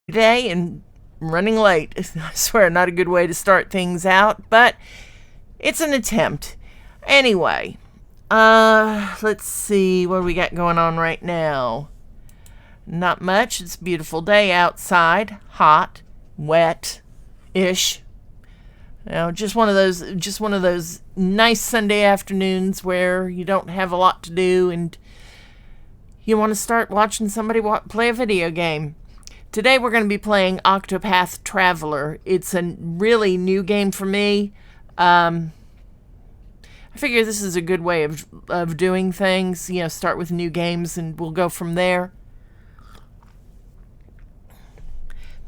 day and running late. I swear, not a good way to start things out, but it's an attempt. Anyway, let's see what we got going on right now. Not much. It's a beautiful day outside, hot, wet-ish. Just one of those nice Sunday afternoons where you don't have a lot to do and you want to start watching somebody play a video game. Today we're going to be playing Octopath Traveler. It's a really new game for me. I figure this is a good way of doing things. Start with new games and we'll go from there.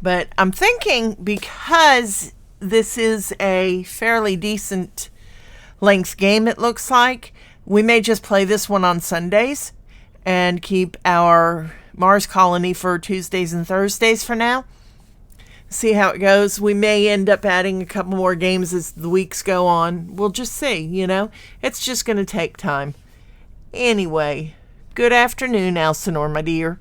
But I'm thinking, because this is a fairly decent length game, it looks like, we may just play this one on Sundays and keep our Mars colony for Tuesdays and Thursdays for now. See how it goes. We may end up adding a couple more games as the weeks go on. We'll just see, It's just going to take time. Anyway, good afternoon, Elsinore, my dear.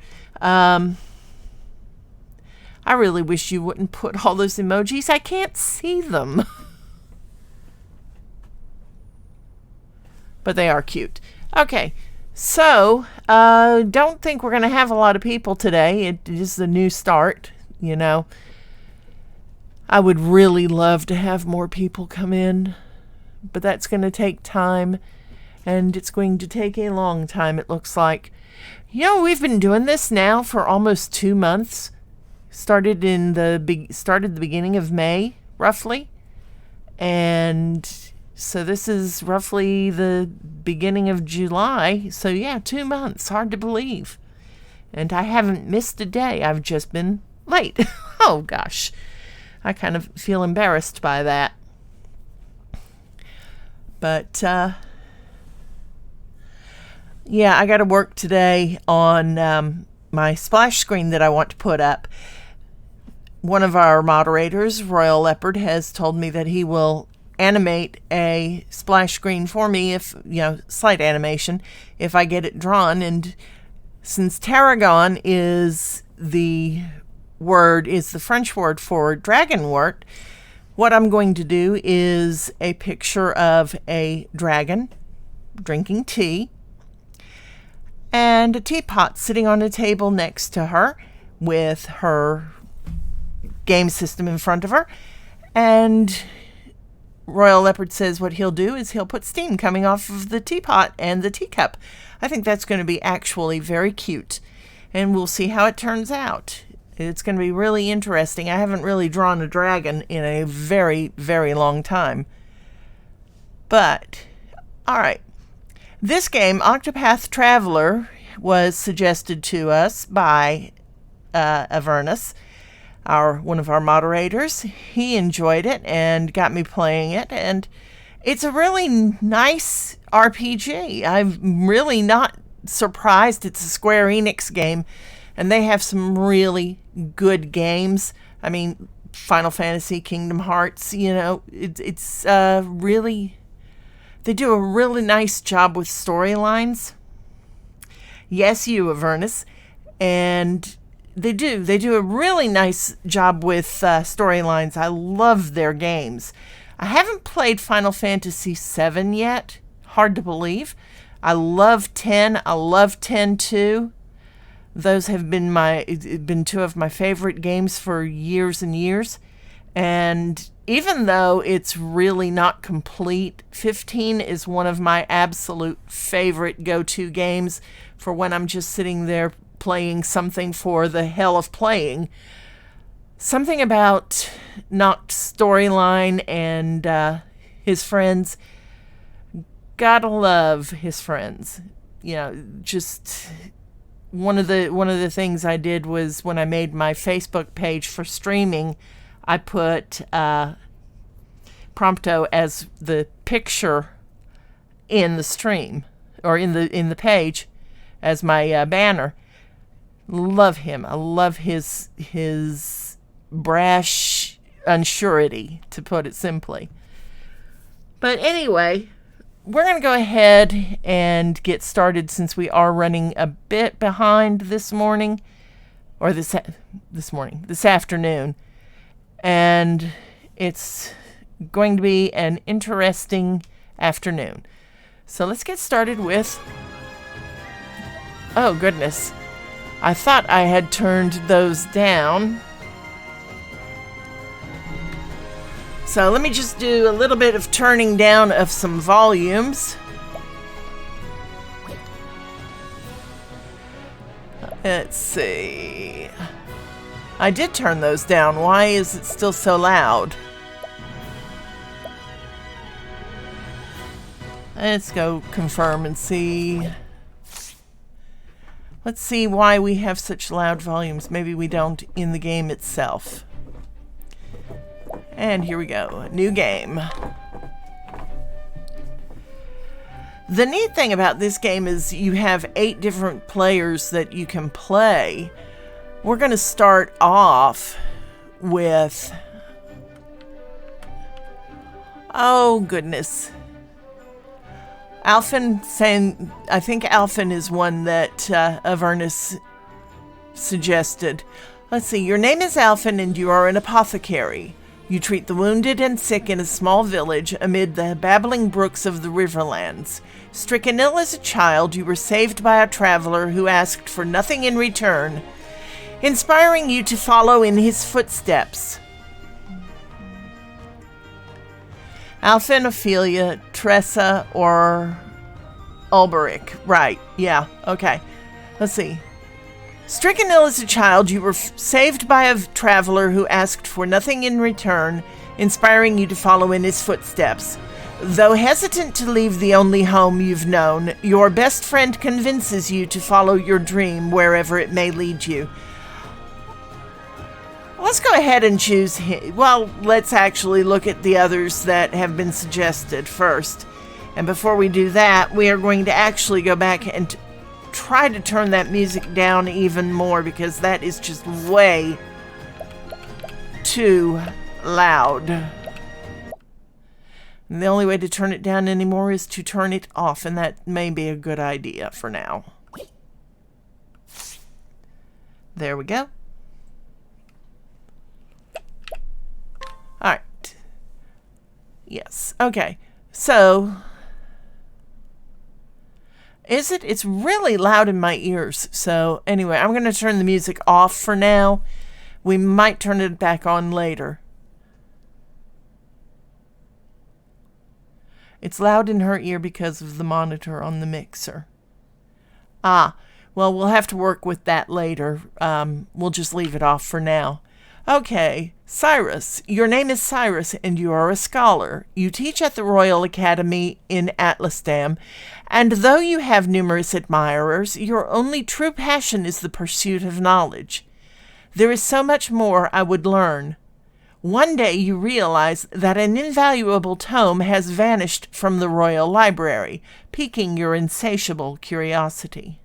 I really wish you wouldn't put all those emojis. I can't see them. But they are cute. Okay. So, don't think we're going to have a lot of people today. It is a new start, I would really love to have more people come in, but that's going to take time, and it's going to take a long time, it looks like. We've been doing this now for almost 2 months. Started the beginning of May, roughly, and so this is roughly the beginning of July. So yeah, 2 months. Hard to believe. And I haven't missed a day. I've just been late. Oh gosh. I kind of feel embarrassed by that. But yeah, I got to work today on my splash screen that I want to put up. One of our moderators, Royal Leopard, has told me that he will animate a splash screen for me, if slight animation, if I get it drawn. And since tarragon is the French word for dragonwort, what I'm going to do is a picture of a dragon drinking tea and a teapot sitting on a table next to her with her game system in front of her. And Royal Leopard says what he'll do is he'll put steam coming off of the teapot and the teacup. I think that's going to be actually very cute, and we'll see how it turns out. It's going to be really interesting. I haven't really drawn a dragon in a very, very long time. But, alright. This game, Octopath Traveler, was suggested to us by Avernus, one of our moderators. He enjoyed it and got me playing it, and it's a really nice RPG. I'm really not surprised. It's a Square Enix game, and they have some really good games. I mean, Final Fantasy, Kingdom Hearts, it's really, they do a really nice job with storylines. Yes, you, Avernus. And they do a really nice job with storylines. I love their games. I haven't played Final Fantasy VII yet. Hard to believe. I love 10. I love 10 too. Those have been two of my favorite games for years and years. And even though it's really not complete, 15 is one of my absolute favorite go-to games for when I'm just sitting there playing something for the hell of playing. Something about Noct's storyline and his friends. Gotta love his friends. Just one of the things I did was when I made my Facebook page for streaming, I put Prompto as the picture in the stream, or in the page as my banner. Love him. I love his brash unsurety, to put it simply. But anyway, we're going to go ahead and get started since we are running a bit behind this morning. or this afternoon. And it's going to be an interesting afternoon. So let's get started with... Oh, goodness. I thought I had turned those down. So let me just do a little bit of turning down of some volumes. Let's see. I did turn those down. Why is it still so loud? Let's go confirm and see. Let's see why we have such loud volumes. Maybe we don't in the game itself. And here we go. New game. The neat thing about this game is you have 8 different players that you can play. We're going to start off with... Oh, goodness. Alphen saying... I think Alphen is one that Avernus suggested. Let's see. Your name is Alphen and you are an apothecary. You treat the wounded and sick in a small village amid the babbling brooks of the Riverlands. Stricken ill as a child, you were saved by a traveler who asked for nothing in return, inspiring you to follow in his footsteps. Alphen, Ophelia, Tressa, or Ulberic. Right, yeah, okay. Let's see. Stricken ill as a child, you were saved by a traveler who asked for nothing in return, inspiring you to follow in his footsteps. Though hesitant to leave the only home you've known, your best friend convinces you to follow your dream wherever it may lead you. Let's go ahead and choose him. Well, let's actually look at the others that have been suggested first. And before we do that, we are going to actually go back and try to turn that music down even more, because that is just way too loud. And the only way to turn it down anymore is to turn it off, and that may be a good idea for now. There we go. Alright. Yes. Okay. So... It's really loud in my ears. So anyway, I'm going to turn the music off for now. We might turn it back on later. It's loud in her ear because of the monitor on the mixer. Ah, well, we'll have to work with that later. We'll just leave it off for now. Okay, Cyrus. Your name is Cyrus, and you are a scholar. You teach at the Royal Academy in Atlasdam, and though you have numerous admirers, your only true passion is the pursuit of knowledge. There is so much more I would learn. One day you realize that an invaluable tome has vanished from the Royal Library, piquing your insatiable curiosity.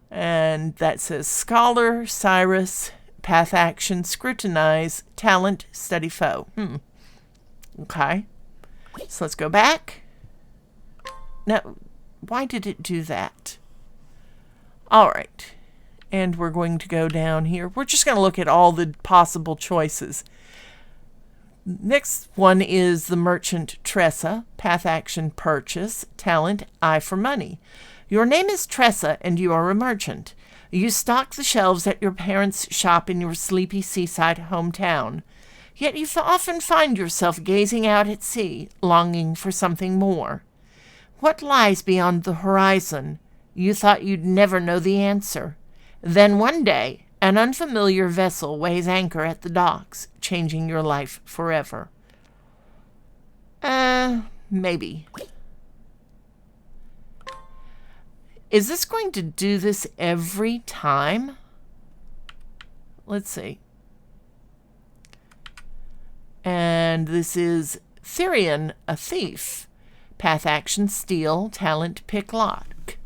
And that says Scholar, Cyrus, Path Action, Scrutinize, Talent, Study Foe. Okay. So let's go back. Now, why did it do that? All right. And we're going to go down here. We're just going to look at all the possible choices. Next one is the Merchant Tressa, Path Action Purchase, Talent Eye for Money. Your name is Tressa and you are a merchant. You stock the shelves at your parents' shop in your sleepy seaside hometown. Yet you often find yourself gazing out at sea, longing for something more. What lies beyond the horizon? You thought you'd never know the answer. Then one day, an unfamiliar vessel weighs anchor at the docks, changing your life forever. Maybe. Is this going to do this every time? Let's see. And this is Therian, a thief. Path Action Steal, Talent Pick Lock.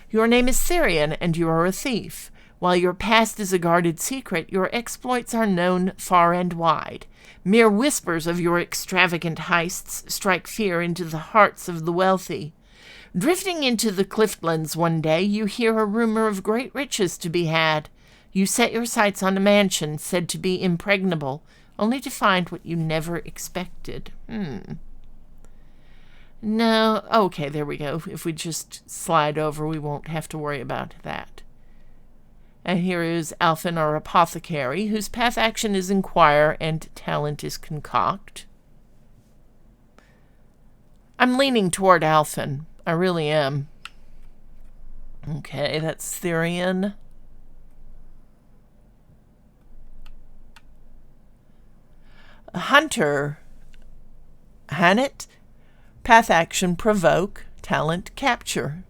Your name is Therian, and you are a thief. While your past is a guarded secret, your exploits are known far and wide. Mere whispers of your extravagant heists strike fear into the hearts of the wealthy. Drifting into the Cliftlands one day, you hear a rumor of great riches to be had. You set your sights on a mansion said to be impregnable, only to find what you never expected. No, okay, there we go. If we just slide over, we won't have to worry about that. And here is Alphen, our apothecary, whose path action is inquire and talent is concoct. I'm leaning toward Alphen. I really am. Okay, that's Therian. Hunter. Hannet. Path action provoke. Talent capture.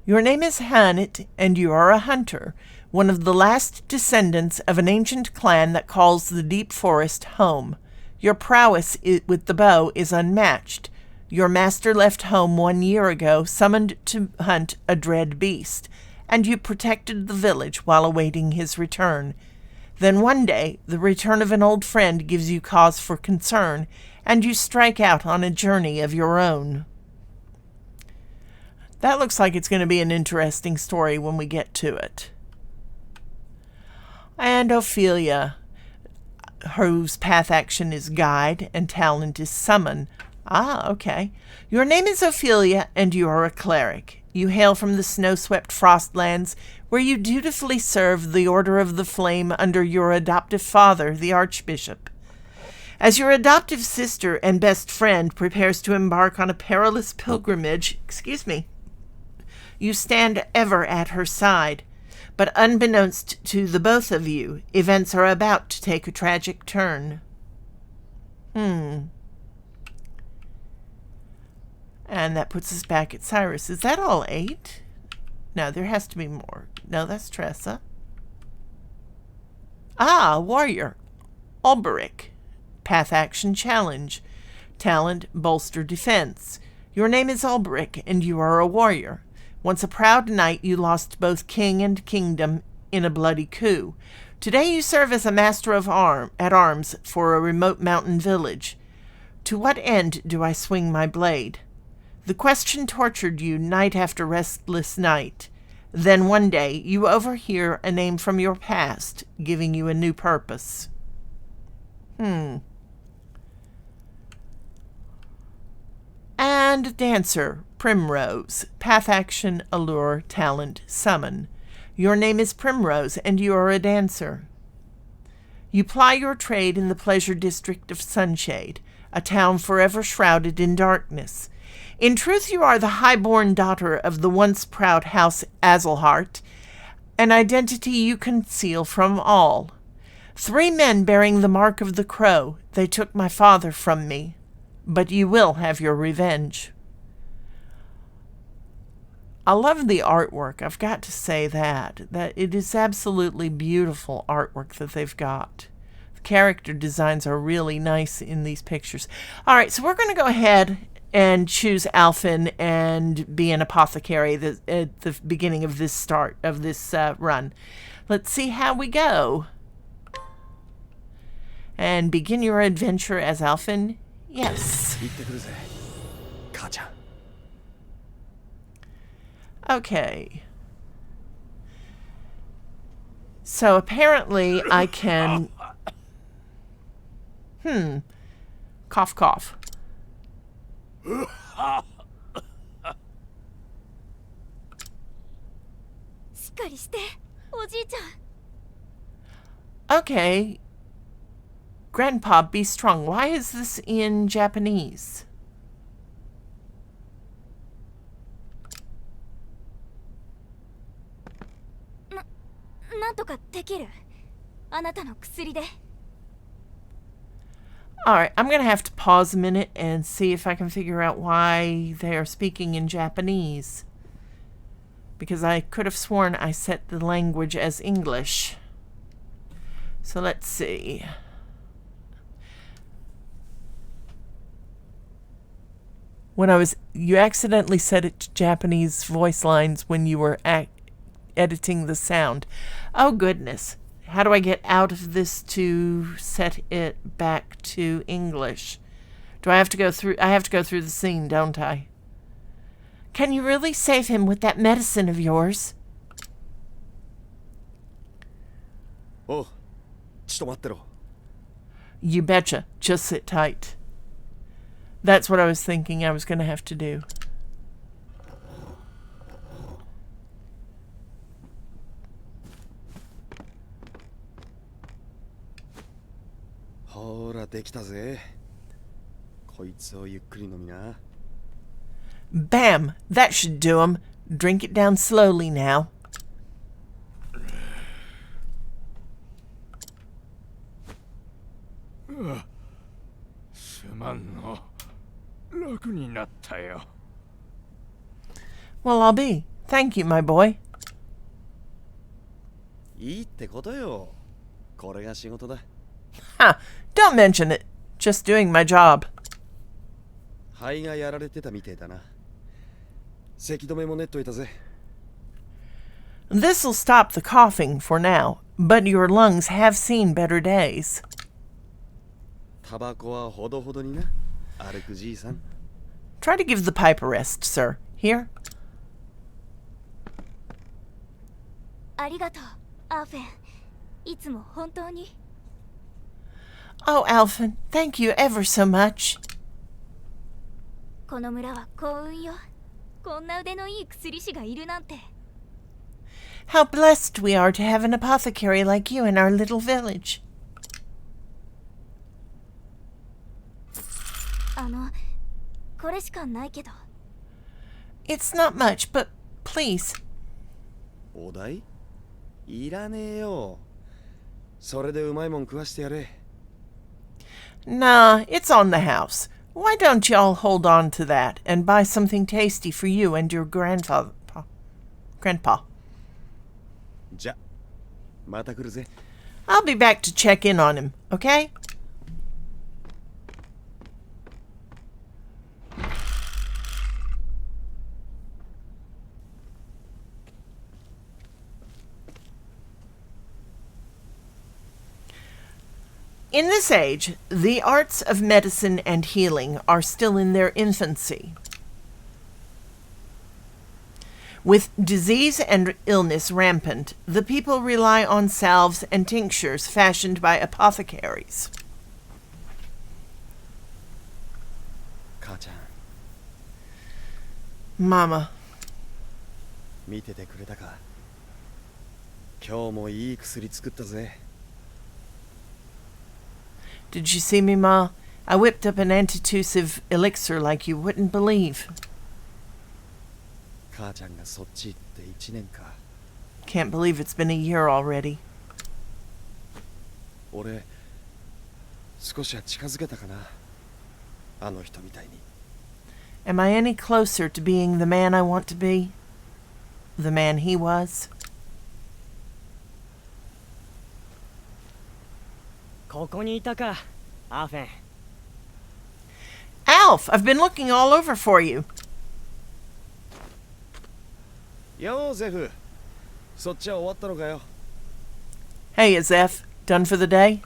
Your name is Hannet, and you are a hunter, one of the last descendants of an ancient clan that calls the deep forest home. Your prowess with the bow is unmatched. Your master left home 1 year ago, summoned to hunt a dread beast, and you protected the village while awaiting his return. Then one day, the return of an old friend gives you cause for concern, and you strike out on a journey of your own. That looks like it's going to be an interesting story when we get to it. And Ophelia, whose path action is guide and talent is summon. Ah, okay. Your name is Ophelia, and you are a cleric. You hail from the snow-swept Frostlands, where you dutifully serve the Order of the Flame under your adoptive father, the Archbishop. As your adoptive sister and best friend prepares to embark on a perilous pilgrimage, you stand ever at her side. But unbeknownst to the both of you, events are about to take a tragic turn. And that puts us back at Cyrus. Is that all 8? No, there has to be more. No, that's Tressa. Ah, warrior. Alberic. Path action challenge. Talent bolster defense. Your name is Alberic, and you are a warrior. Once a proud knight, you lost both king and kingdom in a bloody coup. Today you serve as a master of at arms for a remote mountain village. To what end do I swing my blade? The question tortured you night after restless night. Then one day you overhear a name from your past, giving you a new purpose. And dancer, Primrose, path action, allure, talent, summon. Your name is Primrose, and you are a dancer. You ply your trade in the pleasure district of Sunshade, a town forever shrouded in darkness. In truth, you are the high-born daughter of the once proud House Azelhart, an identity you conceal from all. 3 men bearing the mark of the crow, they took my father from me, but you will have your revenge. I love the artwork. I've got to say that it is absolutely beautiful artwork that they've got. The character designs are really nice in these pictures. All right, so we're going to go ahead and choose Alphen and be an apothecary at the beginning of this run. Let's see how we go. And begin your adventure as Alphen. Yes. Okay. So apparently I can... Cough, cough. Okay. Grandpa, be strong. Why is this in Japanese? Alright, I'm going to have to pause a minute and see if I can figure out why they are speaking in Japanese. Because I could have sworn I set the language as English. So let's see. You accidentally set it to Japanese voice lines when you were editing the sound. Oh goodness. How do I get out of this to set it back to English? Do I have to go through? I have to go through the scene, don't I? Can you really save him with that medicine of yours? おう、ちょっと待ってろ。 You betcha. Just sit tight. That's what I was thinking I was going to have to do. Hora, できたぜ。こいつをゆっくり飲みな。 Bam! That should do 'em. Drink it down slowly now. すまんの。楽になったよ。 Well, I'll be. Thank you, my boy. いいってことよ。これが仕事だ。 Ha! Don't mention it. Just doing my job. 肺がやられてたみてえだな。咳止めも練っといたぜ。 This'll stop the coughing for now, but your lungs have seen better days. タバコはほどほどにな。歩くじいさん。 Try to give the pipe a rest, sir. Here? ありがとう、アーフェン。いつも本当に。 Oh, Alphen, thank you ever so much. この村は幸運よ。こんな腕のいい薬師がいるなんて。 How blessed we are to have an apothecary like you in our little village. これしかないけど。 It's not much, but please. お題いらねえよ。それでうまいもん食わしてやれ。 Nah, it's on the house. Why don't y'all hold on to that and buy something tasty for you and your grandpa? じゃ、また来るぜ。 I'll be back to check in on him, okay? In this age, the arts of medicine and healing are still in their infancy. With disease and illness rampant, the people rely on salves and tinctures fashioned by apothecaries. 母ちゃん、 Mama, 見ててくれたか。今日もいい薬作ったぜ。 did you see me, Ma? I whipped up an antitussive elixir like you wouldn't believe. 母ちゃんがそっち行って1年か。 Can't believe it's been a year already. 俺、少しは近づけたかな。あの人みたいに。 Am I any closer to being the man I want to be? The man he was? ここにいたか、アーフェン。 Alf, I've been looking all over for you. よーゼフ、そっちは終わったのかよ。 Hey, Azef, done for the day?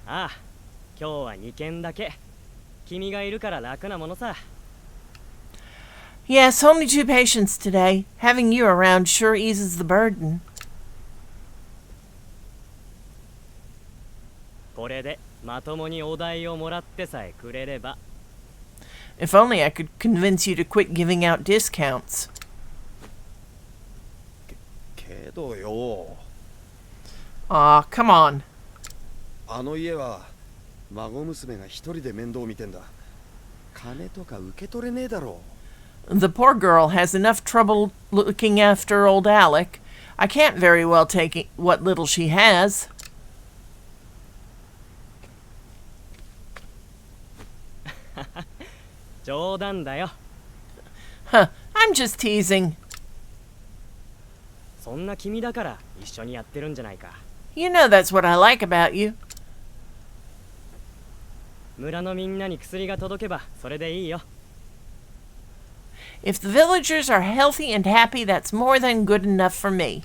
ああ、今日は2件だけ。君がいるから楽なものさ。 Yes, only 2 patients today. Having you around sure eases the burden. これでまともにお題をもらってさえくれれば。 If only I could convince you to quit giving out discounts. けどよ。 Aw, come on. あの家は孫娘が一人で面倒見てんだ。金とか受け取れねえだろ。 The poor girl has enough trouble looking after old Alec. I can't very well take what little she has. 冗談だよ。 Huh, I'm just teasing. そんな君だから一緒にやってるんじゃないか。 You know that's what I like about you. 村のみんなに薬が届けばそれでいいよ。 If the villagers are healthy and happy, that's more than good enough for me.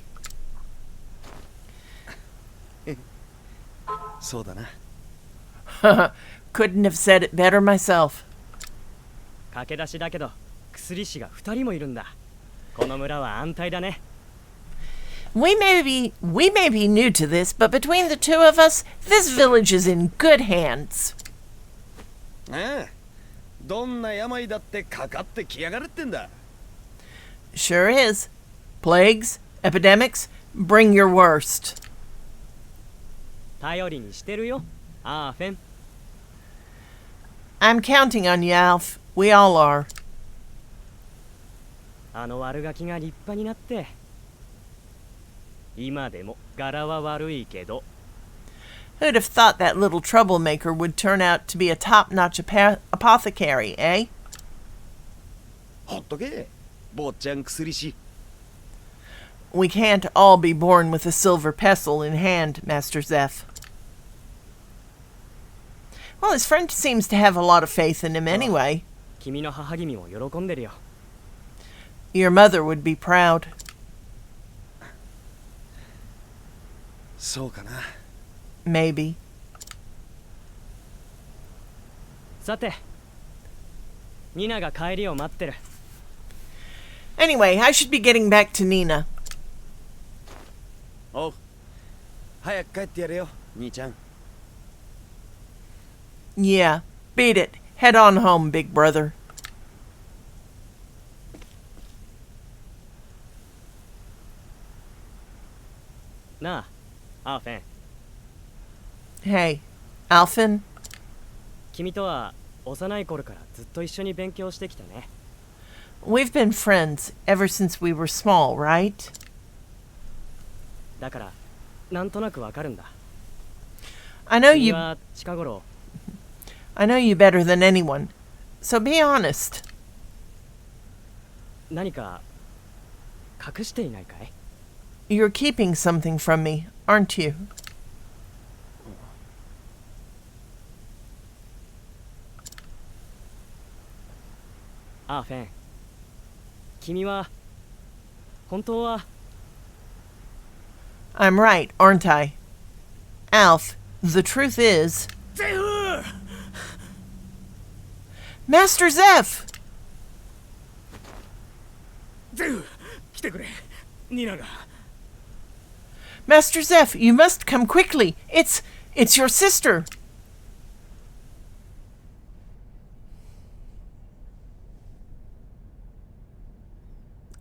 そうだな。 Couldn't have said it better myself. 駆け出しだけど薬師が2人もいるんだ。この村は安泰だね。We may be new to this, but between the two of us, this village is in good hands. ああ、どんな病だってかかってきやがるってんだ。 Sure is. Plagues, epidemics, bring your worst. 頼りにしてるよアーフェン。 I'm counting on you, Alf. We all are. あの悪ガキが立派になって今でも柄は悪いけど Who'd have thought that little troublemaker would turn out to be a top-notch apothecary, eh? ほっとけ、坊ちゃん薬師。 We can't all be born with a silver pestle in hand, Master Zeph. Well, his friend seems to have a lot of faith in him anyway. 君の母君も喜んでるよ Your mother would be proud. そうかな。 Maybe. さてニナが帰りを待ってる Anyway, I should be getting back to Nina. おう、早く帰ってやれよ、兄ちゃん。 Yeah, beat it. Head on home, big brother. なあアーフェン Hey, Alfin? 君とは幼い頃からずっと一緒に勉強してきたね We've been friends ever since we were small, right? だからなんとなくわかるんだ I know 君 you は近頃 I know you better than anyone. So be honest. 何か隠していないかい You're keeping something from me, aren't you? アーフェン君は本当は I'm right, aren't I? Alf, the truth is... ゼフ Master Zeph! ゼフ来てくれニナが Master Zeph, you must come quickly. It's your sister.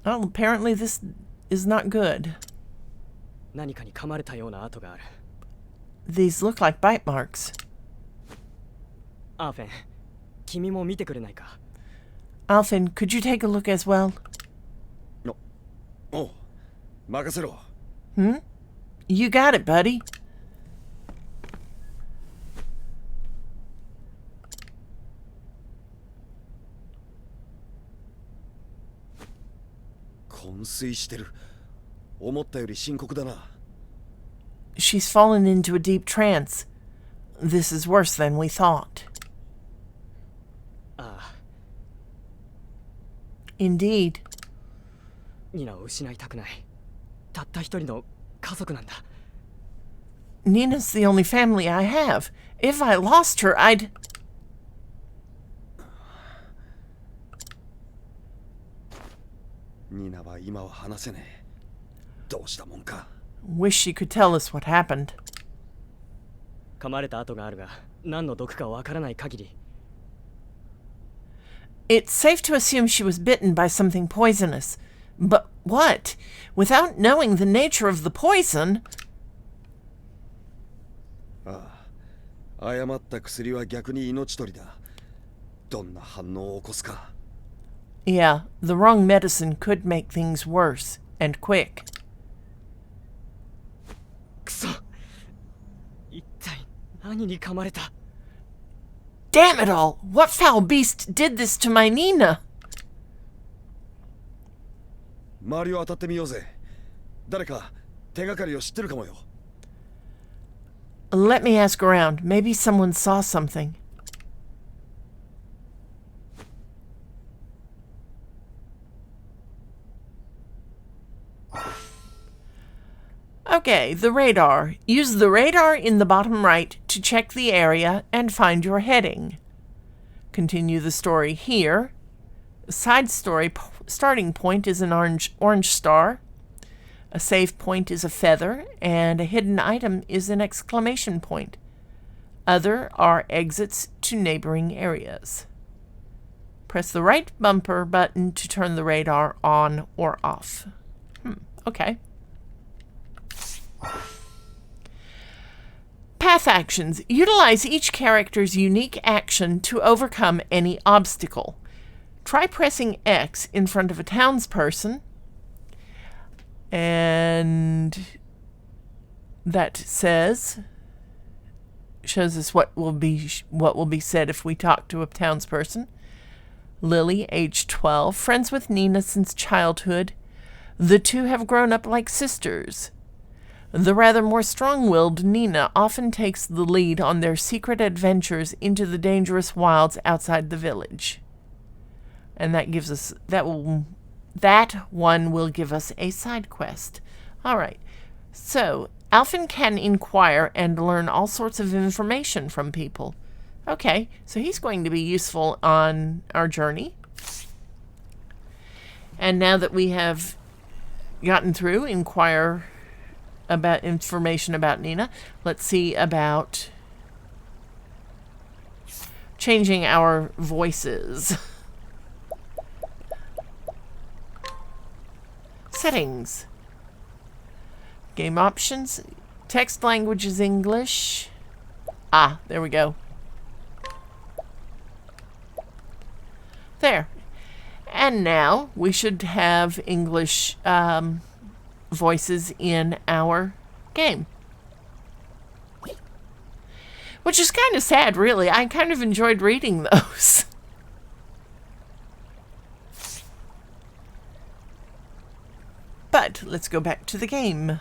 Well, apparently this is not good. 何かに噛まれたような跡がある These look like bite marks. アーフェン君も見てくれないか Alfin, could you take a look as well? おう、任せろ。 Hmm? You got it, buddy. 昏睡してる。思ったより深刻だな。 She's fallen into a deep trance. This is worse than we thought. ああ Indeed. ニナを失いたくないたった一人の家族なんだ Nina's the only family I have. If I lost her, I'd... ニナは今は話せねえ。どうしたもんか。 Wish she could tell us what happened. 噛まれた跡があるが何の毒かわからない限り It's safe to assume she was bitten by something poisonous. But what? Without knowing the nature of the poison... ああ、誤った薬は逆に命取りだ。どんな反応を起こすか。 Yeah, the wrong medicine could make things worse, and quick. くそ一体何に噛まれた Damn it all! What foul beast did this to my Nina? 周りを当たってみようぜ。誰か手がかりを知ってるかもよ。 Let me ask around. Maybe someone saw something. Okay, the radar. Use the radar in the bottom right to check the area and find your heading. Continue the story here. Side story starting point is an orange star. A save point is a feather, and a hidden item is an exclamation point. Other are exits to neighboring areas. Press the right bumper button to turn the radar on or off. Okay. Path actions. Utilize each character's unique action to overcome any obstacle. Try pressing X in front of a townsperson, and that shows us what will be said if we talk to a townsperson. Lily, age 12, friends with Nina since childhood. The two have grown up like sisters. The rather more strong-willed Nina often takes the lead on their secret adventures into the dangerous wilds outside the village. And that gives us that one will give us a side quest. All right. So, Alfin can inquire and learn all sorts of information from people. Okay, so he's going to be useful on our journey. And now that we have gotten through, inquire about information about Nina, let's see about changing our voices. Settings. Game options. Text language is English. Ah, there we go. There. And now we should have English voices in our game. Which is kind of sad, really. I kind of enjoyed reading those. But let's go back to the game.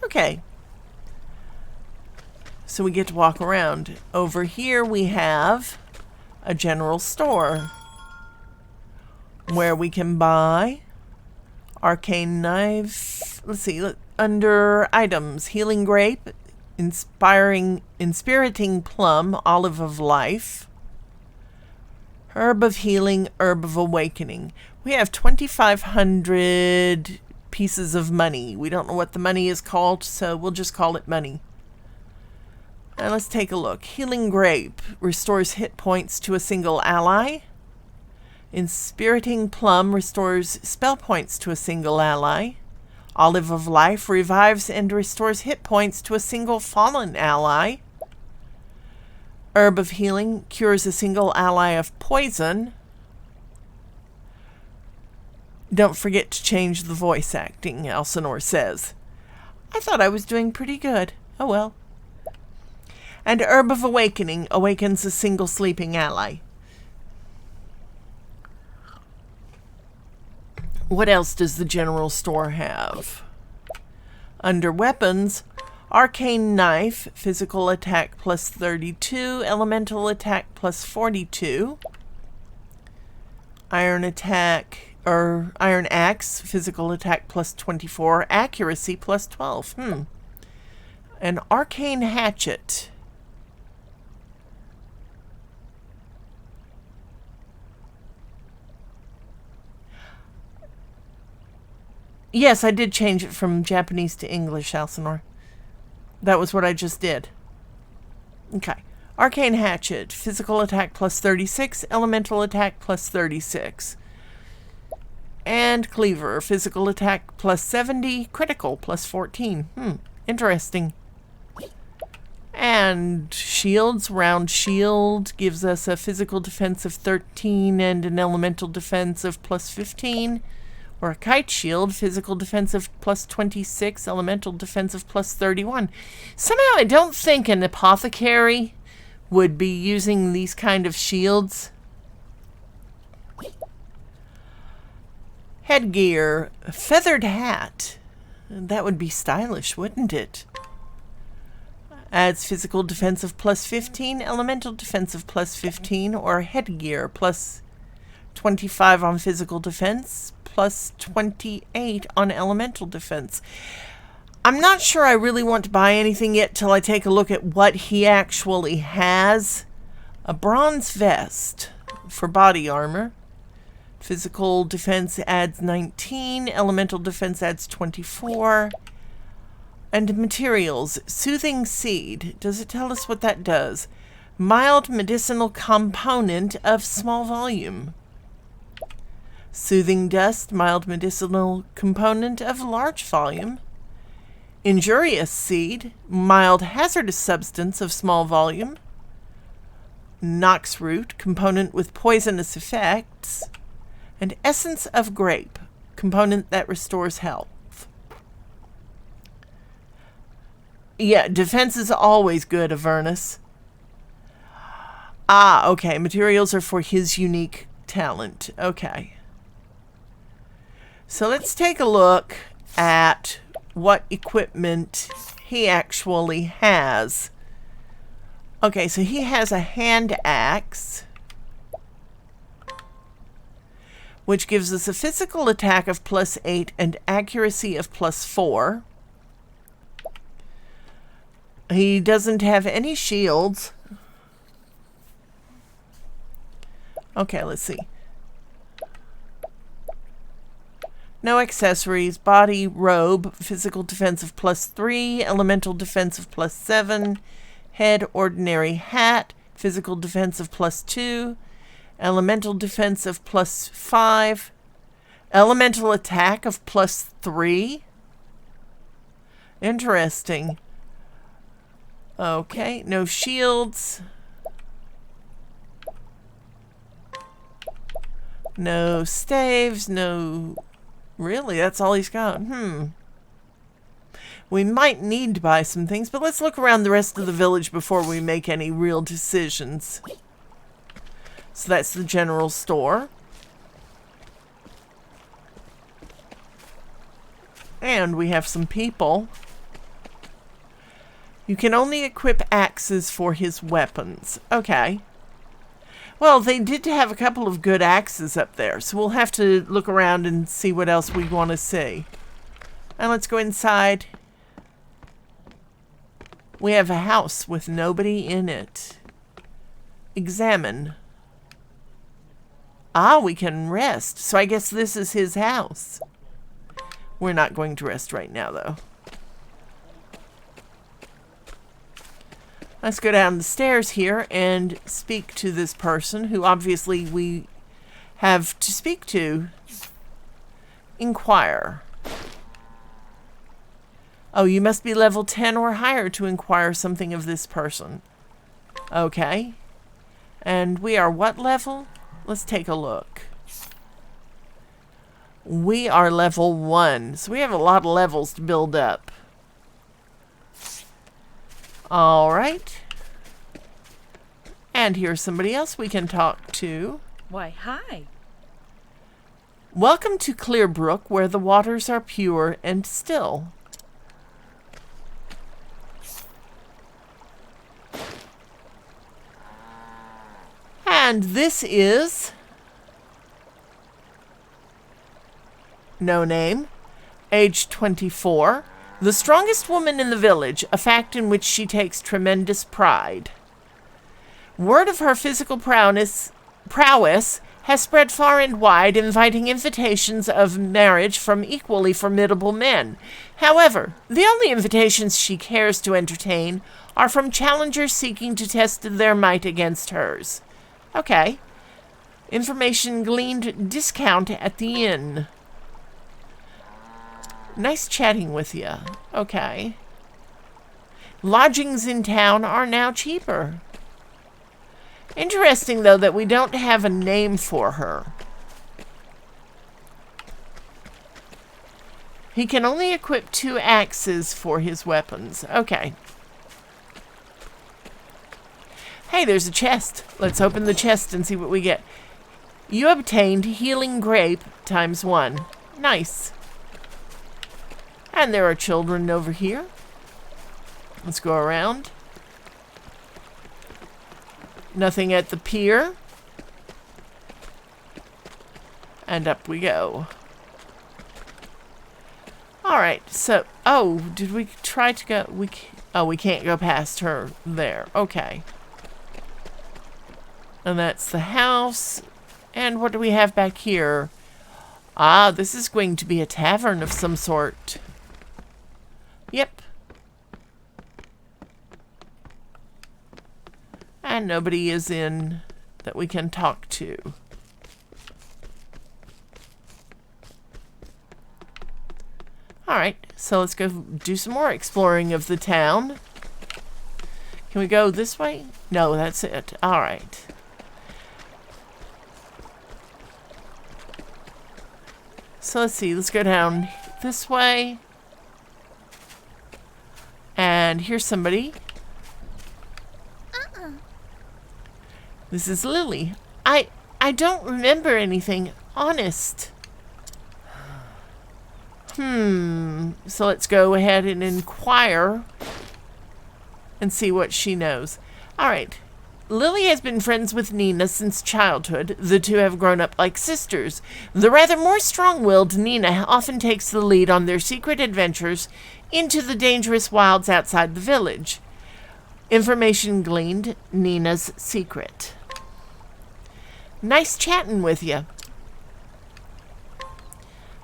Okay. So we get to walk around. Over here we have a general store where we can buy arcane knife. Let's see, under items, healing grape, inspiriting plum, olive of life, herb of healing, herb of awakening. We have 2,500 pieces of money. We don't know what the money is called, so we'll just call it money. And let's take a look. Healing grape restores hit points to a single ally. Inspiriting plum restores spell points to a single ally. Olive of life revives and restores hit points to a single fallen ally. Herb of healing cures a single ally of poison. Don't forget to change the voice acting, Elsinore says. I thought I was doing pretty good. Oh well. And Herb of Awakening awakens a single sleeping ally. What else does the general store have? Under weapons, arcane knife, physical attack plus 32, elemental attack plus 42. Iron axe, physical attack plus 24, accuracy plus 12. An arcane hatchet. Yes, I did change it from Japanese to English, Elsinore. That was what I just did. Okay. Arcane hatchet, physical attack plus 36, elemental attack plus 36. And cleaver, physical attack plus 70, critical plus 14. Interesting. And shields, round shield gives us a physical defense of 13 and an elemental defense of plus 15. Or a kite shield, physical defense of plus 26, elemental defense of plus 31. Somehow I don't think an apothecary would be using these kind of shields. Headgear, feathered hat. That would be stylish, wouldn't it? Adds physical defense of plus 15, elemental defense of plus 15, or headgear plus 25 on physical defense, plus 28 on elemental defense. I'm not sure I really want to buy anything yet till I take a look at what he actually has. A bronze vest for body armor. Physical defense adds 19. Elemental defense adds 24. And materials. Soothing seed. Does it tell us what that does? Mild medicinal component of small volume. Soothing dust. Mild medicinal component of large volume. Injurious seed. Mild hazardous substance of small volume. Nox root. Component with poisonous effects. And essence of grape. Component that restores health. Yeah, defense is always good, Avernus. Ah, okay. Materials are for his unique talent. Okay. So let's take a look at what equipment he actually has. Okay, so he has a hand axe, which gives us a physical attack of +8 and accuracy of +4. He doesn't have any shields. Okay, let's see. No accessories. Body, robe, physical defense of +3, elemental defense of +7, head, ordinary hat, physical defense of +2, elemental defense of +5, elemental attack of +3. Interesting. Okay, no shields. No staves, no... Really, that's all he's got. We might need to buy some things, but let's look around the rest of the village before we make any real decisions. So that's the general store. And we have some people. You can only equip axes for his weapons. Okay. Well, they did have a couple of good axes up there, so we'll have to look around and see what else we want to see. And let's go inside. We have a house with nobody in it. Examine. Ah, we can rest. So I guess this is his house. We're not going to rest right now, though. Let's go down the stairs here and speak to this person who obviously we have to speak to. Inquire. Oh, you must be level 10 or higher to inquire something of this person. Okay. And we are what level? Let's take a look. We are level 1, so we have a lot of levels to build up. Alright. And here's somebody else we can talk to. Why, hi. Welcome to Clearbrook, where the waters are pure and still. And this is... no name. Age 24. The strongest woman in the village, a fact in which she takes tremendous pride. Word of her physical prowess has spread far and wide, inviting invitations of marriage from equally formidable men. However, the only invitations she cares to entertain are from challengers seeking to test their might against hers. Okay. Information gleaned. Discount at the inn. Nice chatting with you. Okay. Lodgings in town are now cheaper. Interesting, though, that we don't have a name for her. He can only equip 2 axes for his weapons. Okay. Hey, there's a chest. Let's open the chest and see what we get. You obtained healing grape ×1. Nice. And there are children over here. Let's go around. Nothing at the pier. And up we go. Alright, so... oh, did we try to go... we can't go past her there. Okay. And that's the house. And what do we have back here? Ah, this is going to be a tavern of some sort. Yep. And nobody is in that we can talk to. Alright, so let's go do some more exploring of the town. Can we go this way? No, that's it. Alright. So let's see, let's go down this way. And here's somebody. This is Lily. I don't remember anything, honest. So let's go ahead and inquire and see what she knows. Alright. Lily has been friends with Nina since childhood. The two have grown up like sisters. The rather more strong-willed Nina often takes the lead on their secret adventures into the dangerous wilds outside the village. Information gleaned, Nina's secret. Nice chatting with you.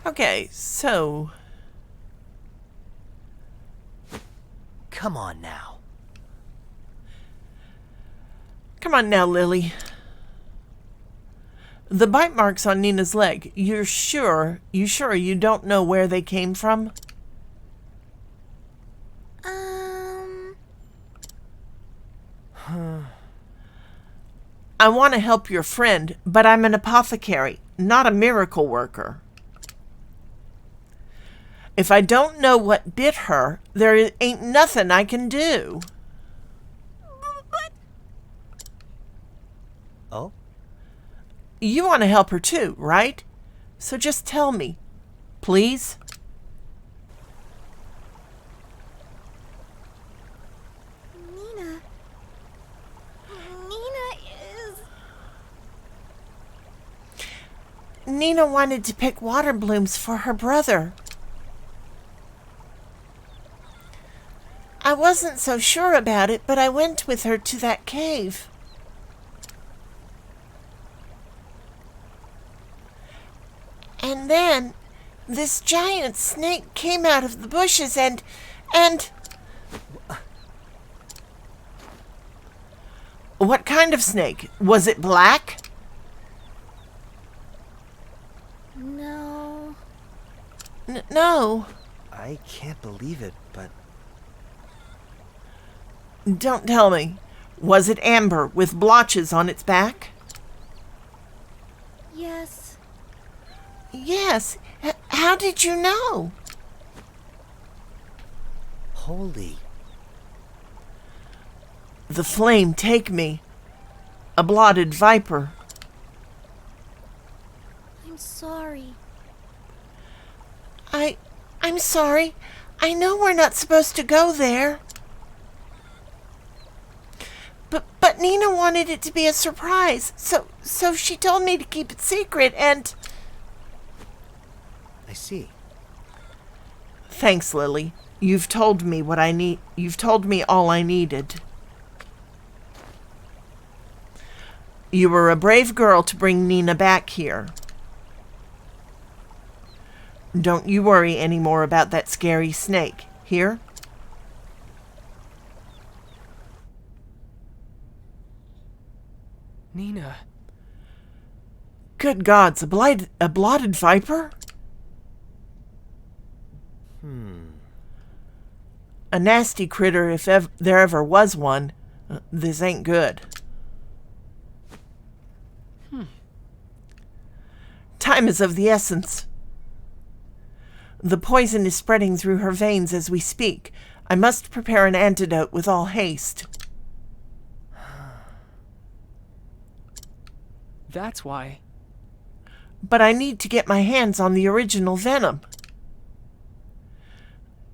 Okay, so... Come on now. Come on now, Lily. The bite marks on Nina's leg, you're sure you don't know where they came from? I want to help your friend, but I'm an apothecary, not a miracle worker. If I don't know what bit her, there ain't nothing I can do. Oh? You want to help her too, right? So just tell me, please. Nina is... Nina wanted to pick water blooms for her brother. I wasn't so sure about it, but I went with her to that cave. And then this giant snake came out of the bushes and... What kind of snake? Was it black? No. No. I can't believe it, but Don't tell me. Was it amber with blotches on its back? Yes. Yes. How did you know? holy. The flame take me. A blotted viper. I'm sorry. I'm sorry. I know we're not supposed to go there. But Nina wanted it to be a surprise, so she told me to keep it secret, and... I see. Thanks, Lily. You've told me what I need. You've told me all I needed. You were a brave girl to bring Nina back here. Don't you worry any more about that scary snake. Here? Nina. Good gods, a blotted viper? A nasty critter if there ever was one. This ain't good. Time is of the essence. The poison is spreading through her veins as we speak. I must prepare an antidote with all haste. That's why. But I need to get my hands on the original venom.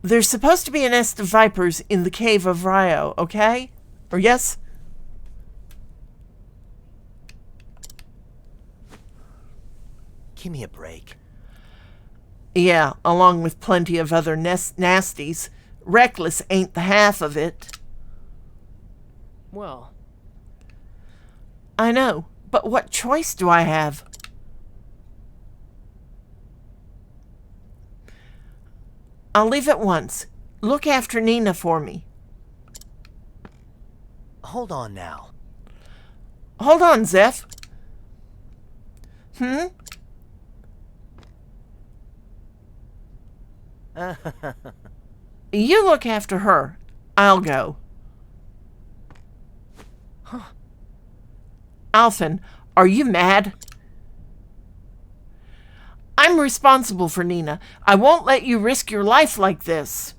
There's supposed to be a nest of vipers in the cave of Rio, okay? Or yes? Give me a break. Yeah, along with plenty of other nasties. Reckless ain't the half of it. Well, I know, but what choice do I have? I'll leave at once. Look after Nina for me. Hold on now. Hold on, Zeph. You look after her. I'll go. Alphen, are you mad? I'm responsible for Nina. I won't let you risk your life like this.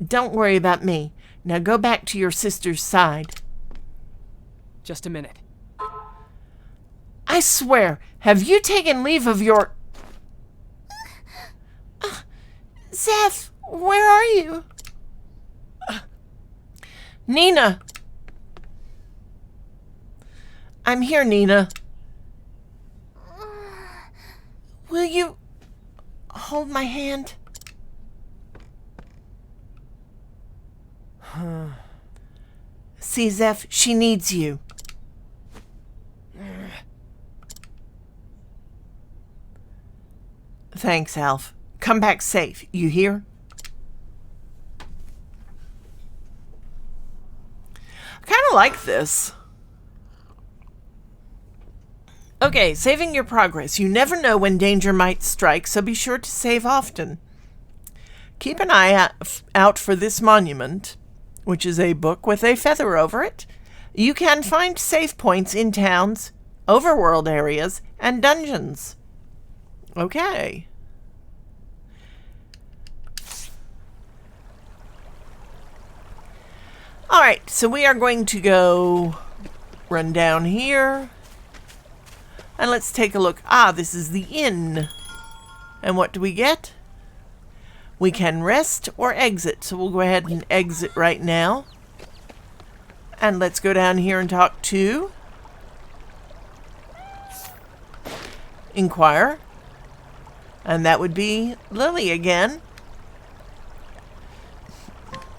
Don't worry about me. Now go back to your sister's side. Just a minute. I swear, have you taken leave of your... Zeph, where are you? Nina! I'm here, Nina. Will you hold my hand? See, Zeph, she needs you. Thanks, Alf. Come back safe, you hear? I kind of like this. Okay, saving your progress. You never know when danger might strike, so be sure to save often. Keep an eye out for this monument, which is a book with a feather over it. You can find save points in towns, overworld areas, and dungeons. Okay. Alright, so we are going to go run down here. And let's take a look. Ah, this is the inn. And what do we get? We can rest or exit. So we'll go ahead and exit right now. And let's go down here and talk to Inquire. And that would be Lily again.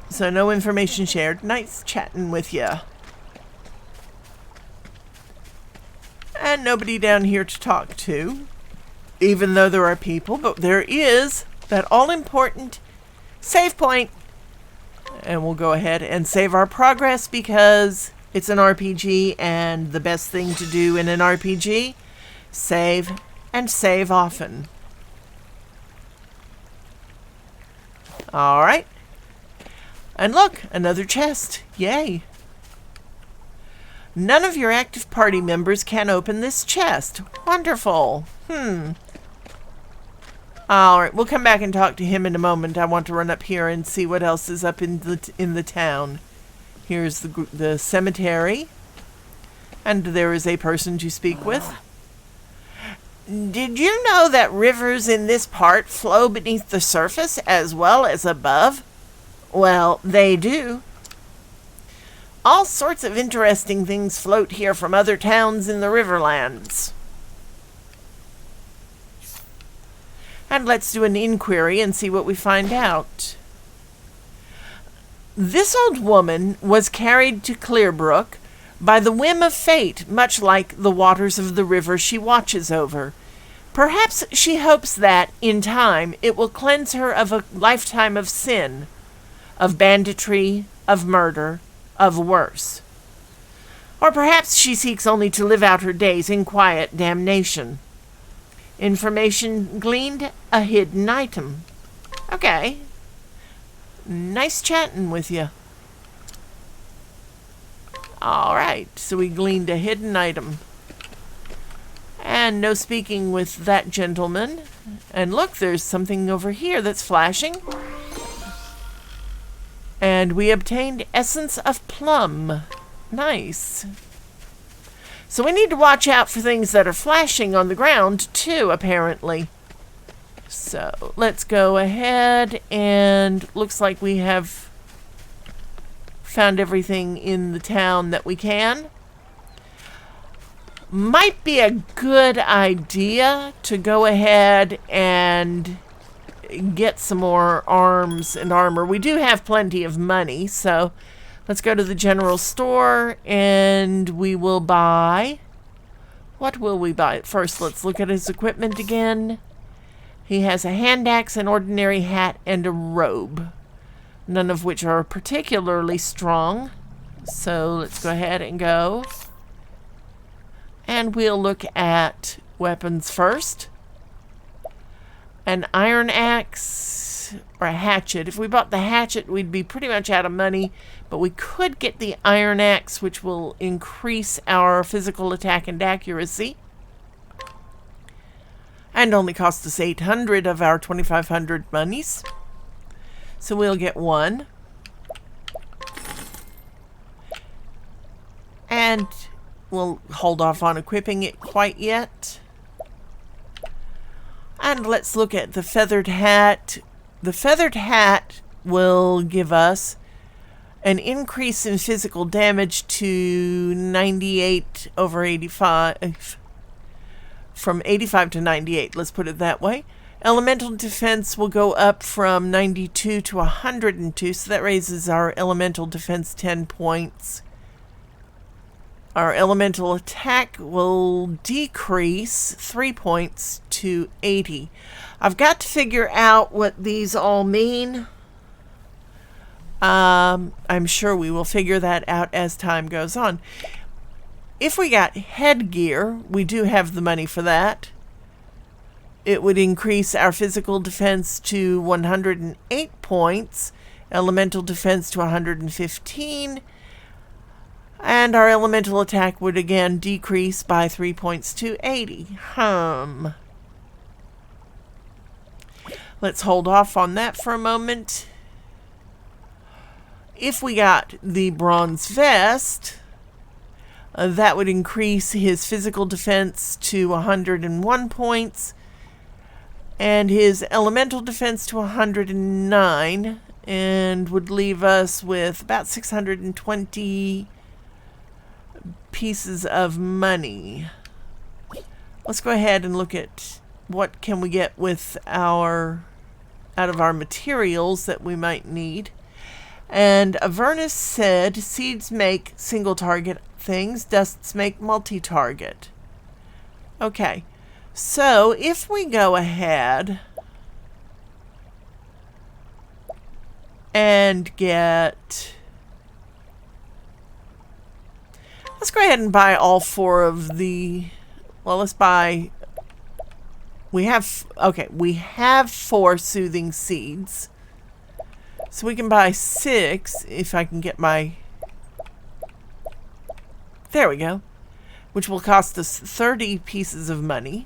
So no information shared. Nice chatting with ya. And nobody down here to talk to. Even though there are people. But there is that all-important save point. And we'll go ahead and save our progress because it's an RPG. And the best thing to do in an RPG, save and save often. Alright. And look, another chest. Yay. None of your active party members can open this chest. Wonderful. Alright, we'll come back and talk to him in a moment. I want to run up here and see what else is up in the town. Here's the cemetery. And there is a person to speak with. Did you know that rivers in this part flow beneath the surface as well as above? Well, they do. All sorts of interesting things float here from other towns in the Riverlands. And let's do an inquiry and see what we find out. This old woman was carried to Clearbrook by the whim of fate, much like the waters of the river she watches over. Perhaps she hopes that, in time, it will cleanse her of a lifetime of sin, of banditry, of murder, of worse. Or perhaps she seeks only to live out her days in quiet damnation. Information gleaned, a hidden item. Okay. Nice chatting with you. Alright, so we gleaned a hidden item. And no speaking with that gentleman. And look, there's something over here that's flashing. And we obtained Essence of Plum. Nice. So we need to watch out for things that are flashing on the ground, too, apparently. So let's go ahead and looks like we have found everything in the town that we can. Might be a good idea to go ahead and get some more arms and armor. We do have plenty of money, so Let's go to the general store and we will buy... What will we buy? First, let's look at his equipment again. He has a hand axe, an ordinary hat, and a robe. None of which are particularly strong. So let's go ahead and go. And we'll look at weapons first. An iron axe or a hatchet. If we bought the hatchet, we'd be pretty much out of money. But we could get the iron axe, which will increase our physical attack and accuracy. And only cost us 800 of our 2,500 monies. So we'll get one. And we'll hold off on equipping it quite yet. And let's look at the feathered hat. The feathered hat will give us an increase in physical damage to 98 over 85. From 85 to 98, let's put it that way. Elemental defense will go up from 92 to 102, so that raises our elemental defense 10 points. Our elemental attack will decrease 3 points to 80. I've got to figure out what these all mean. I'm sure we will figure that out as time goes on. If we got headgear, we do have the money for that. It would increase our physical defense to 108 points, elemental defense to 115, and our elemental attack would again decrease by 3 points to 80. Let's hold off on that for a moment. If we got the bronze vest, that would increase his physical defense to 101 points and his elemental defense to 109, and would leave us with about 620 pieces of money. Let's go ahead and look at what can we get with out of our materials that we might need. And Avernus said seeds make single target things, dusts make multi-target. Okay, so if we go ahead and get... Let's go ahead and buy all 4 of the... Well, let's buy... We have 4 soothing seeds. So we can buy 6 if I can get my... There we go. Which will cost us 30 pieces of money.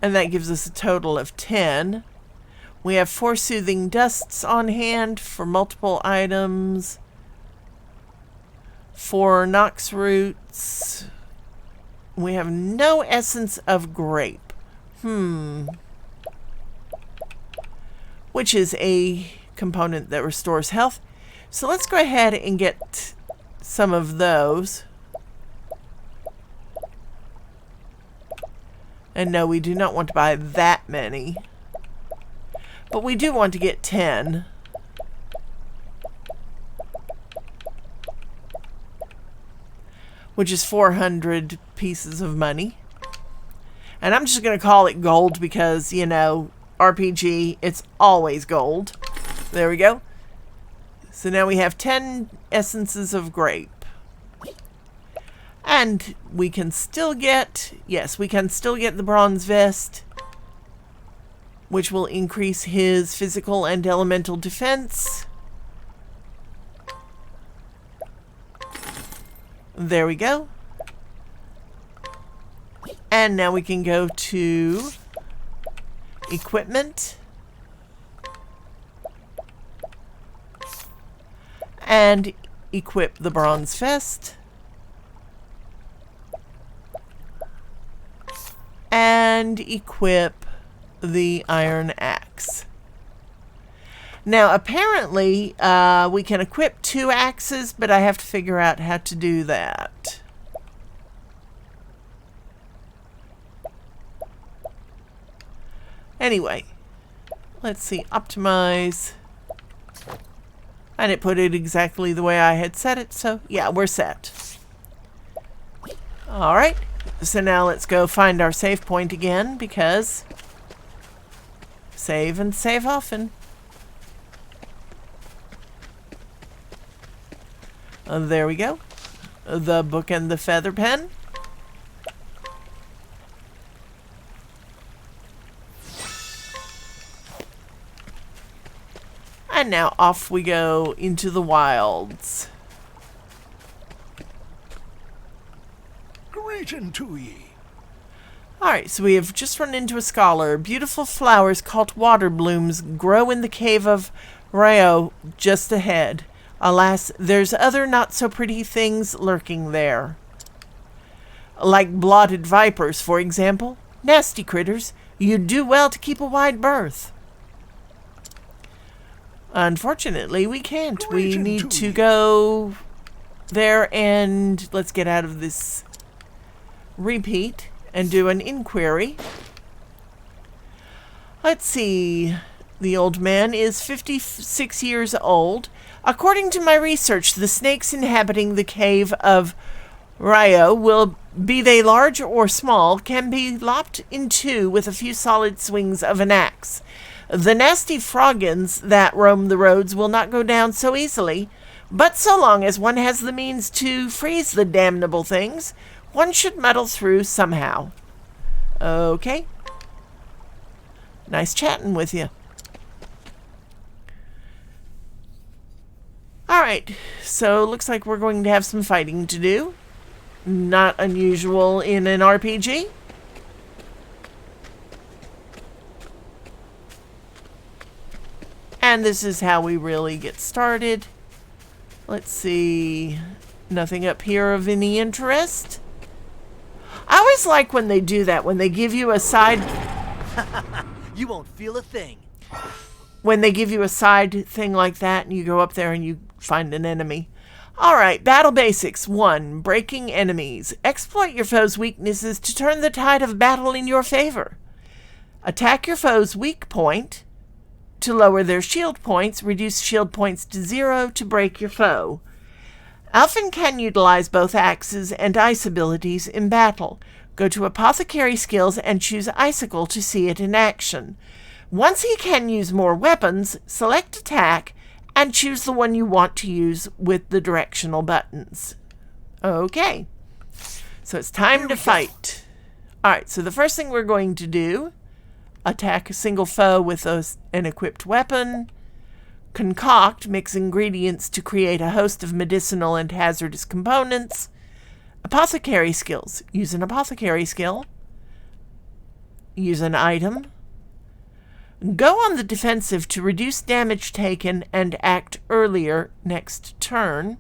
And that gives us a total of 10. We have 4 soothing dusts on hand for multiple items. 4 Nox roots. We have no essence of grape. Which is a component that restores health. So let's go ahead and get some of those. And no, we do not want to buy that many. But we do want to get 10. Which is 400 pieces of money. And I'm just going to call it gold because, you know, RPG, it's always gold. There we go. So now we have 10 essences of grape. And we can still get, yes, we can still get the bronze vest, which will increase his physical and elemental defense. There we go. And now we can go to equipment and equip the bronze vest and equip the iron axe. Now apparently we can equip 2 axes, but I have to figure out how to do that. Anyway, Let's see, optimize. And it put it exactly the way I had set it, so yeah, we're set. Alright, so now let's go find our save point again, because save and save often. There we go. The book and the feather pen. And now off we go into the wilds. Greeting to ye. Alright, so we have just run into a scholar. Beautiful flowers called water blooms grow in the cave of Rio just ahead. Alas, there's other not-so-pretty things lurking there. Like blotted vipers, for example. Nasty critters. You'd do well to keep a wide berth. Unfortunately, we can't. We need to go there and let's get out of this repeat and do an inquiry. Let's see. The old man is 56 years old. According to my research, the snakes inhabiting the cave of Rio will, be they large or small, can be lopped in two with a few solid swings of an axe. The nasty froggins that roam the roads will not go down so easily, but so long as one has the means to freeze the damnable things, one should muddle through somehow. Okay. Nice chatting with you. Alright, so looks like we're going to have some fighting to do. Not unusual in an RPG. And this is how we really get started. Let's see. Nothing up here of any interest. I always like when they do that, when they give you a side... You won't feel a thing. When they give you a side thing like that and you go up there and you find an enemy. Alright, battle basics. 1. Breaking enemies. Exploit your foe's weaknesses to turn the tide of battle in your favor. Attack your foe's weak point to lower their shield points. Reduce shield points to 0 to break your foe. Alphen can utilize both axes and ice abilities in battle. Go to Apothecary Skills and choose Icicle to see it in action. Once he can use more weapons, select Attack and choose the one you want to use with the directional buttons. Okay, so it's time to fight. Alright, so the first thing we're going to do, attack a single foe with an equipped weapon. Concoct, mix ingredients to create a host of medicinal and hazardous components. Apothecary skills, use an apothecary skill. Use an item. Go on the defensive to reduce damage taken and act earlier next turn.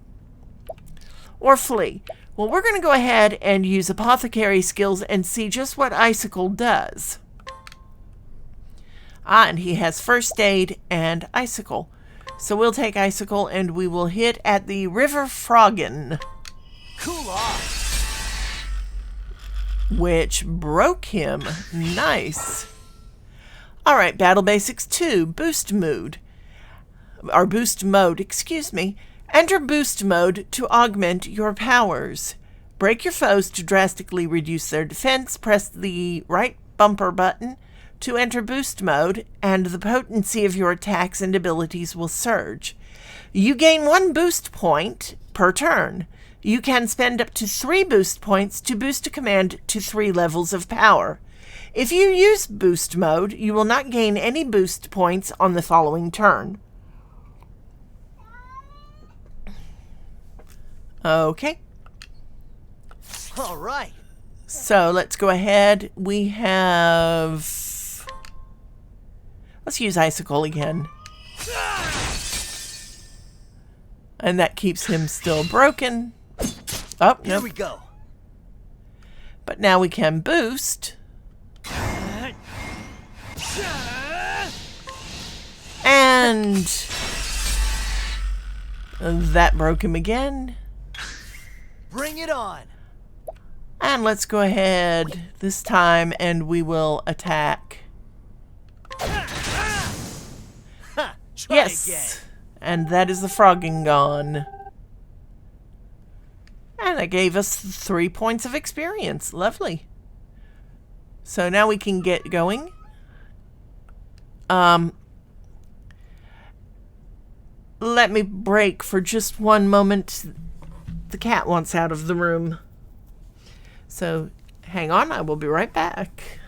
Or flee. Well, we're going to go ahead and use apothecary skills and see just what Icicle does. And he has first aid and Icicle. So we'll take Icicle and we will hit at the River Froggin. Cool off. Which broke him. Nice. Alright, Battle Basics 2, Boost Mode. Or Boost Mode, excuse me. Enter Boost Mode to augment your powers. Break your foes to drastically reduce their defense. Press the right bumper button to enter Boost Mode, and the potency of your attacks and abilities will surge. You gain 1 boost point per turn. You can spend up to 3 boost points to boost a command to 3 levels of power. If you use Boost Mode, you will not gain any boost points on the following turn. Okay. All right. So let's go ahead. We have... Let's use Icicle again. And that keeps him still broken. Oh, Here no. we go. But now we can boost. And that broke him again. Bring it on. And let's go ahead this time and we will attack. Try Yes. again. And that is the frogging gone. And that gave us 3 points of experience. Lovely. So now we can get going. Let me break for just one moment. The cat wants out of the room. So hang on, I will be right back.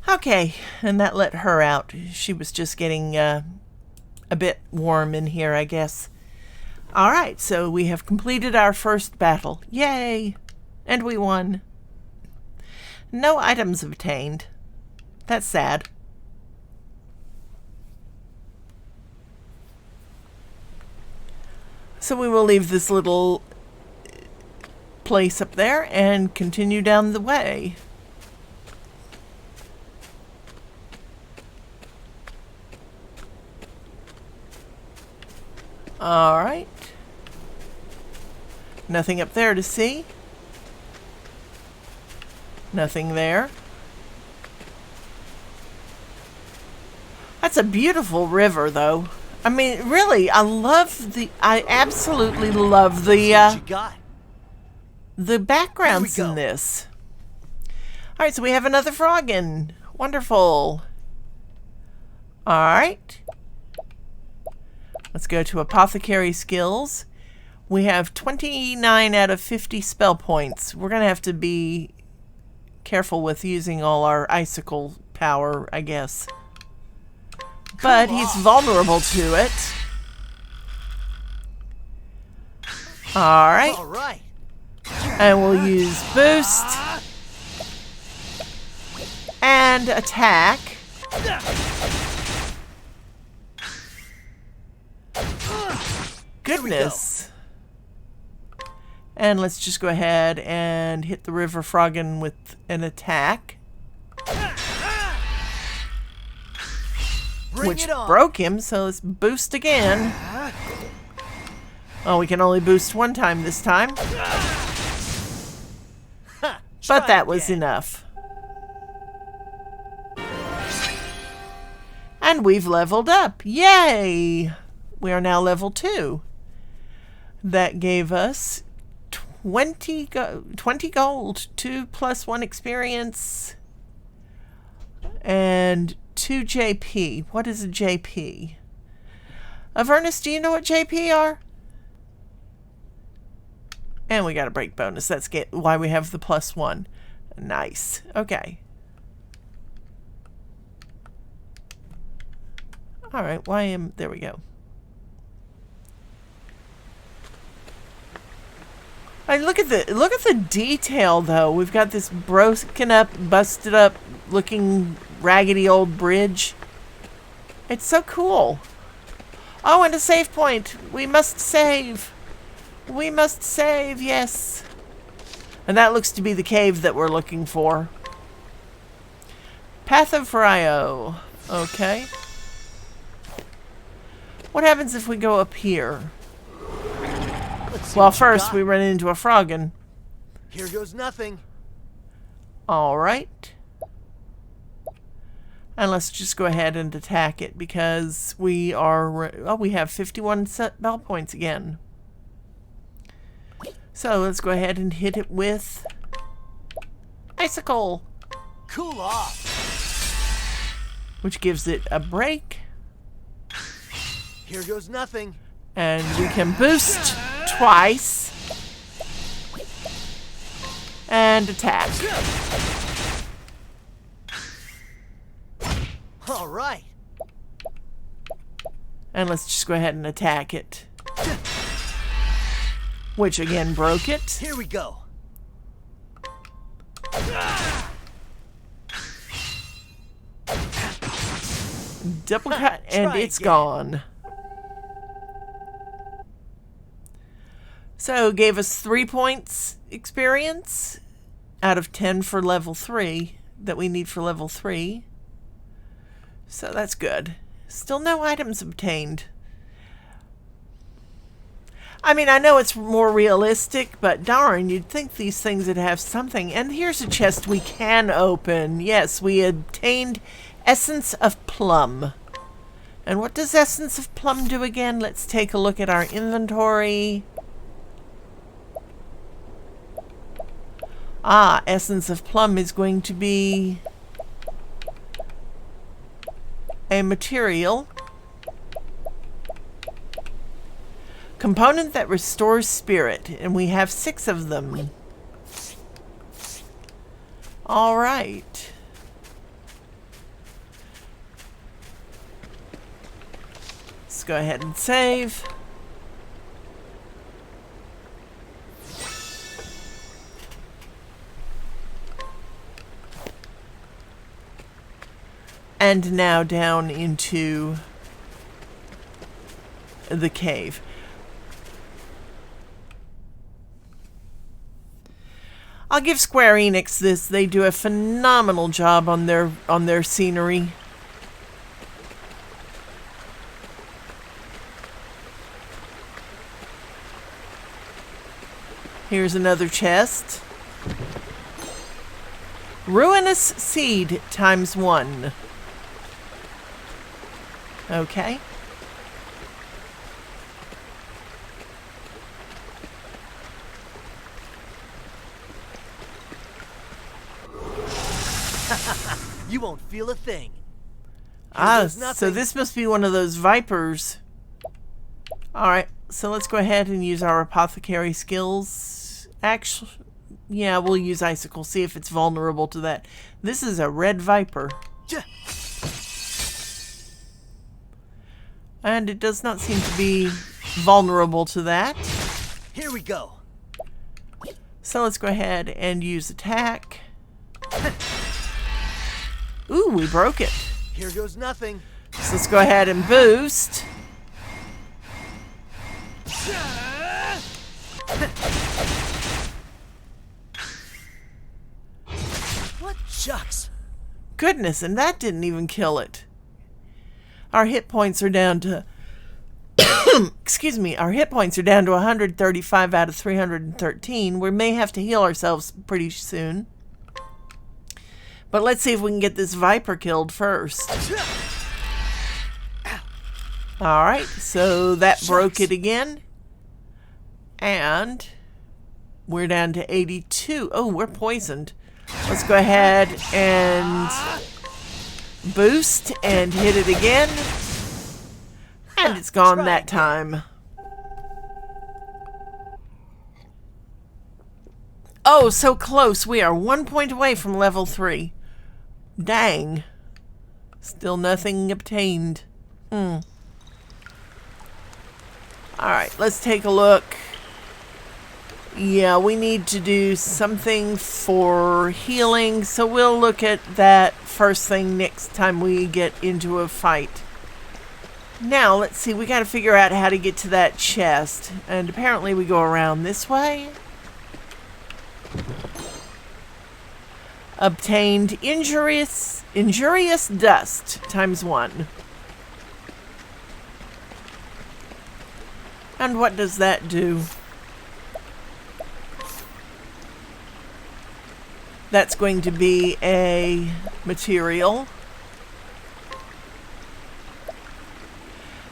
Okay, and that let her out. She was just getting a bit warm in here, I guess. All right, so we have completed our first battle. Yay! And we won. No items obtained. That's sad. So we will leave this little place up there and continue down the way. All right. Nothing up there to see. Nothing there. That's a beautiful river, though. I mean, really, I absolutely love What you got? the backgrounds Here we in go. this. All right, so we have another froggen. Wonderful. All right. Let's go to Apothecary Skills. We have 29 out of 50 spell points. We're going to have to be careful with using all our icicle power, I guess. But he's vulnerable to it. All right. All right. And we'll use boost and attack. Goodness. And let's just go ahead and hit the river froggen with an attack, Bring which it on. broke him. So let's boost again. Oh, we can only boost one time this time. But that was enough. And we've leveled up. Yay! We are now level 2. That gave us 20 gold, 2 plus 1 experience, and 2 JP. What is a JP? Avernus, do you know what JP are? And we got a break bonus. That's why we have the plus 1. Nice. Okay. All right. There we go. Look at the detail, though. We've got this broken up, busted up looking raggedy old bridge. It's so cool. Oh, and a save point. We must save. We must save, yes. And that looks to be the cave that we're looking for. Path of Rio. Okay. What happens if we go up here? Let's see Well, what you first got. we run into a froggen. Here goes nothing. All right. And let's just go ahead and attack it because we have 51 spell points again. So let's go ahead and hit it with Icicle, Cool off. which gives it a break. Here goes nothing. And we can boost twice and attack. All right. And let's just go ahead and attack it, which again broke it. Here we go. Double cut, and Try it's again. gone. So, gave us 3 points experience out of 10 for level 3 that we need for level 3. So that's good. Still no items obtained. I mean, I know it's more realistic, but darn, you'd think these things would have something. And here's a chest we can open. Yes, we obtained Essence of Plum. And what does Essence of Plum do again? Let's take a look at our inventory. Ah, Essence of Plum is going to be a material. Component that restores spirit, and we have 6 of them. All right. Let's go ahead and save. And now down into the cave. I'll give Square Enix this. They do a phenomenal job on their scenery. Here's another chest. Ruinous Seed ×1. Okay. You won't feel a thing. Ah, goes so nothing. this must be one of those vipers. Alright, so let's go ahead and use our apothecary skills. Actually, yeah, we'll use icicle, see if it's vulnerable to that. This is a red viper. Yeah. And it does not seem to be vulnerable to that. Here we go. So let's go ahead and use attack. Ooh, we broke it. Here goes nothing. So let's go ahead and boost. What shucks? Goodness, and that didn't even kill it. Our hit points are down to excuse me, our hit points are down to 135 out of 313. We may have to heal ourselves pretty soon. But let's see if we can get this viper killed first. Alright, so that broke it again. And we're down to 82. Oh, we're poisoned. Let's go ahead and boost and hit it again. And it's gone Try that again. time. Oh, so close. We are 1 point away from level 3. Dang. Still nothing obtained. Alright, let's take a look. Yeah, we need to do something for healing, so we'll look at that first thing next time we get into a fight. Now, let's see, we gotta figure out how to get to that chest. And apparently we go around this way. Obtained injurious dust ×1. And what does that do? That's going to be a material.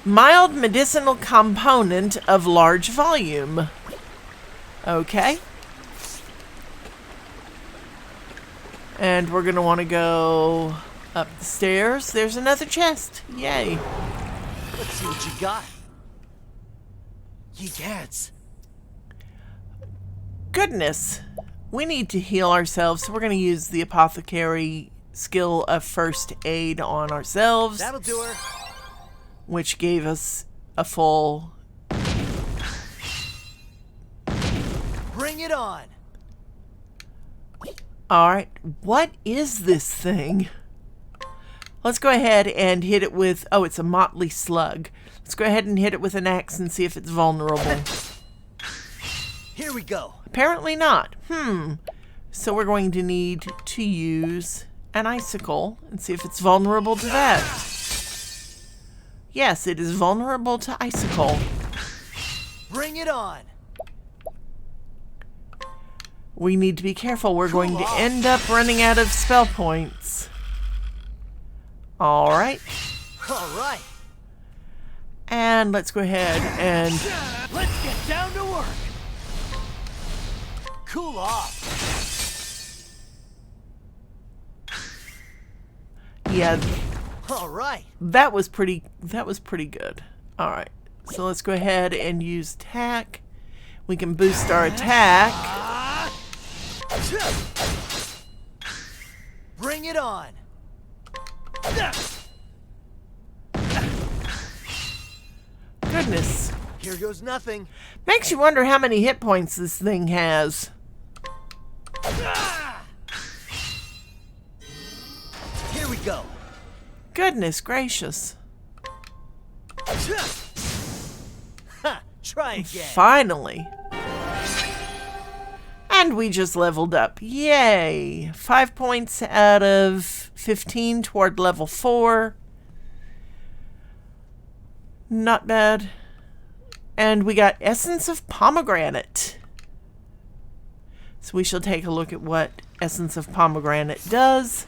Mild medicinal component of large volume. Okay. And we're going to want to go up the stairs. There's another chest. Yay. Let's see what you got. Yegads. Goodness. We need to heal ourselves, so we're going to use the apothecary skill of first aid on ourselves, That'll do her. which gave us a full... Bring it on. Alright, what is this thing? Let's go ahead and hit it with... Oh, it's a motley slug. Let's go ahead and hit it with an axe and see if it's vulnerable. Here we go. Apparently not. So we're going to need to use an icicle and see if it's vulnerable to that. Yes, it is vulnerable to icicle. Bring it on. We need to be careful. We're going to end up running out of spell points. Alright. All right. And let's go ahead and... Let's get down to work. Cool off. Yeah, All right. that was pretty good. Alright. So let's go ahead and use attack. We can boost our attack. Bring it on. Goodness. Here goes nothing. Makes you wonder how many hit points this thing has. Here we go. Goodness gracious. Ha! Try again. Finally. And we just leveled up. Yay! 5 points out of 15 toward level 4. Not bad. And we got Essence of Pomegranate. So we shall take a look at what Essence of Pomegranate does.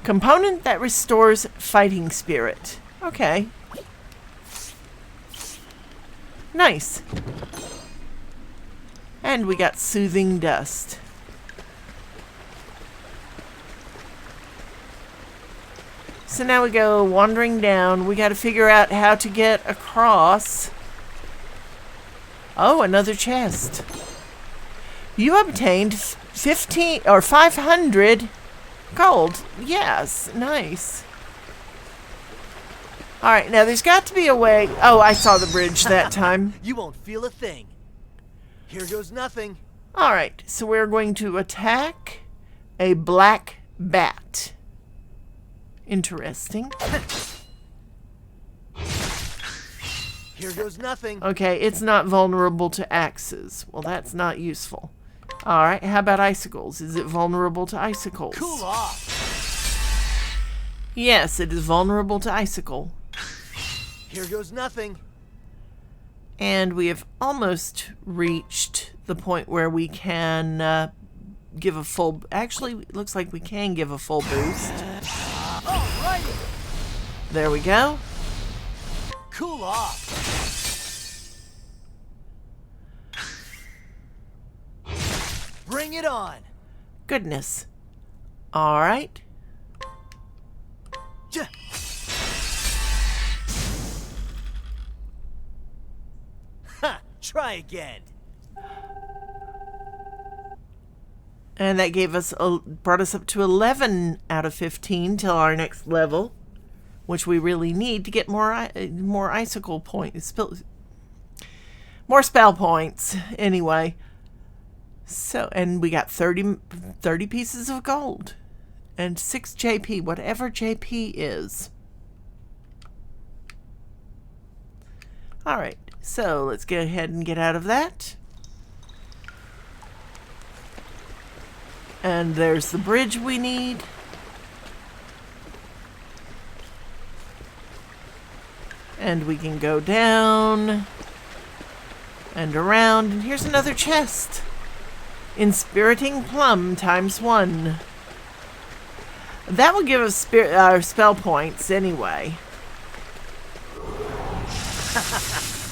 Component that restores fighting spirit. Okay. Nice. And we got Soothing Dust. So now we go wandering down. We got to figure out how to get across. Oh, another chest. You obtained 15 or 500 gold. Yes, nice. All right, now there's got to be a way. Oh, I saw the bridge that time. You won't feel a thing. Here goes nothing. All right, so we're going to attack a black bat. Interesting. Here goes nothing. Okay, it's not vulnerable to axes. Well, that's not useful. All right, how about icicles? Is it vulnerable to icicles? Cool off. Yes, it is vulnerable to icicle. Here goes nothing. And we have almost reached the point where we can give a full... Actually, it looks like we can give a full boost. Alrighty. There we go. Cool off. Bring it on. Goodness. All right. Yeah. Ha! Try again. And that gave us brought us up to 11 out of 15 till our next level, which we really need to get more icicle points, more spell points. Anyway, so and we got 30 pieces of gold and 6 JP, whatever JP is. All right, so let's get ahead and get out of that. And there's the bridge we need. And we can go down and around. And here's another chest. Inspiriting Plum ×1. That will give us spell points anyway.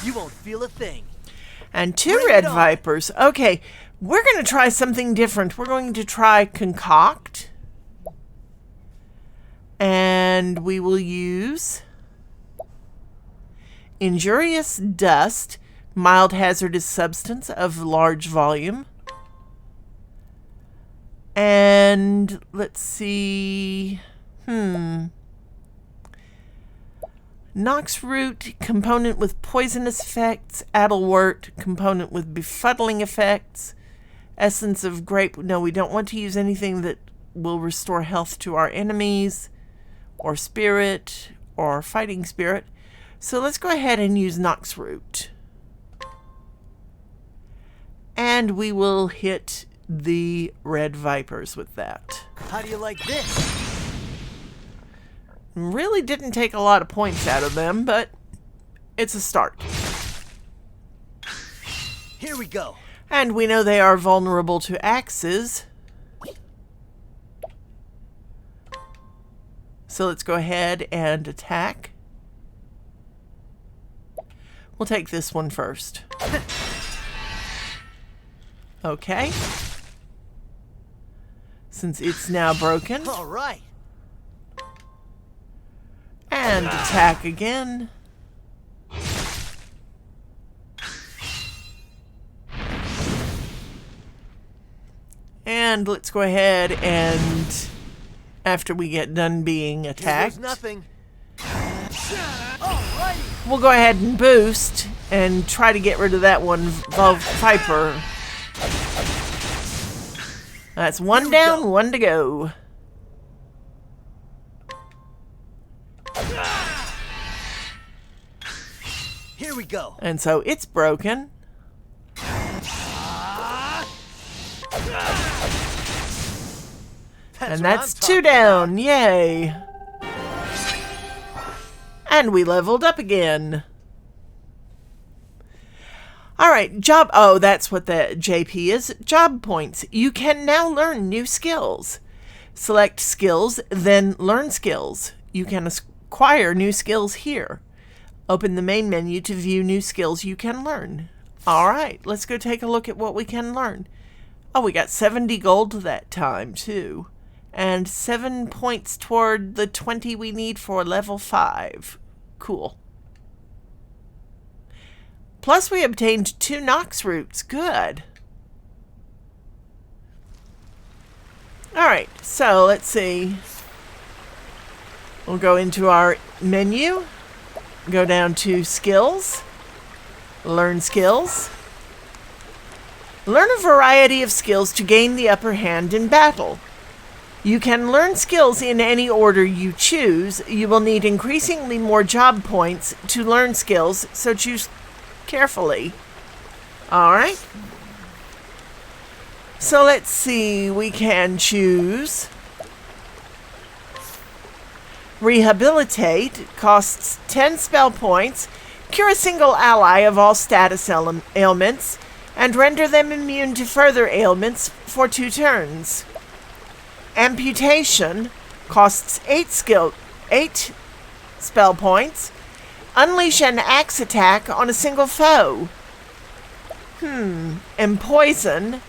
You won't feel a thing. And 2 Bring red it on. vipers. Okay, we're going to try something different. We're going to try Concoct. And we will use Injurious Dust, mild hazardous substance of large volume. And let's see. Nox root, component with poisonous effects. Adelwort, component with befuddling effects. Essence of grape. No, we don't want to use anything that will restore health to our enemies, or spirit, or fighting spirit. So let's go ahead and use Nox root. And we will hit the red vipers with that. How do you like this? Really didn't take a lot of points out of them, but it's a start. Here we go. And we know they are vulnerable to axes. So let's go ahead and attack. We'll take this one first. Okay. Since it's now broken. All right. And attack again. And let's go ahead and, after we get done being attacked, Nothing. Alrighty. we'll go ahead and boost and try to get rid of that one viper. That's one down, one to go. Here we go. And so it's broken. And that's two down. Yay. And we leveled up again. Alright, job. Oh, that's what the JP is. Job points. You can now learn new skills. Select skills, then learn skills. You can acquire new skills here. Open the main menu to view new skills you can learn. Alright, let's go take a look at what we can learn. Oh, we got 70 gold that time, too. And 7 points toward the 20 we need for level 5. Cool. Plus, we obtained 2 Nox roots. Good. Alright, so let's see. We'll go into our menu. Go down to skills. Learn skills. Learn a variety of skills to gain the upper hand in battle. You can learn skills in any order you choose. You will need increasingly more job points to learn skills, so choose carefully. Alright. So let's see, we can choose Rehabilitate, costs 10 spell points, cure a single ally of all status ailments, and render them immune to further ailments for 2 turns. Amputation costs 8 spell points. Unleash an axe attack on a single foe. And poison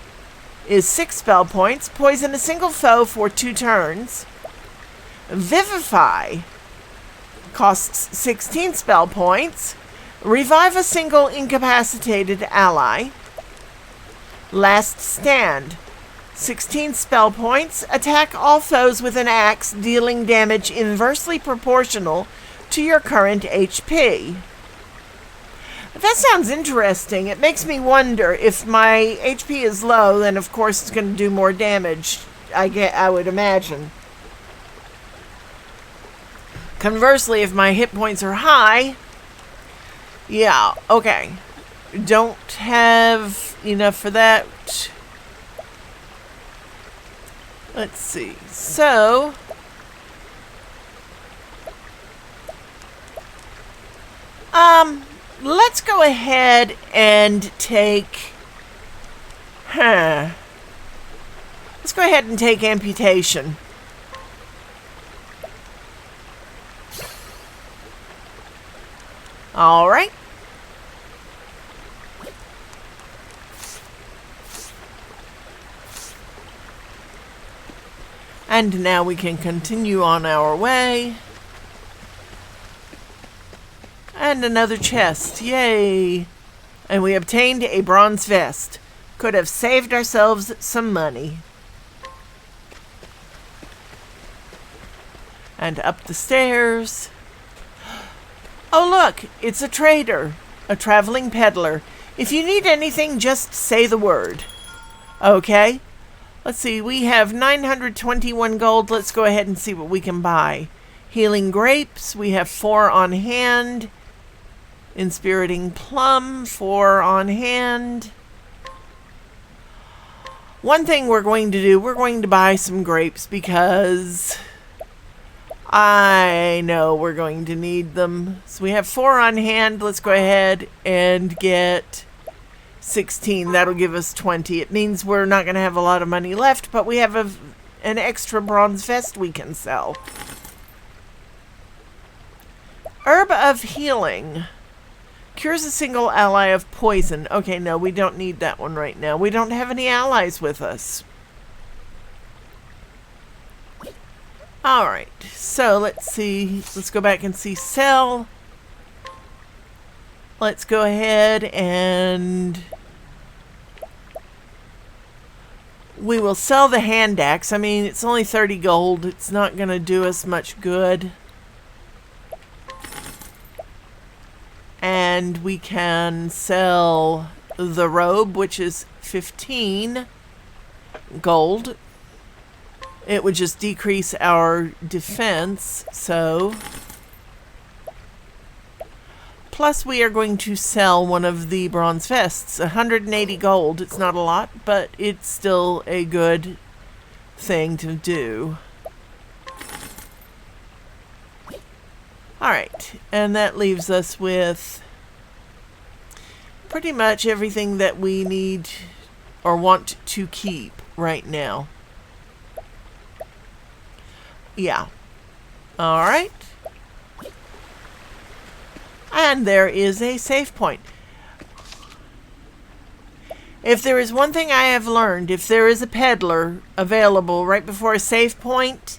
is 6 spell points. Poison a single foe for 2 turns. Vivify costs 16 spell points. Revive a single incapacitated ally. Last Stand, 16 spell points. Attack all foes with an axe, dealing damage inversely proportional to your current HP. That sounds interesting. It makes me wonder, if my HP is low, then of course it's going to do more damage, I would imagine. Conversely, if my hit points are high, yeah, okay. Don't have enough for that. Let's see. So, let's go ahead and take, let's go ahead and take amputation. All right. And now we can continue on our way. And another chest. Yay! And we obtained a bronze vest. Could have saved ourselves some money. And up the stairs. Oh, look, it's a trader, a traveling peddler. If you need anything, just say the word. Okay. Let's see, we have 921 gold. Let's go ahead and see what we can buy. Healing grapes, we have 4 on hand. Inspiriting plum, 4 on hand. One thing we're going to do, we're going to buy some grapes because I know we're going to need them. So we have 4 on hand. Let's go ahead and get 16. That'll give us 20. It means we're not going to have a lot of money left, but we have an extra bronze vest we can sell. Herb of Healing. Cures a single ally of poison. Okay, no, we don't need that one right now. We don't have any allies with us. Alright, so let's see. Let's go back and see sell. Let's go ahead and we will sell the hand axe. I mean, it's only 30 gold. It's not going to do us much good. And we can sell the robe, which is 15 gold. It would just decrease our defense, so. Plus, we are going to sell one of the bronze vests. 180 gold. It's not a lot, but it's still a good thing to do. Alright, and that leaves us with pretty much everything that we need or want to keep right now. Yeah. Alright. And there is a save point. If there is one thing I have learned, if there is a peddler available right before a save point,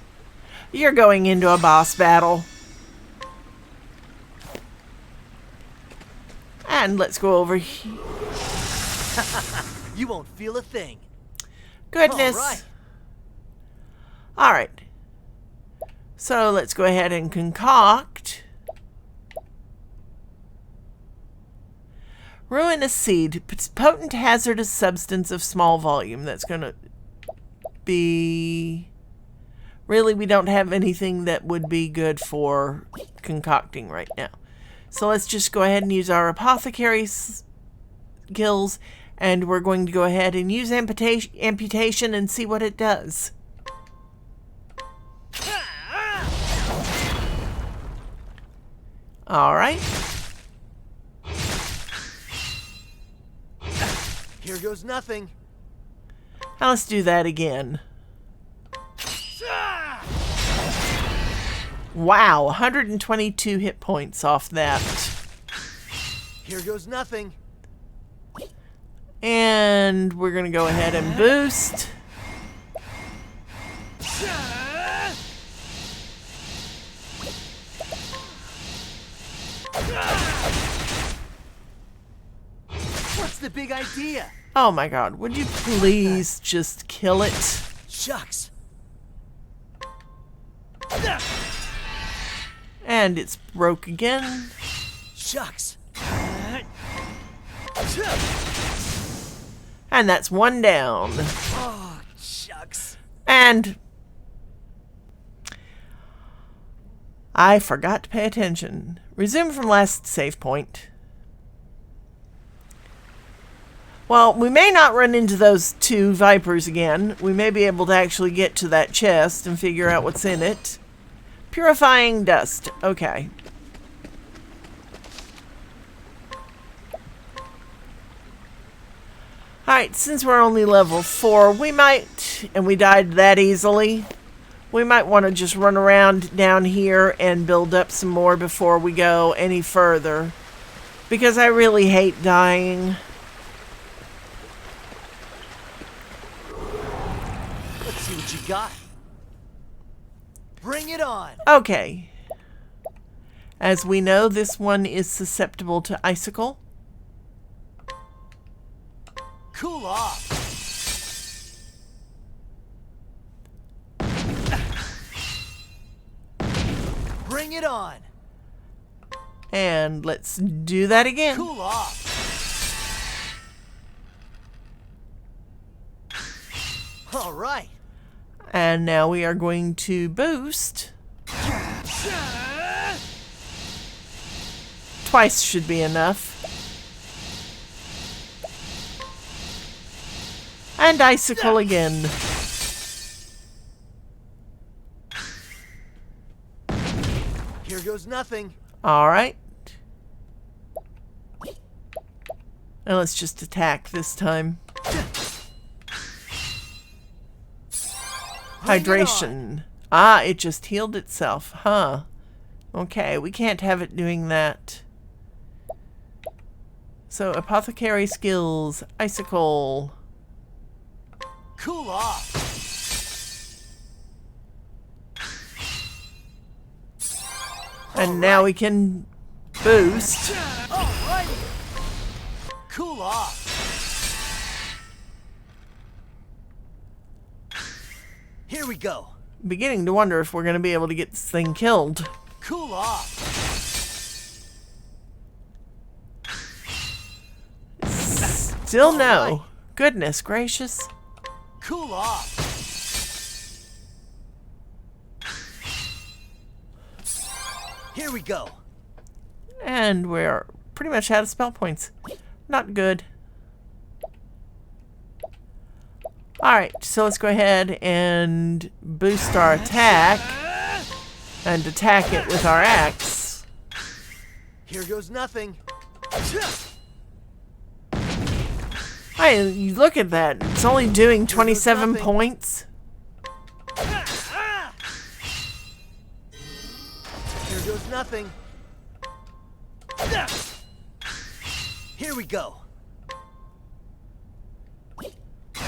you're going into a boss battle. And let's go over here. You won't feel a thing. Goodness. Alright. So let's go ahead and concoct. Ruinous seed. Potent hazardous substance of small volume. That's going to be... Really, we don't have anything that would be good for concocting right now. So let's just go ahead and use our apothecary skills, and we're going to go ahead and use amputation and see what it does. All right. Here goes nothing. Now let's do that again. Wow, 122 hit points off that. Here goes nothing. And we're going to go ahead and boost. What's the big idea? Oh my god, would you please just kill it? Shucks. And it's broke again. Shucks. And that's one down. Oh, shucks. And I forgot to pay attention. Resume from last save point. Well, we may not run into those 2 vipers again. We may be able to actually get to that chest and figure out what's in it. Purifying dust. Okay. Alright, since we're only level 4, we might, and we died that easily, we might want to just run around down here and build up some more before we go any further. Because I really hate dying. Let's see what you got. Bring it on. Okay. As we know, this one is susceptible to icicle. Cool off. Bring it on. And let's do that again. Cool off. All right. And now we are going to boost. Twice should be enough. And icicle again. Here goes nothing. Alright. And let's just attack this time. Hydration. Ah, it just healed itself, huh? Okay, we can't have it doing that. So, apothecary skills, icicle. Cool off. And now we can boost. Alrighty. Cool off. Here we go. Beginning to wonder if we're going to be able to get this thing killed. Cool off. Still no. Goodness gracious. Cool off. Here we go. And we're pretty much out of spell points. Not good. Alright, so let's go ahead and boost our attack. And attack it with our axe. Here goes nothing. Hey, you look at that. It's only doing 27 nothing. points. Here goes nothing. Here we go.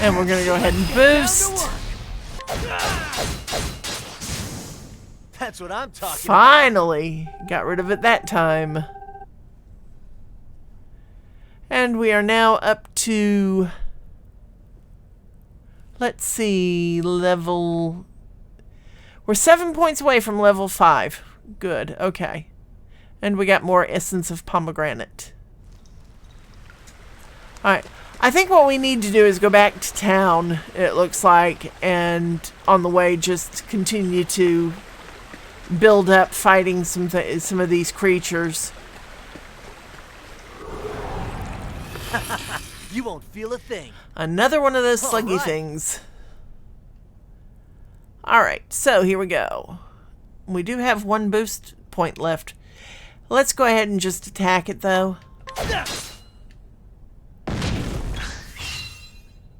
And we're going to go ahead and boost. That's what I'm talking Finally, got rid of it that time. And we are now up to, let's see, level, we're 7 points away from level 5. Good, okay. And we got more Essence of Pomegranate. Alright, I think what we need to do is go back to town, it looks like, and on the way just continue to build up fighting some of these creatures. about. You won't feel a thing. Another one of those All sluggy right. things. Alright, so here we go. We do have one boost point left. Let's go ahead and just attack it, though.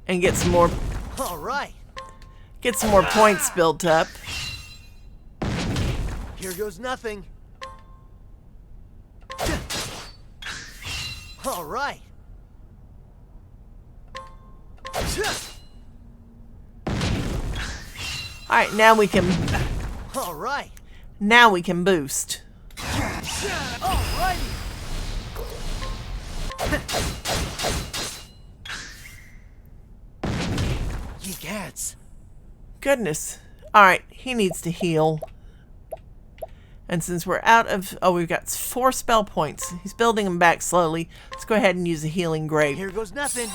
And get some more All right. points built up. Here goes nothing. All right. Alright, now we can All right. boost. All righty. Ye cats. Goodness. Alright, he needs to heal. And since we're out of... Oh, we've got 4 spell points. He's building them back slowly. Let's go ahead and use a healing grape, Here goes nothing.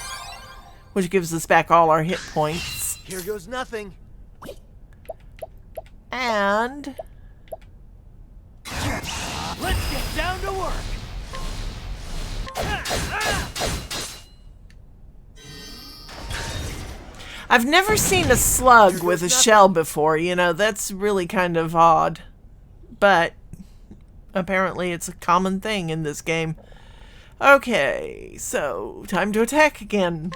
which gives us back all our hit points. Here goes nothing. And... Let's get down to work. I've never seen a slug with a shell before, you know, that's really kind of odd. But apparently it's a common thing in this game. Okay, so time to attack again.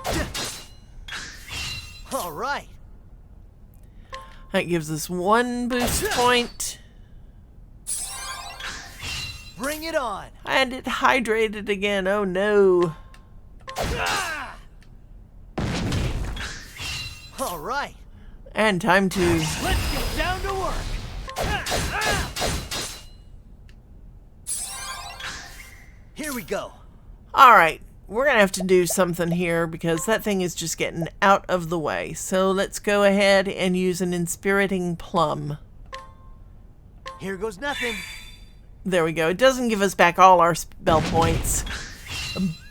All right. That gives us 1 boost point. Bring it on. And it hydrated again, oh no. All right. And time to... Let's get down to work. Here we go. Alright, we're gonna have to do something here because that thing is just getting out of the way. So let's go ahead and use an Inspiriting Plum. Here goes nothing. There we go. It doesn't give us back all our spell points,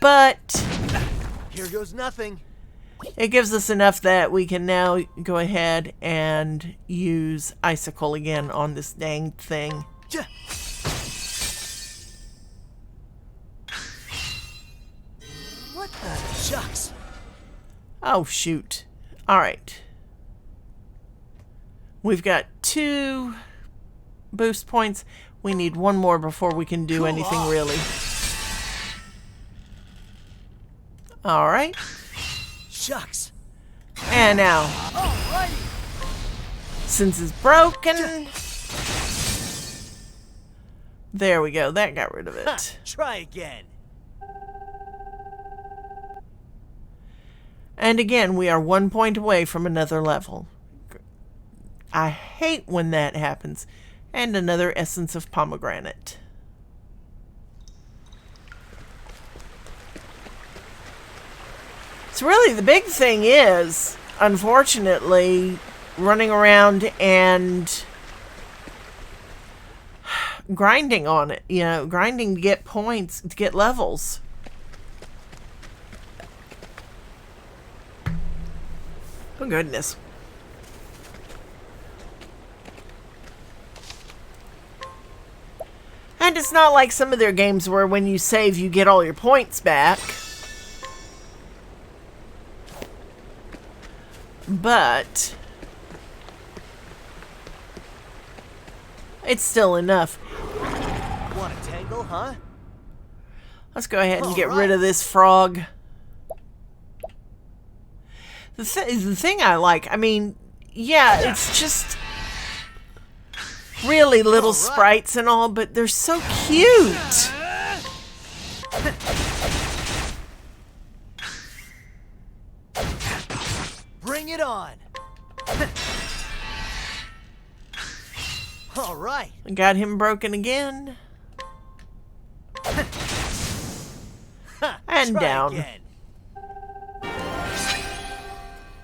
but Here goes nothing. it gives us enough that we can now go ahead and use Icicle again on this dang thing. What the shucks? Oh, shoot. All right. We've got 2 boost points. We need 1 more before we can do anything really. All right. Shucks. And now, Alrighty. since it's broken, there we go. That got rid of Ha, it. try again. And again, we are 1 point away from another level. I hate when that happens. And another essence of pomegranate. So really the big thing is, unfortunately, running around and grinding on it. You know, grinding to get points, to get levels. Oh, goodness. And it's not like some of their games where when you save, you get all your points back. But it's still enough. Want a tangle, huh? Let's go ahead and get rid of this frog. The thing I like, I mean, yeah, it's just really little sprites and all, but they're so cute. Bring it on. All right. Got him broken again. And Try down. again.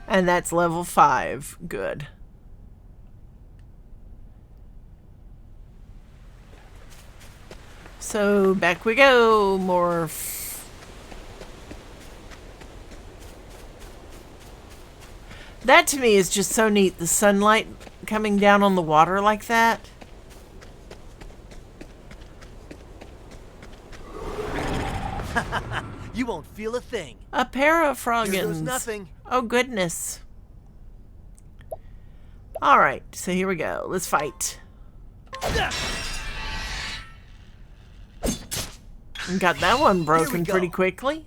And that's level 5. Good. So back we go. More. That to me is just so neat. The sunlight coming down on the water like that. You won't feel a thing. A pair of Here goes froggins. nothing. Oh, goodness. Alright, so here we go. Let's fight. And got that one broken pretty quickly.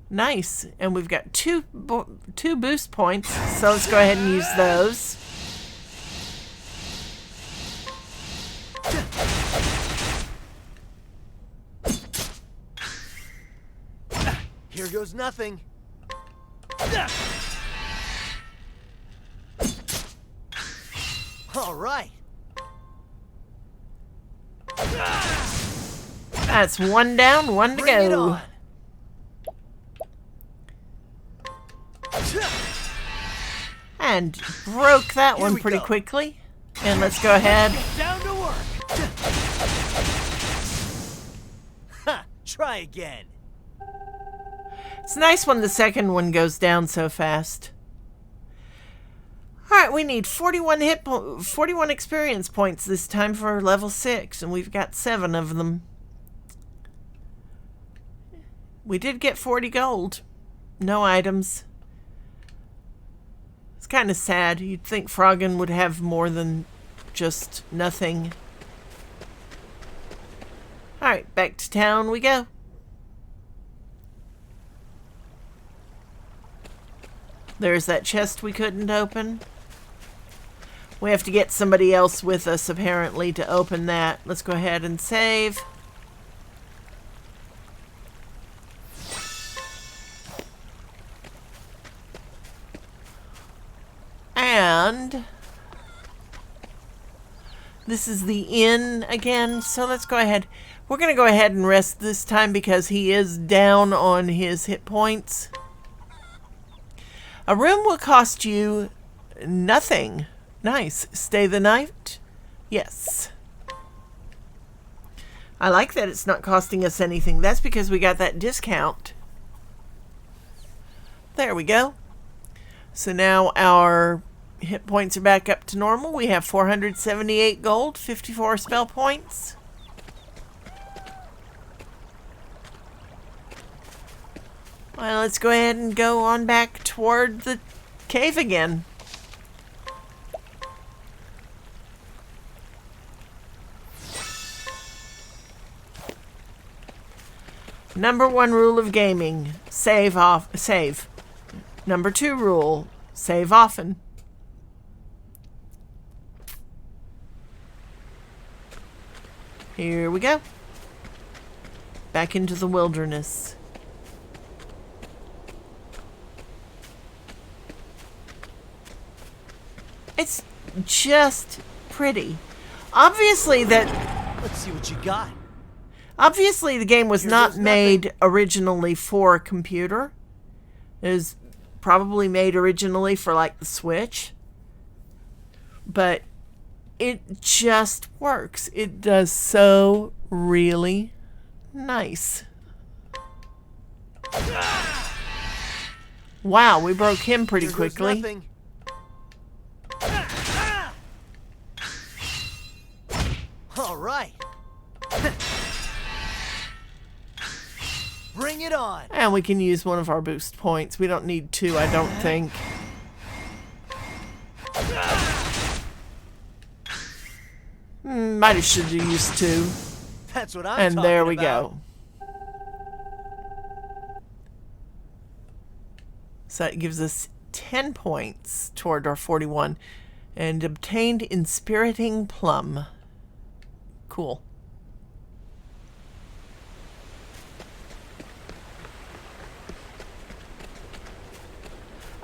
Nice. And we've got two boost points, so let's go ahead and use those. Here goes nothing. All right. That's one down, one to Bring it go. on. And broke that Here one we pretty go. quickly. And let's go ahead. Down to work. Ha! Try again. It's nice when the second one goes down so fast. Alright, we need 41 experience points this time for level 6, and we've got 7 of them. We did get 40 gold. No items. It's kind of sad. You'd think Froggen would have more than just nothing. Alright, back to town we go. There's that chest we couldn't open. We have to get somebody else with us, apparently, to open that. Let's go ahead and save. And this is the inn again, so let's go ahead. We're going to go ahead and rest this time because he is down on his hit points. A room will cost you nothing. Nice. Stay the night? Yes. I like that it's not costing us anything. That's because we got that discount. There we go. So now our hit points are back up to normal. We have 478 gold, 54 spell points. Well, let's go ahead and go on back toward the cave again. Number 1 rule of gaming, save. Number 2 rule, save often. Here we go. Back into the wilderness. It's just pretty. Obviously Let's see what you got. Obviously, the game was Here not goes made originally for a computer. It was probably made originally for, like, the Switch. But it just works. It does so really nice. Wow, we broke him pretty Here goes quickly. nothing. All right. Bring it on. And we can use one of our boost points. We don't need 2, I don't think. Might have should have used 2. That's what I'm And talking there we about. go. So that gives us 10 points toward our 41. And obtained Inspiriting Plum. Cool.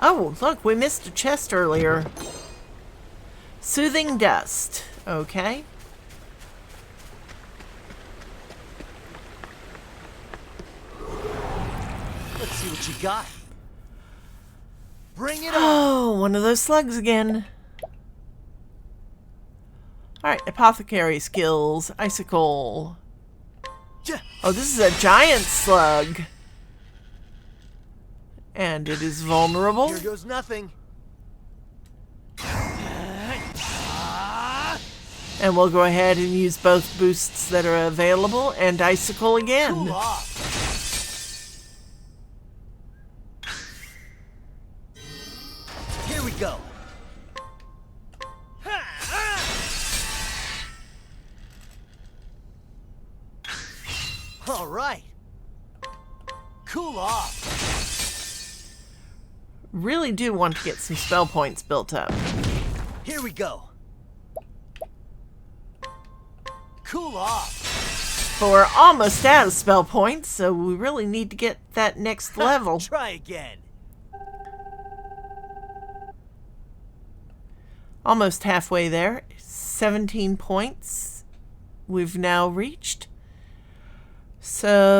Oh, look, we missed a chest earlier. Soothing Dust. Okay. Let's see what you got. Bring it on. Oh, one of those slugs again. Alright, apothecary skills. Icicle. Oh, this is a giant slug. And it is vulnerable. Here goes nothing. And we'll go ahead and use both boosts that are available and icicle again. Cool off. Here we go. All right. Cool off. Really do want to get some spell points built up. Here we go. Cool off. But we're almost out of spell points, so we really need to get that next level. Try again. Almost halfway there. 17 points we've now reached. So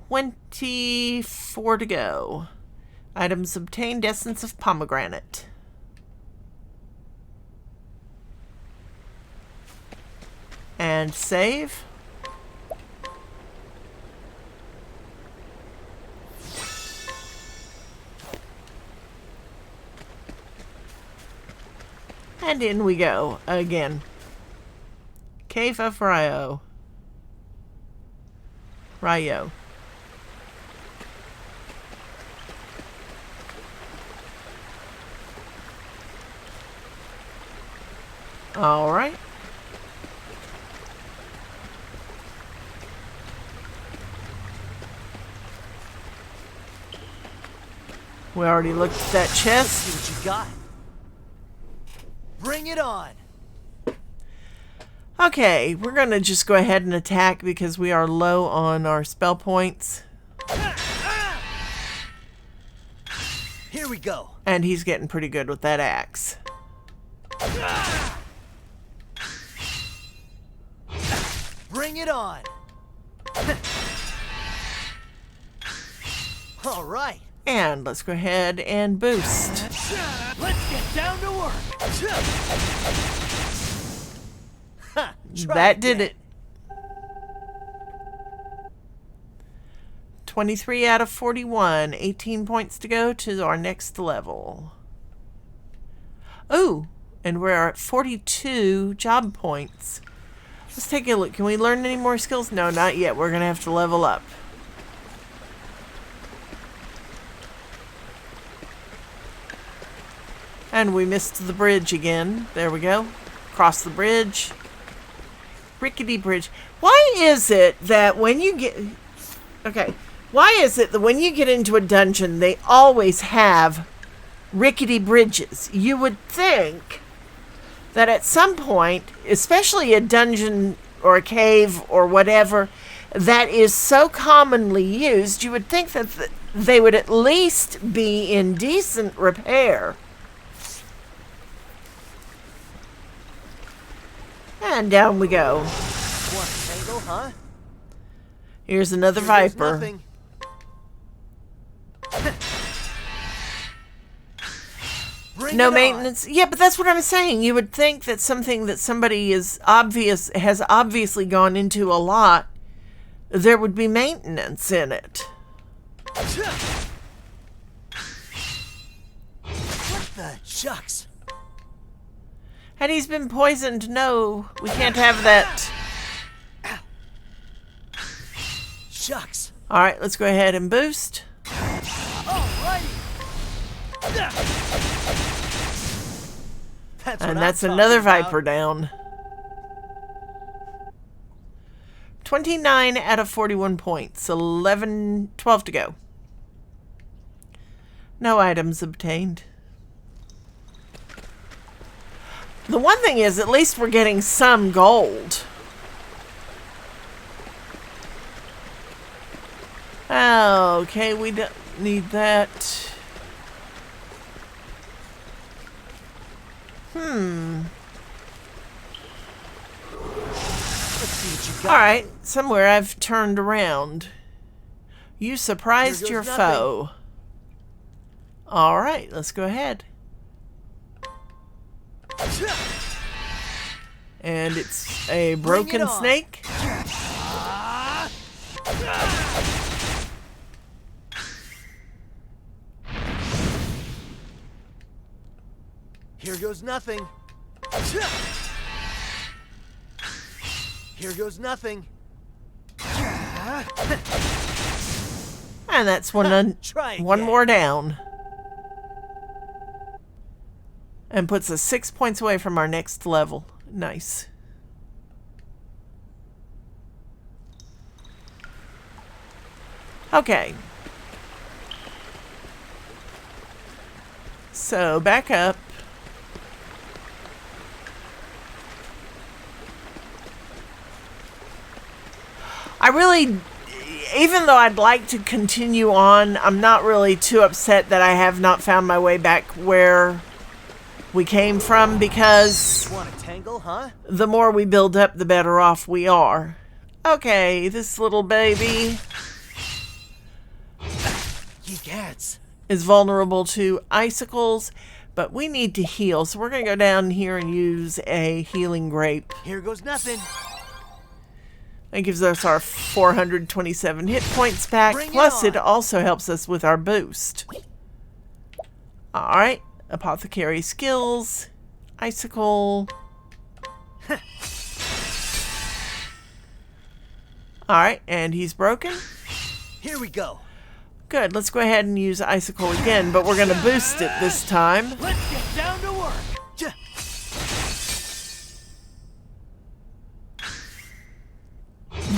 24 to go. Items obtained, Essence of Pomegranate. And save. And in we go again. Cave of Ryo. All right. We already looked at that chest. See what you got. Bring it on. Okay, we're going to just go ahead and attack because we are low on our spell points. Here we go. And he's getting pretty good with that axe. Bring it on. All right. And let's go ahead and boost. Let's get down to work. That did it. 23 out of 41. 18 points to go to our next level. Oh, and we're at 42 job points. Let's take a look. Can we learn any more skills? No, not yet. We're going to have to level up. And we missed the bridge again. There we go. Cross the bridge. Rickety bridge. Why is it that when you get... Okay. Why is it that when you get into a dungeon, they always have rickety bridges? You would think that at some point, especially a dungeon or a cave or whatever that is so commonly used, you would think that they would at least be in decent repair. And down we go. Want a tangle, huh? Here's another Here goes viper. nothing. Bring No it on. maintenance. Yeah, but that's what I'm saying. You would think that something that somebody has obviously gone into a lot, there would be maintenance in it. What the shucks? And he's been poisoned. No, we can't have that. Shucks. All right, let's go ahead and boost. Alrighty. That's what And I'm that's talking another about. viper down. 29 out of 41 points. 12 to go. No items obtained. The one thing is, at least we're getting some gold. Okay, we don't need that. Let's see what you got. Alright, somewhere I've turned around. You surprised Here your goes foe. Alright, let's go ahead. And it's a broken on. snake. Here goes nothing. Here goes nothing. And that's one Try one again. more down. And puts us 6 points away from our next level. Nice. Okay. So back up. I really, even though I'd like to continue on, I'm not really too upset that I have not found my way back where we came from, because Want a tangle, huh? the more we build up, the better off we are. Okay, this little baby Egads. is vulnerable to icicles, but we need to heal. So we're going to go down here and use a healing grape. Here goes nothing. That gives us our 427 hit points back. Bring it Plus, on. it also helps us with our boost. Alright, apothecary skills, icicle. Alright, and he's broken. Here we go. Good, let's go ahead and use icicle again, but we're going to boost it this time. Let's get down to work.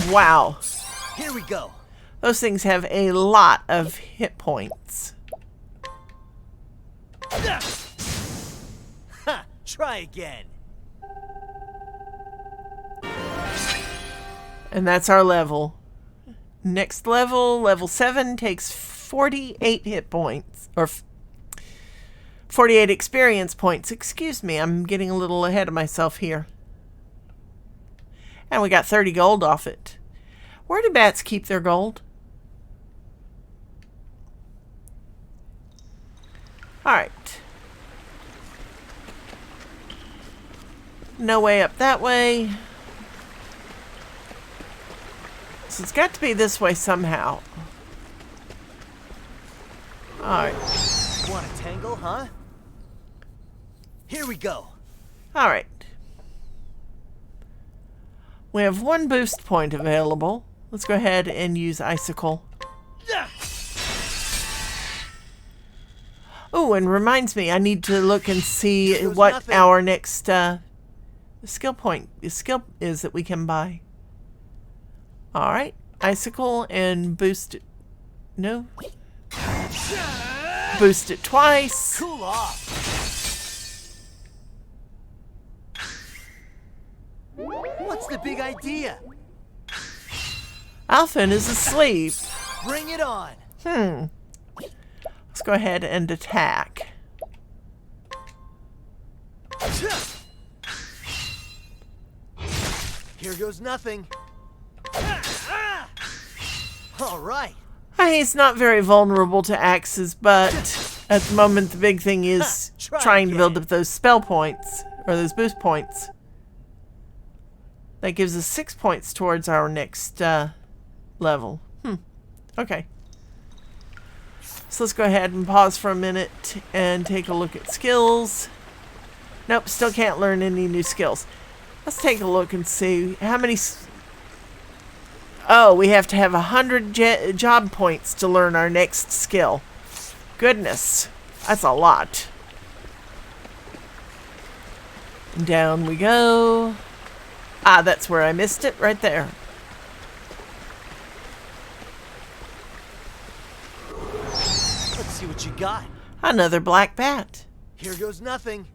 Wow, Here we go. those things have a lot of hit points. Ha! Try again. And that's our level. Next level, level 7, takes 48 hit points. Or 48 experience points. Excuse me, I'm getting a little ahead of myself here. And we got 30 gold off it. Where do bats keep their gold? Alright. No way up that way. So it's got to be this way somehow. Alright. Want a tangle, huh? Here we go. Alright. We have one boost point available. Let's go ahead and use Icicle. Oh, and reminds me, I need to look and see what our next skill is that we can buy. Alright. Icicle and boost it. No. Boost it twice. Cool off. What's the big idea? Alphen is asleep. Bring it on. Let's go ahead and attack. Here goes nothing. All right. He's not very vulnerable to axes, but at the moment the big thing is trying to build up those spell points, or those boost points. That gives us 6 points towards our next level. Okay. So let's go ahead and pause for a minute and take a look at skills. Nope, still can't learn any new skills. Let's take a look and see how many... Oh, we have to have 100 job points to learn our next skill. Goodness, that's a lot. Down we go. Ah, that's where I missed it, right there. Let's see what you got. Another black bat. Here goes nothing.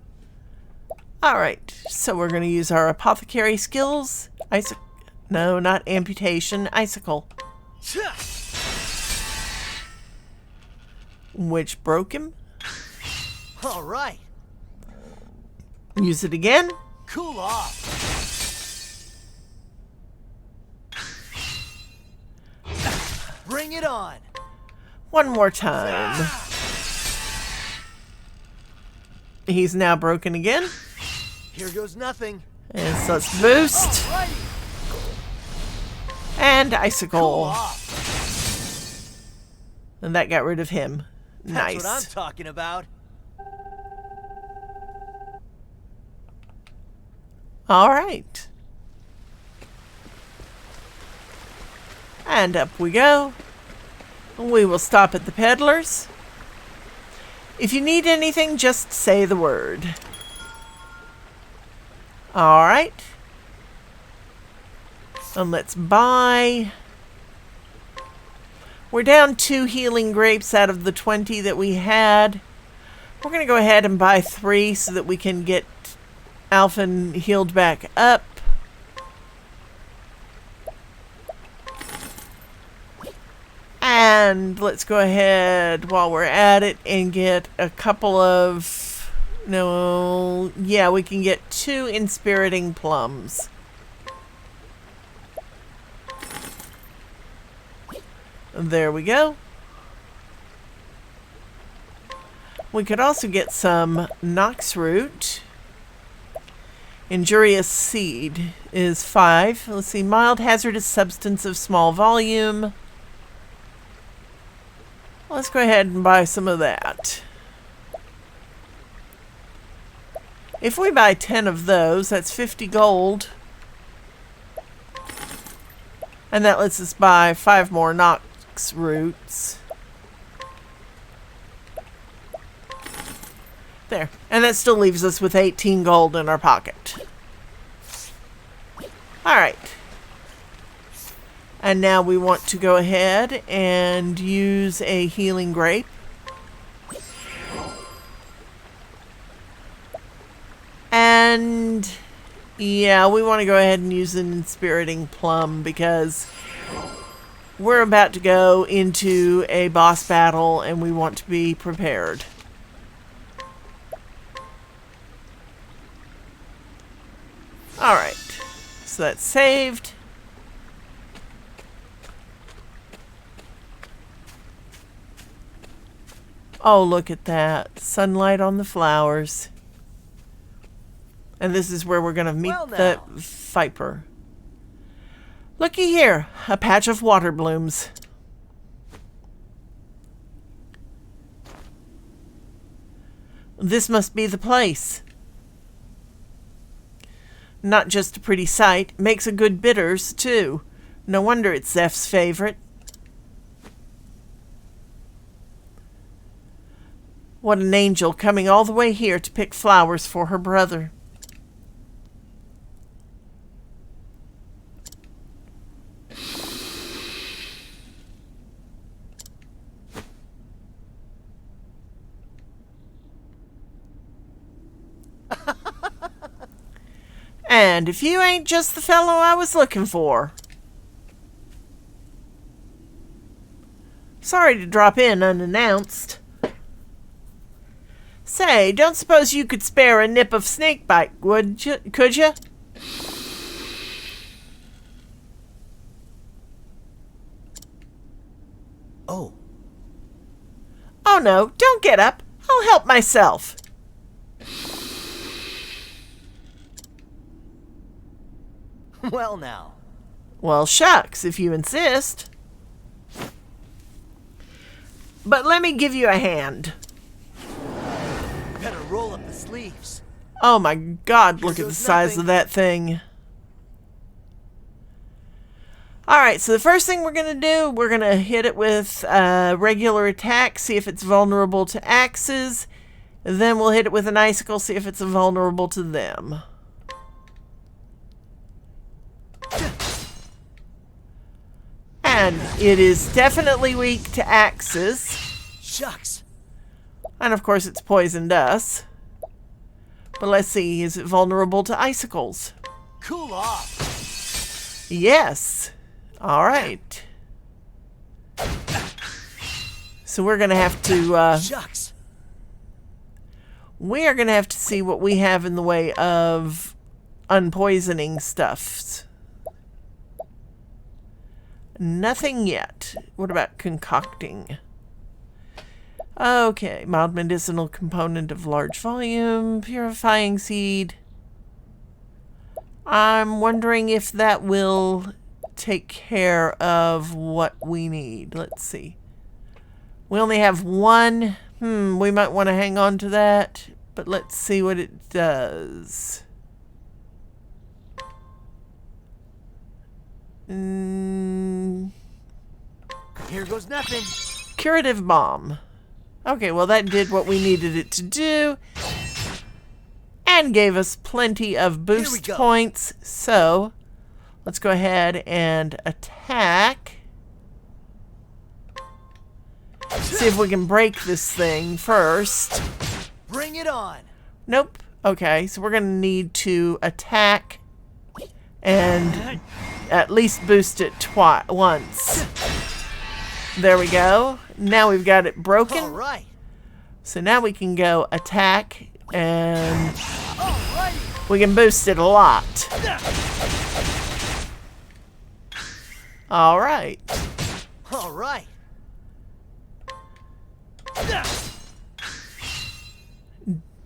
Alright, so we're going to use our apothecary skills. No, not amputation, icicle. Which broke him. All right. Use it again. Cool off. Bring it on. One more time. He's now broken again. Here goes nothing. And so let's boost. Alrighty. And icicle. Cool off. And that got rid of him. That's Nice. what I'm talking about. Alright. And up we go. We will stop at the peddlers. If you need anything, just say the word. Alright. And let's buy. We're down 2 healing grapes out of the 20 that we had. We're going to go ahead and buy 3 so that we can get Alphen healed back up. And let's go ahead while we're at it and get a couple of... No, yeah, we can get 2 inspiriting plums. There we go. We could also get some Nox root. Injurious seed is 5. Let's see, mild hazardous substance of small volume. Let's go ahead and buy some of that. If we buy 10 of those, that's 50 gold. And that lets us buy 5 more Nox roots. There. And that still leaves us with 18 gold in our pocket. Alright. And now we want to go ahead and use a healing grape. And yeah, we want to go ahead and use an inspiriting plum because we're about to go into a boss battle and we want to be prepared. Alright, so that's saved. Oh, look at that. Sunlight on the flowers. And this is where we're going to meet the Viper. Looky here, a patch of water blooms. This must be the place. Not just a pretty sight, makes a good bitters, too. No wonder it's Zeph's favorite. What an angel, coming all the way here to pick flowers for her brother. And if you ain't just the fellow I was looking for. Sorry to drop in unannounced. Say, don't suppose you could spare a nip of snakebite, could you? Oh. Oh no, don't get up. I'll help myself. Well now. Well, shucks, if you insist. But let me give you a hand. Better roll up the sleeves. Oh my God, look Here at the goes size nothing. of that thing. Alright, so the first thing we're going to do, we're going to hit it with regular attack, see if it's vulnerable to axes. Then we'll hit it with an icicle, see if it's vulnerable to them. And it is definitely weak to axes. Shucks. And of course it's poisoned us. But let's see, is it vulnerable to icicles? Cool off. Yes. Alright. So we're going to have to... Shucks. we are going to have to see what we have in the way of unpoisoning stuffs. Nothing yet. What about concocting? Okay, mild medicinal component of large volume, purifying seed. I'm wondering if that will take care of what we need. Let's see. We only have one. We might want to hang on to that, but let's see what it does. Here goes nothing. Curative bomb. Okay, well that did what we needed it to do. And gave us plenty of boost go. points. So, let's go ahead and attack. See if we can break this thing first. Bring it on. Nope. Okay, so we're going to need to attack and at least boost it once. There we go. Now we've got it broken. All right. So now we can go attack and Alrighty. we can boost it a lot. All right. All right.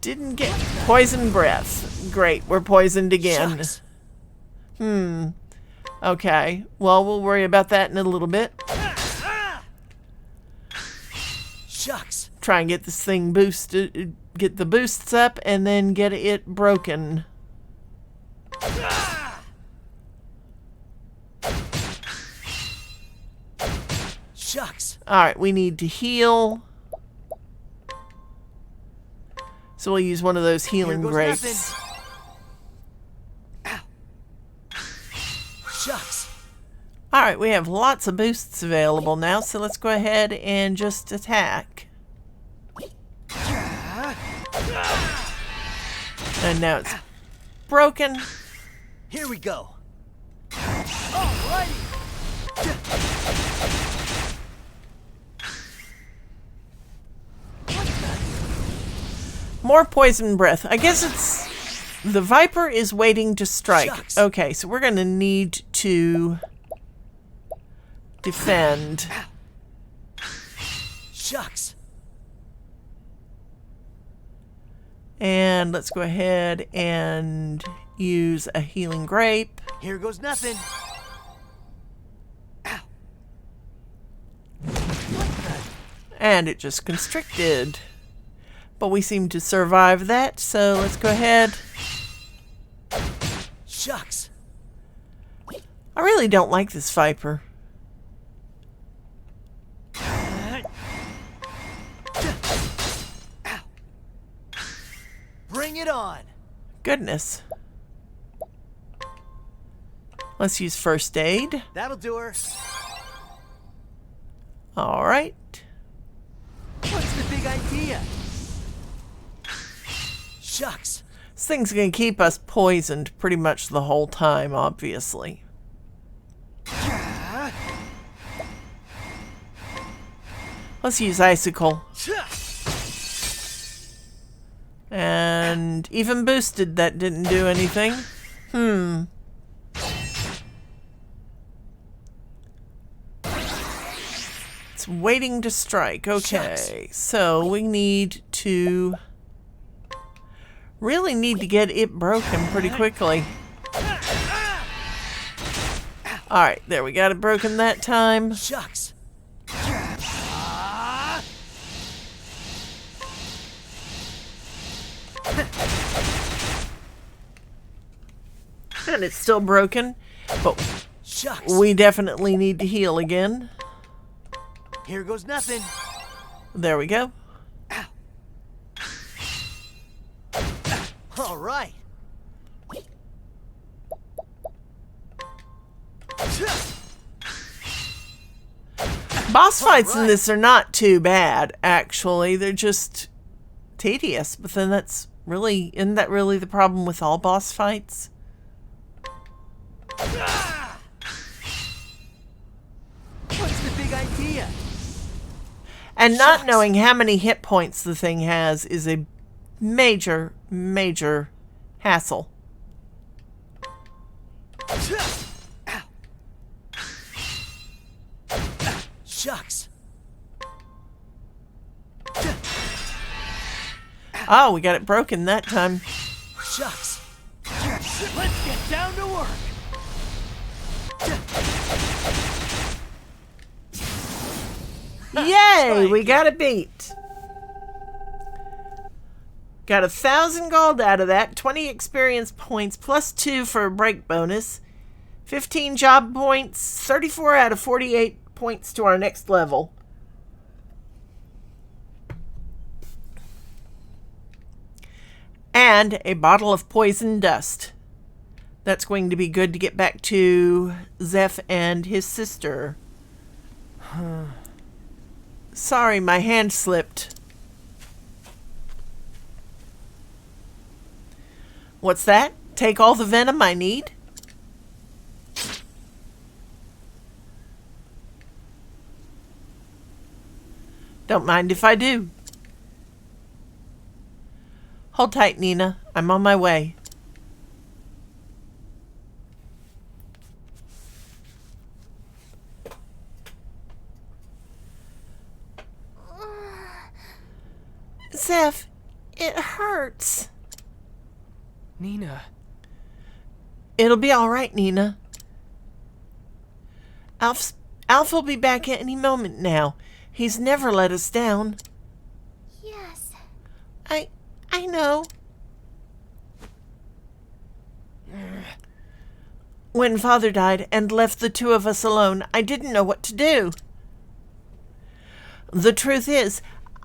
Didn't get poison breath. Great, we're poisoned again. Shucks. Okay, well, we'll worry about that in a little bit. Shucks. Try and get this thing boosted, get the boosts up, and then get it broken. Shucks. Alright, we need to heal. So we'll use one of those healing goes grapes. Ow. Shucks. Alright, we have lots of boosts available now, so let's go ahead and just attack. And now it's broken. Here we go. Alrighty. More poison breath. I guess it's... The Viper is waiting to strike. Shucks. Okay, so we're going to need to defend. Shucks. And let's go ahead and use a healing grape. Here goes nothing. And it just constricted. But we seem to survive that, so let's go ahead. Shucks. I really don't like this viper. Bring it on. Goodness. Let's use first aid. That'll do her. Alright. What's the big idea? Shucks. This thing's going to keep us poisoned pretty much the whole time, obviously. Let's use icicle. And even boosted, that didn't do anything. It's waiting to strike. Okay, so we need to... really need to get it broken pretty quickly. Alright, there, we got it broken that time. Shucks. And it's still broken, but Shucks. we definitely need to heal again. Here goes nothing. There we go. All right. Boss fights in this are not too bad, actually. They're just tedious, but then isn't that really the problem with all boss fights? What's the big idea? And not knowing how many hit points the thing has is a major, major hassle. Shucks. Oh, we got it broken that time. Shucks. Let's get down to work. Yay! We got it beat. Got 1,000 gold out of that, 20 experience points, plus 2 for a break bonus, 15 job points, 34 out of 48 points to our next level. And a bottle of poison dust. That's going to be good to get back to Zeph and his sister. Sorry, my hand slipped. What's that? Take all the venom I need? Don't mind if I do. Hold tight, Nina. I'm on my way. Zeph, it hurts. Nina. It'll be all right, Nina. Alf will be back at any moment now. He's never let us down. Yes. I know. When Father died and left the two of us alone, I didn't know what to do. The truth is,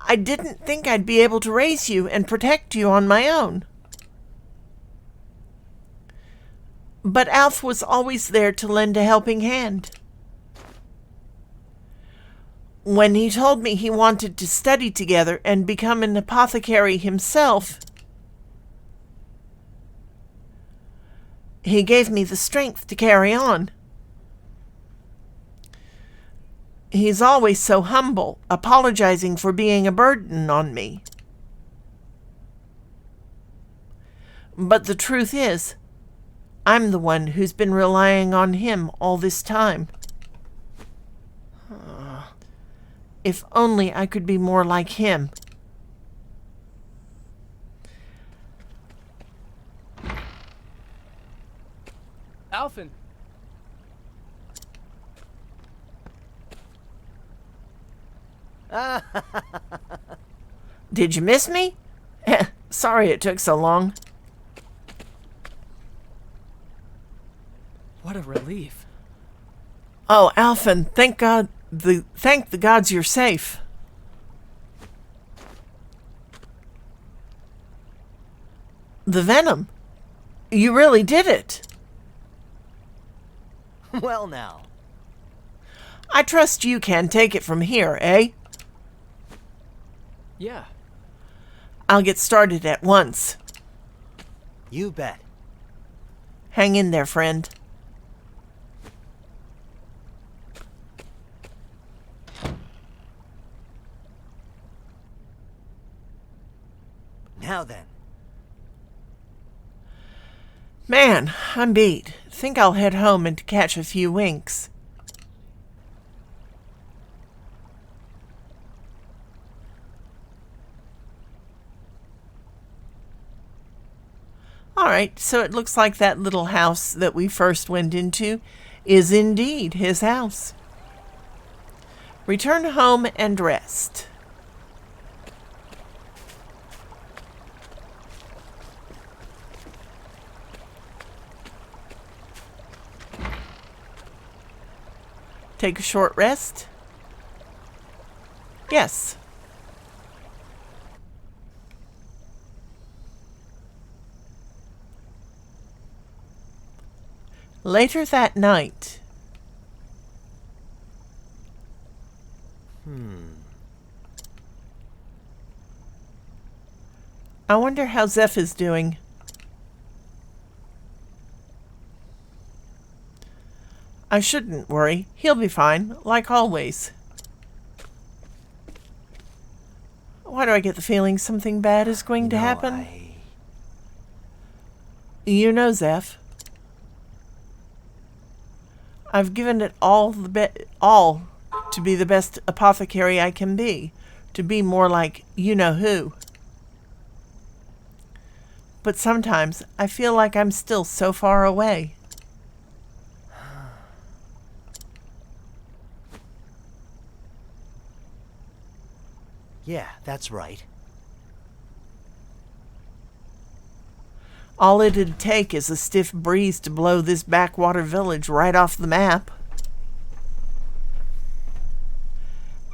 I didn't think I'd be able to raise you and protect you on my own. But Alf was always there to lend a helping hand. When he told me he wanted to study together and become an apothecary himself, he gave me the strength to carry on. He's always so humble, apologizing for being a burden on me. But the truth is, I'm the one who's been relying on him all this time. If only I could be more like him. Alphen. Did you miss me? Sorry it took so long. What a relief. Oh, Alphen, thank the gods you're safe. The venom. You really did it. Well now. I trust you can take it from here, eh? Yeah. I'll get started at once. You bet. Hang in there, friend. Now then. Man, I'm beat. Think I'll head home and catch a few winks. Alright, so it looks like that little house that we first went into is indeed his house. Return home and rest. Take a short rest? Yes. Later that night. I wonder how Zeph is doing. I shouldn't worry. He'll be fine, like always. Why do I get the feeling something bad is going to happen? You know, Zeph. I've given it all to be the best apothecary I can be, to be more like you-know-who. But sometimes I feel like I'm still so far away. Yeah, that's right. All it'd take is a stiff breeze to blow this backwater village right off the map.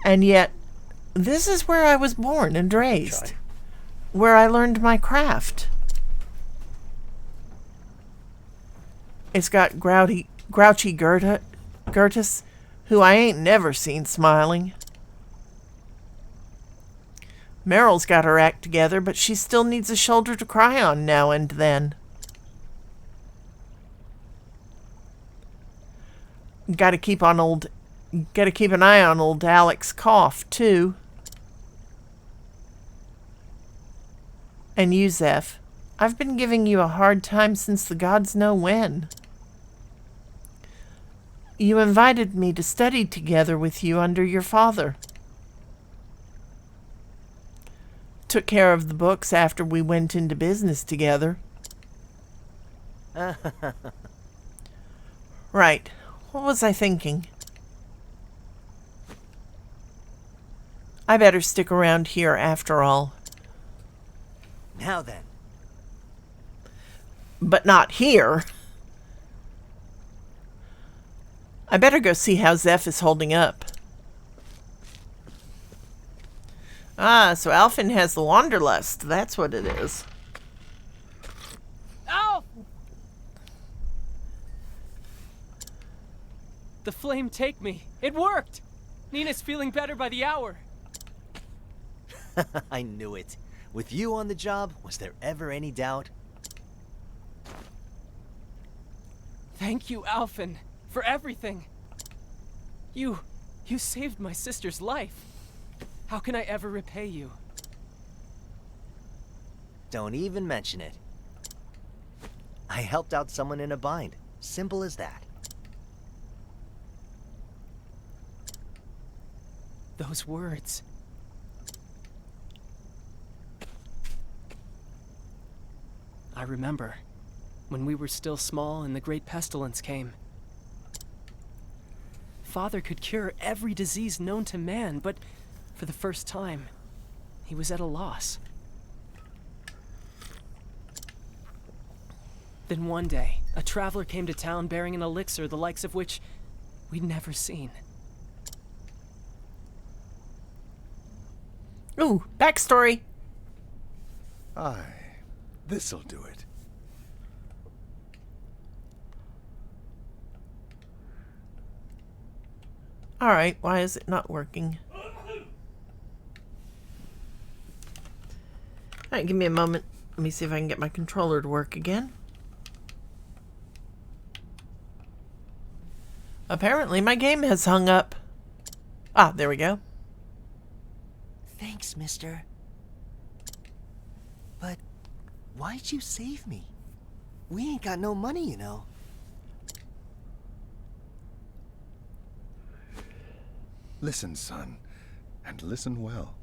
And yet, this is where I was born and raised, where I learned my craft. It's got grouchy Gertus, who I ain't never seen smiling. Meryl's got her act together, but she still needs a shoulder to cry on now and then. Gotta keep an eye on old Alec's cough, too. And you, Zeph, I've been giving you a hard time since the gods know when. You invited me to study together with you under your father. Took care of the books after we went into business together. Right. What was I thinking? I better stick around here after all. Now then. But not here. I better go see how Zeph is holding up. Ah, so Alphen has the wanderlust. That's what it is. Ow! The flame take me. It worked! Nina's feeling better by the hour. I knew it. With you on the job, was there ever any doubt? Thank you, Alphen, for everything. You saved my sister's life. How can I ever repay you? Don't even mention it. I helped out someone in a bind. Simple as that. Those words. I remember when we were still small and the great pestilence came. Father could cure every disease known to man, but For the first time, he was at a loss. Then one day, a traveler came to town bearing an elixir the likes of which we'd never seen. Ooh, backstory. Aye, this'll do it. All right, why is it not working? All right, give me a moment. Let me see if I can get my controller to work again. Apparently, my game has hung up. Ah, there we go. Thanks, mister. But why'd you save me? We ain't got no money, you know. Listen, son, and listen well.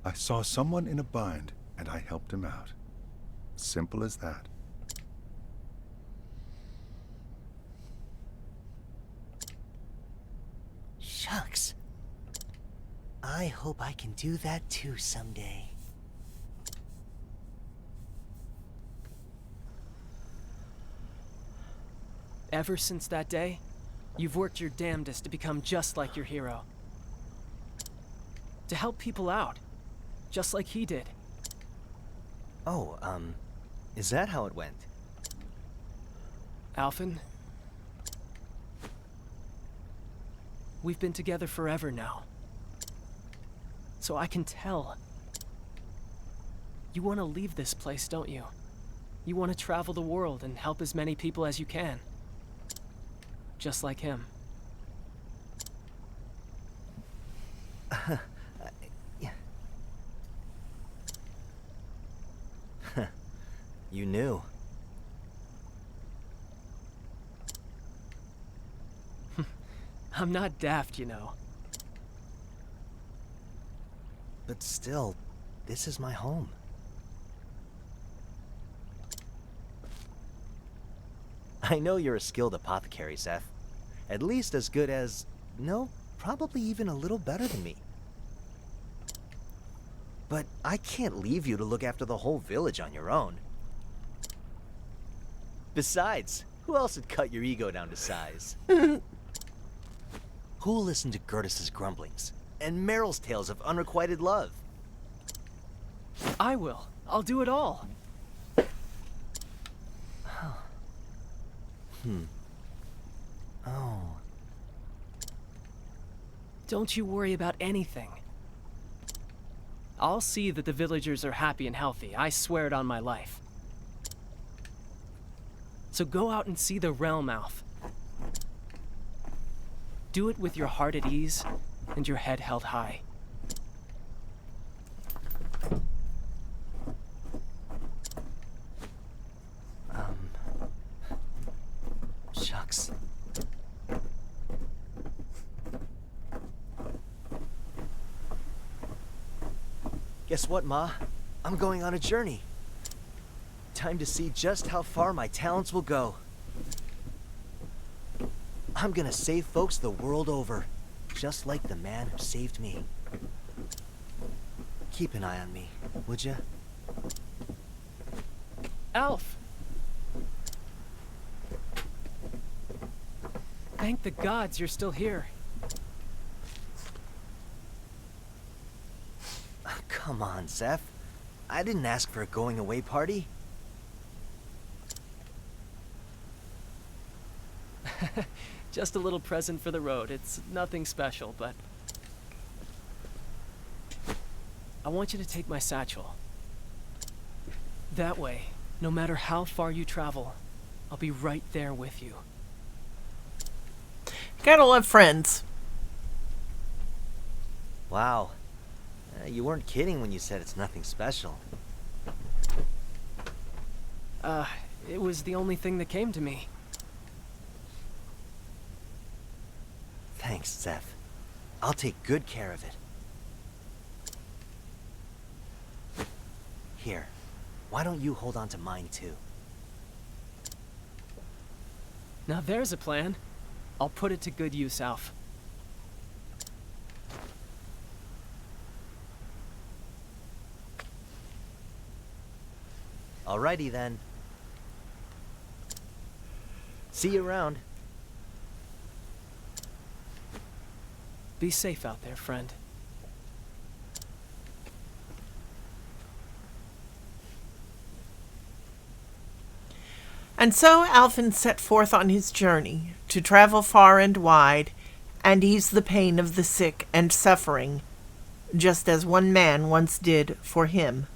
I saw someone in a bind, and I helped him out. Simple as that. Shucks. I hope I can do that too someday. Ever since that day, you've worked your damnedest to become just like your hero. To help people out, just like he did. Oh, is that how it went? Alphen, we've been together forever now. So I can tell. You want to leave this place, don't you? You want to travel the world and help as many people as you can. Just like him. You knew. I'm not daft, you know. But still, this is my home. I know you're a skilled apothecary, Seth. At least as good as... no, probably even a little better than me. But I can't leave you to look after the whole village on your own. Besides, who else would cut your ego down to size? Who'll listen to Gertus's grumblings and Meryl's tales of unrequited love? I will. I'll do it all. Oh. Don't you worry about anything. I'll see that the villagers are happy and healthy. I swear it on my life. So go out and see the realm, Alf. Do it with your heart at ease and your head held high. Shucks. Guess what, Ma? I'm going on a journey. Time to see just how far my talents will go. I'm gonna save folks the world over, just like the man who saved me. Keep an eye on me, would ya? Alf! Thank the gods you're still here. Come on, Zeph. I didn't ask for a going-away party. Just a little present for the road. It's nothing special, but... I want you to take my satchel. That way, no matter how far you travel, I'll be right there with you. Gotta love friends. Wow. You weren't kidding when you said it's nothing special. It was the only thing that came to me. Thanks, Zeph. I'll take good care of it. Here, why don't you hold on to mine too? Now there's a plan. I'll put it to good use, Alf. Alrighty then. See you around. Be safe out there, friend. And so Alfin set forth on his journey to travel far and wide and ease the pain of the sick and suffering, just as one man once did for him.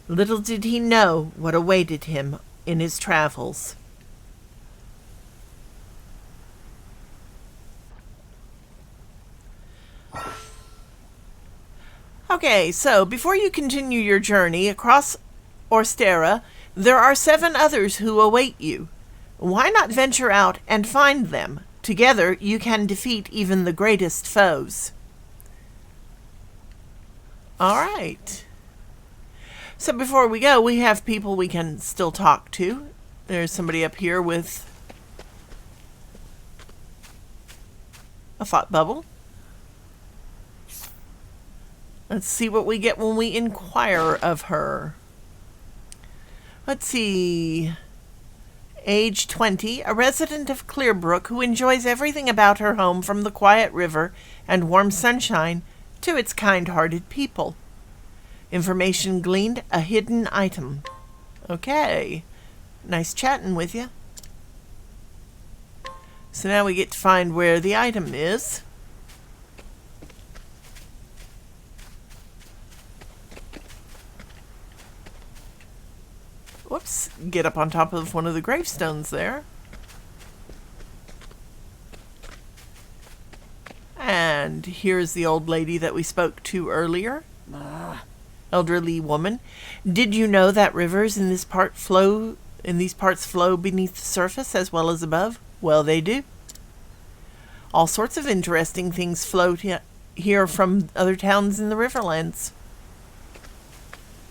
Little did he know what awaited him in his travels. Okay, so before you continue your journey across Orstera, there are 7 others who await you. Why not venture out and find them? Together you can defeat even the greatest foes. All right. So before we go, we have people we can still talk to. There's somebody up here with a thought bubble. Let's see what we get when we inquire of her. Let's see. Age 20, a resident of Clearbrook who enjoys everything about her home, from the quiet river and warm sunshine to its kind-hearted people. Information gleaned, a hidden item. Okay. Nice chatting with you. So now we get to find where the item is. Whoops, get up on top of one of the gravestones there. And here's the old lady that we spoke to earlier. Elderly woman. Did you know that rivers in these parts flow beneath the surface as well as above? Well, they do. All sorts of interesting things float here from other towns in the Riverlands.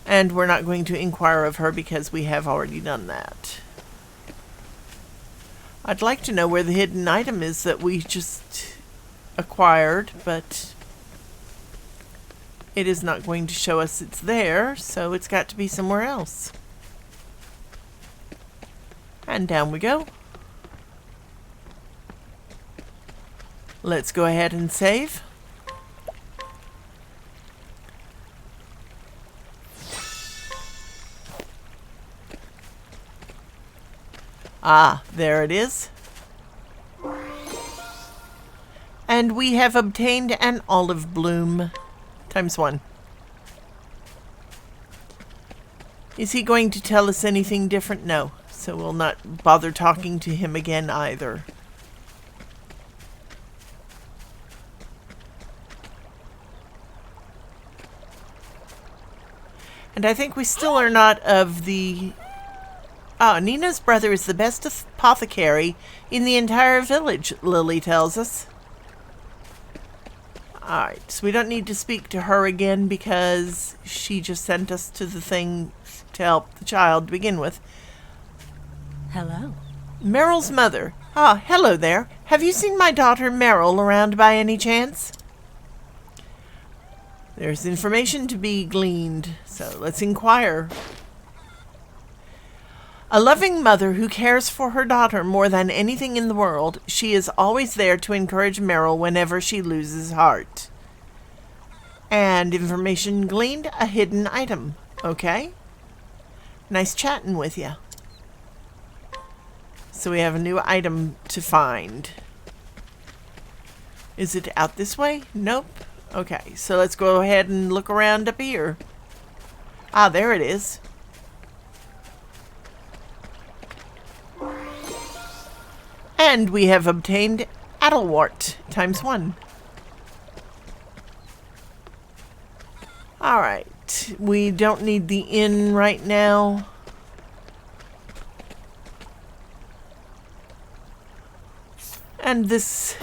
And we're not going to inquire of her because we have already done that. I'd like to know where the hidden item is that we just acquired, but it is not going to show us it's there, so it's got to be somewhere else. And down we go. Let's go ahead and save. Ah, there it is. And we have obtained an olive bloom. ×1. Is he going to tell us anything different? No. So we'll not bother talking to him again either. And I think we still are not of the... Ah, Nina's brother is the best apothecary in the entire village, Lily tells us. Alright, so we don't need to speak to her again because she just sent us to the thing to help the child to begin with. Hello. Meryl's mother. Ah, hello there. Have you seen my daughter Meryl around by any chance? There's information to be gleaned, so let's inquire. A loving mother who cares for her daughter more than anything in the world, she is always there to encourage Meryl whenever she loses heart. And information gleaned, a hidden item. Okay. Nice chatting with you. So we have a new item to find. Is it out this way? Nope. Okay, so let's go ahead and look around up here. Ah, there it is. And we have obtained Adelwart ×1. Alright, we don't need the inn right now. And this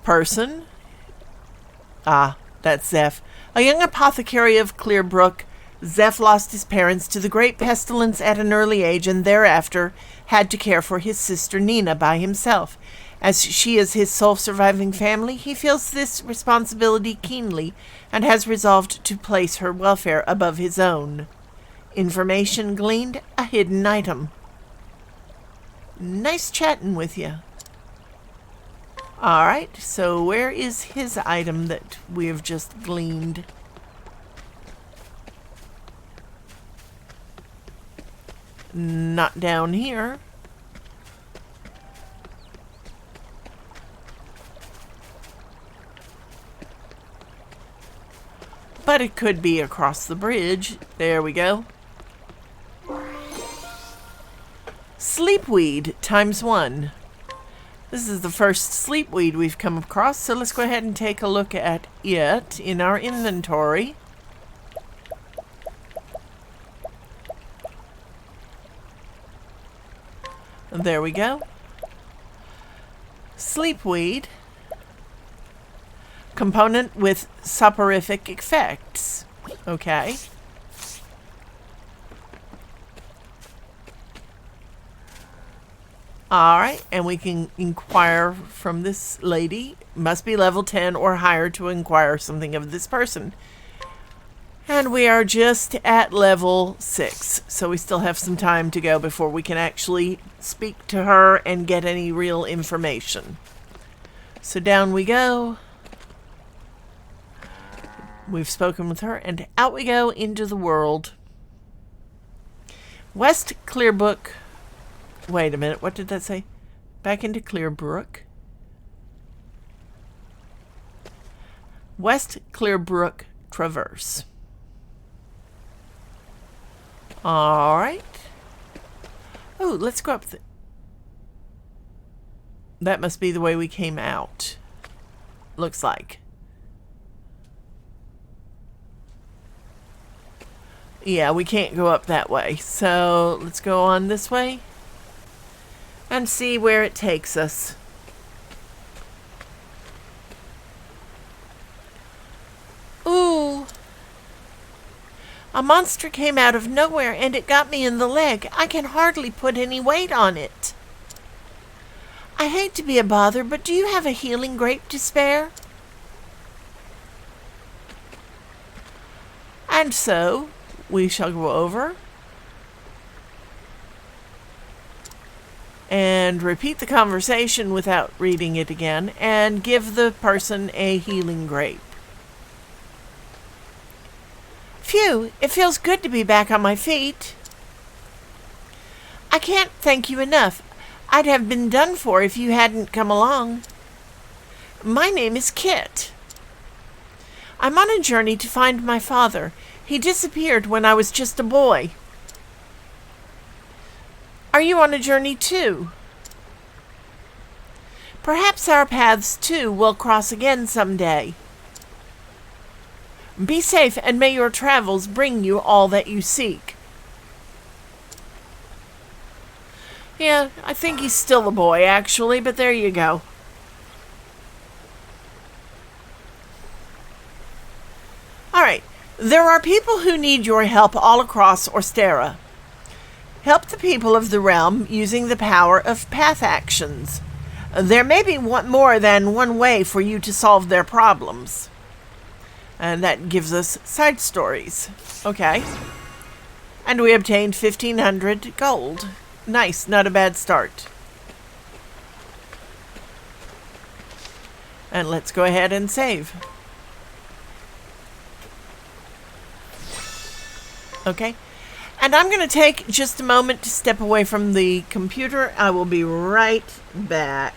person, that's Zeph, a young apothecary of Clearbrook. Zeph lost his parents to the great pestilence at an early age and thereafter had to care for his sister Nina by himself. As she is his sole surviving family, he feels this responsibility keenly and has resolved to place her welfare above his own. Information gleaned, a hidden item. Nice chatting with you. Alright, so where is his item that we have just gleaned? Not down here. But it could be across the bridge. There we go. Sleepweed ×1. This is the first sleepweed we've come across, so let's go ahead and take a look at it in our inventory. There we go. Sleepweed. Component with soporific effects. Okay. Alright, and we can inquire from this lady. Must be level 10 or higher to inquire something of this person. And we are just at level 6, so we still have some time to go before we can actually speak to her and get any real information. So down we go. We've spoken with her, and out we go into the world. West Clearbrook. Wait a minute, what did that say? Back into Clearbrook. West Clearbrook Traverse. Alright. Oh, let's go up that must be the way we came out. Looks like. Yeah, we can't go up that way. So let's go on this way and see where it takes us. Ooh. A monster came out of nowhere and it got me in the leg. I can hardly put any weight on it. I hate to be a bother, but do you have a healing grape to spare? And so, we shall go over and repeat the conversation without reading it again and give the person a healing grape. Phew, it feels good to be back on my feet. I can't thank you enough. I'd have been done for if you hadn't come along. My name is Kit. I'm on a journey to find my father. He disappeared when I was just a boy. Are you on a journey too? Perhaps our paths too will cross again someday. Be safe, and may your travels bring you all that you seek. Yeah, I think he's still a boy, actually, but there you go. Alright, there are people who need your help all across Orstera. Help the people of the realm using the power of path actions. There may be more than one way for you to solve their problems. And that gives us side stories. Okay. And we obtained 1,500 gold. Nice, not a bad start. And let's go ahead and save. Okay. And I'm going to take just a moment to step away from the computer. I will be right back.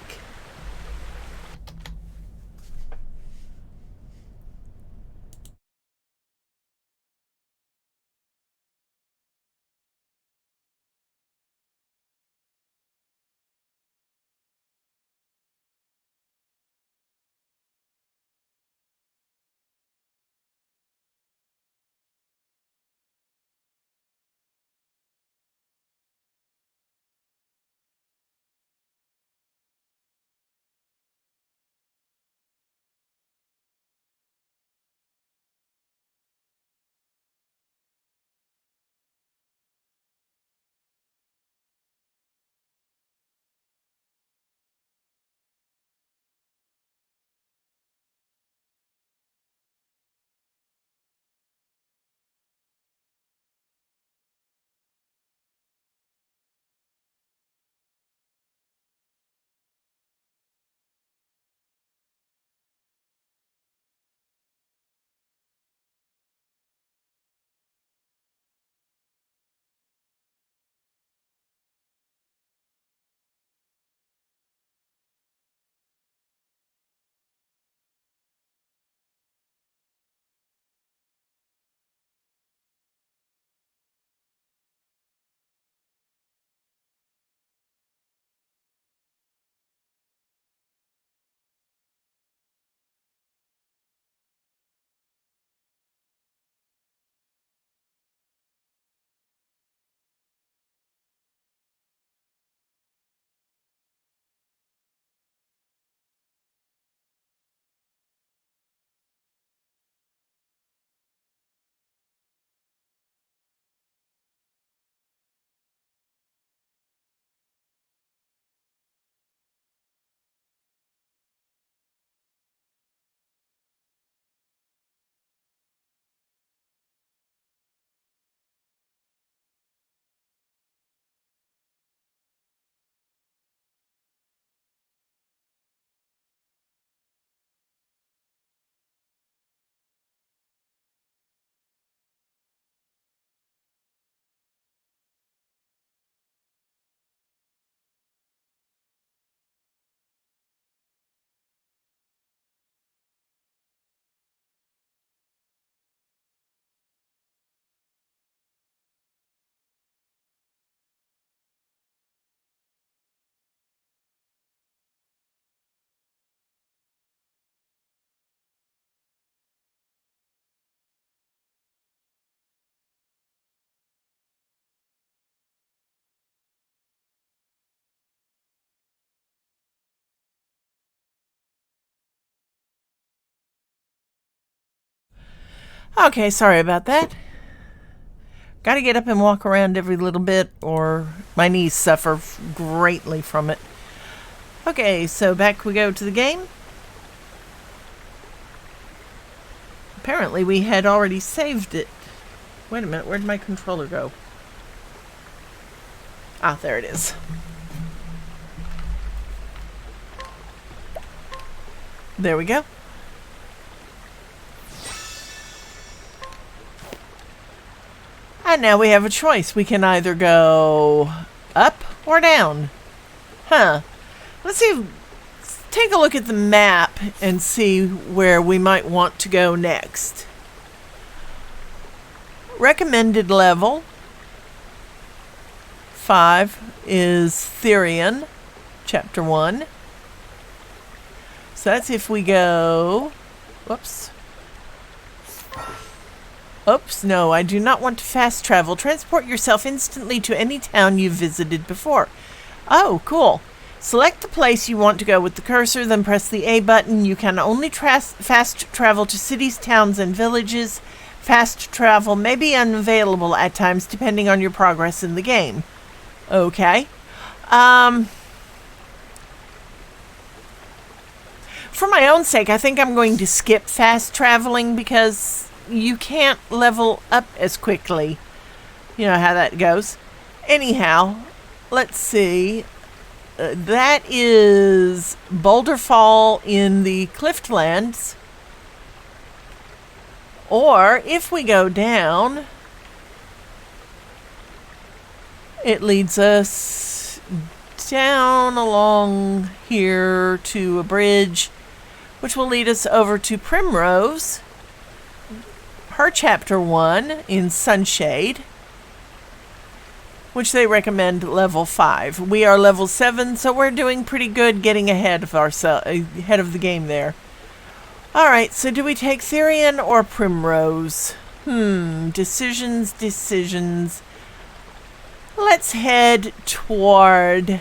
Okay, sorry about that. Got to get up and walk around every little bit, or my knees suffer greatly from it. Okay, so back we go to the game. Apparently we had already saved it. Wait a minute, where'd my controller go? Ah, there it is. There we go. And now we have a choice. We can either go up or down. Huh. Let's see. Take a look at the map and see where we might want to go next. Recommended level 5 is Therion, Chapter 1. So that's if we go... Whoops. Oops, no, I do not want to fast travel. Transport yourself instantly to any town you've visited before. Oh, cool. Select the place you want to go with the cursor, then press the A button. You can only fast travel to cities, towns, and villages. Fast travel may be unavailable at times depending on your progress in the game. Okay. For my own sake, I think I'm going to skip fast traveling because you can't level up as quickly. You know how that goes. Anyhow, let's see. That is Boulder Fall in the Cliftlands. Or if we go down, it leads us down along here to a bridge, which will lead us over to Primrose, her Chapter 1 in Sunshade, which they recommend level 5. We are level 7, so we're doing pretty good getting ahead of ahead of the game there. Alright, so do we take Therion or Primrose? Decisions. Let's head toward...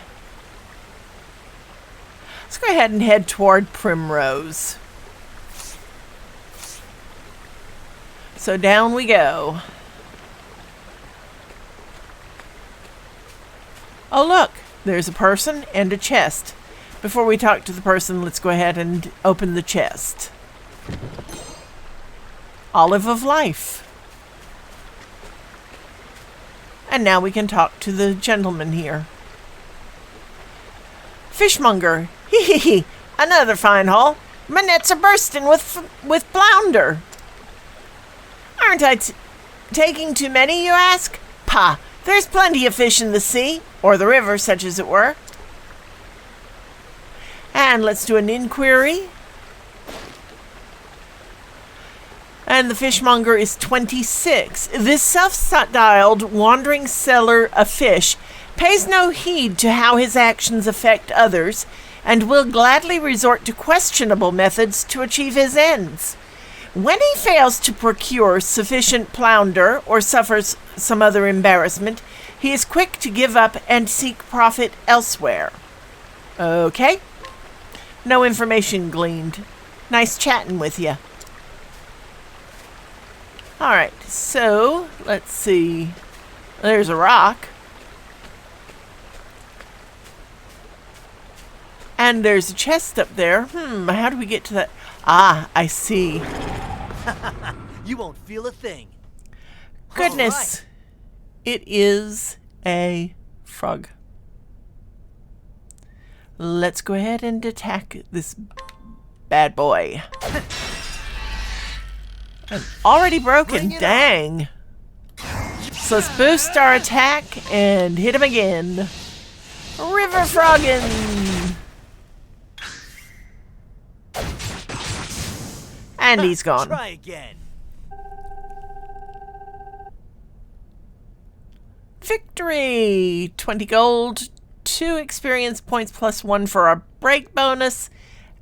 Let's go ahead and head toward Primrose. So down we go. Oh look, there's a person and a chest. Before we talk to the person, let's go ahead and open the chest. Olive of Life. And now we can talk to the gentleman here. Fishmonger. Hee hee hee. Another fine haul. My nets are bursting with flounder. Aren't I taking too many, you ask? Pah, there's plenty of fish in the sea, or the river, such as it were. And let's do an inquiry. And the fishmonger is 26. This self-styled wandering seller of fish pays no heed to how his actions affect others, and will gladly resort to questionable methods to achieve his ends. When he fails to procure sufficient plunder or suffers some other embarrassment, he is quick to give up and seek profit elsewhere. Okay. No information gleaned. Nice chatting with you. Alright, so let's see. There's a rock. And there's a chest up there. How do we get to that? Ah, I see. You won't feel a thing. Goodness. All right. It is a frog. Let's go ahead and attack this bad boy. Already broken. Dang. So let's boost our attack and hit him again. River froggin'. And he's gone. Try again. Victory! 20 gold, 2 experience points plus 1 for our break bonus,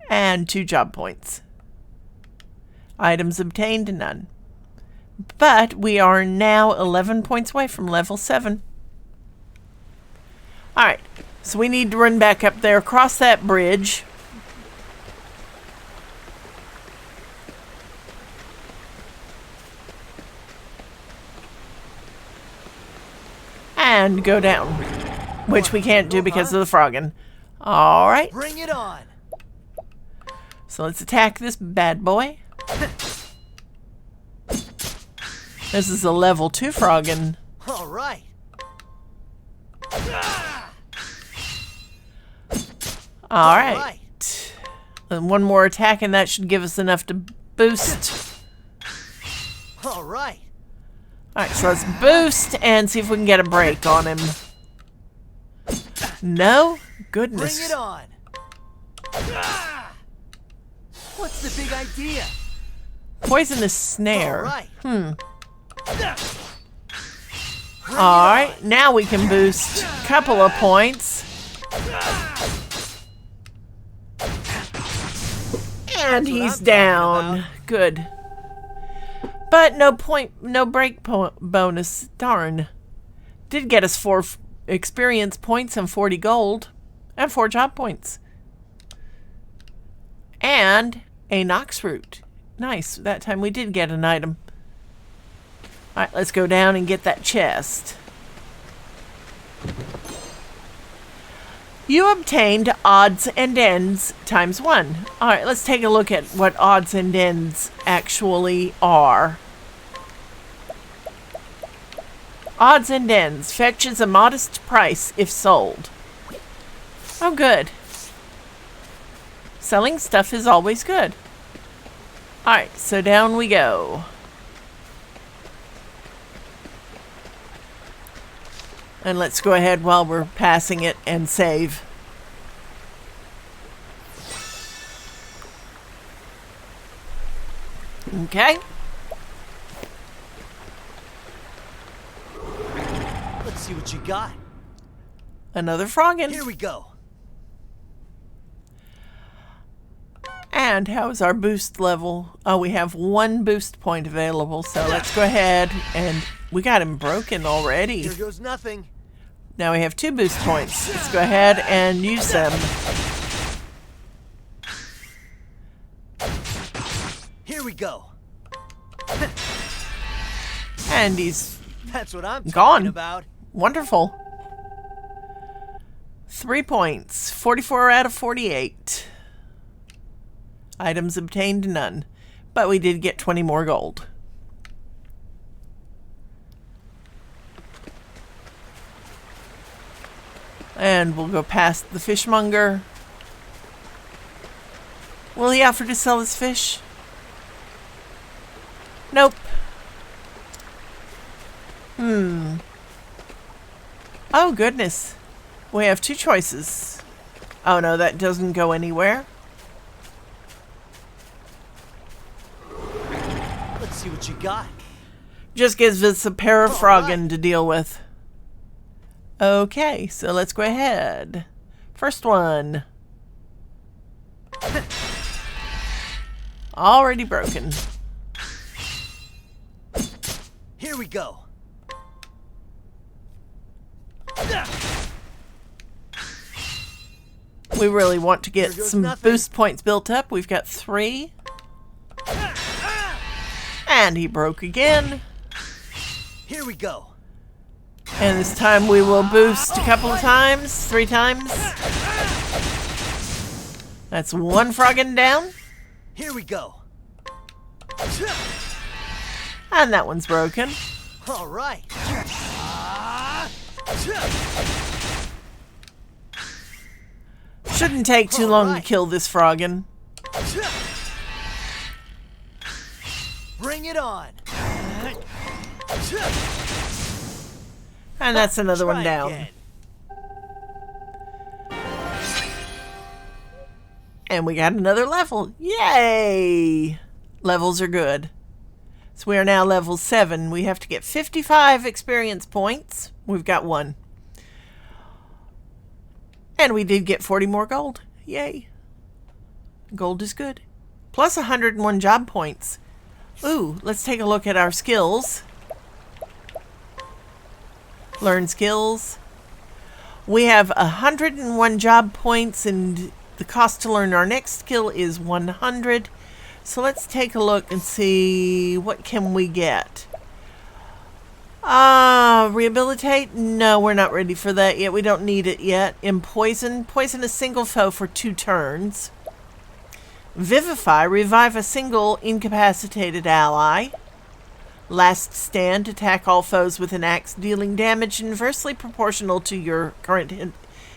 and 2 job points. Items obtained, none. But we are now 11 points away from level 7. Alright, so we need to run back up there, cross that bridge. and go down, which we can't do because of the frogging. All right. Bring it on. So let's attack this bad boy. This is a level 2 frogging. All right. All right. And one more attack, and that should give us enough to boost. All right. All right, so let's boost and see if we can get a break on him. No? Goodness. Bring it on. What's the big idea? Poisonous snare. All right. All right, now we can boost a couple of points. And he's down. Good. But no break bonus. Darn. Did get us 4 experience points and 40 gold. And 4 job points. And a Nox root. Nice. That time we did get an item. Alright, let's go down and get that chest. You obtained odds and ends times 1. Alright, let's take a look at what odds and ends actually are. Odds and ends fetches a modest price if sold. Oh, good. Selling stuff is always good. Alright, so down we go. And let's go ahead while we're passing it and save. Okay. Let's see what you got. Another froggin. Here we go. And how is our boost level? Oh, we have 1 boost point available, so let's go ahead and we got him broken already. Here goes nothing. Now we have 2 boost points. Let's go ahead and use them. Here we go. And he's That's what I'm gone. talking about. Wonderful. 3 points. 44 out of 48. Items obtained, none. But we did get 20 more gold. And we'll go past the fishmonger. Will he offer to sell his fish? Nope. Oh, goodness. We have 2 choices. Oh, no, that doesn't go anywhere. Let's see what you got. Just gives us a pair of froggin to deal with. Okay, so let's go ahead. First one. Already broken. Here we go. We really want to get Here goes some nothing. boost points built up. We've got 3. And he broke again. Here we go. And this time we will boost a couple of times. 3 times. That's 1 froggin down. Here we go. And that one's broken. All right. Shouldn't take too long to kill this froggin. Bring it on. And that's another one Try down. again. And we got another level. Yay! Levels are good. So we are now level 7. We have to get 55 experience points. We've got 1. And we did get 40 more gold. Yay. Gold is good. Plus 101 job points. Ooh, let's take a look at our skills. Learn skills. We have 101 job points, and the cost to learn our next skill is 100. So let's take a look and see what can we get. Rehabilitate? No, we're not ready for that yet. We don't need it yet. Empoison. Poison a single foe for 2 turns. Vivify. Revive a single incapacitated ally. Last Stand. Attack all foes with an axe, dealing damage inversely proportional to your current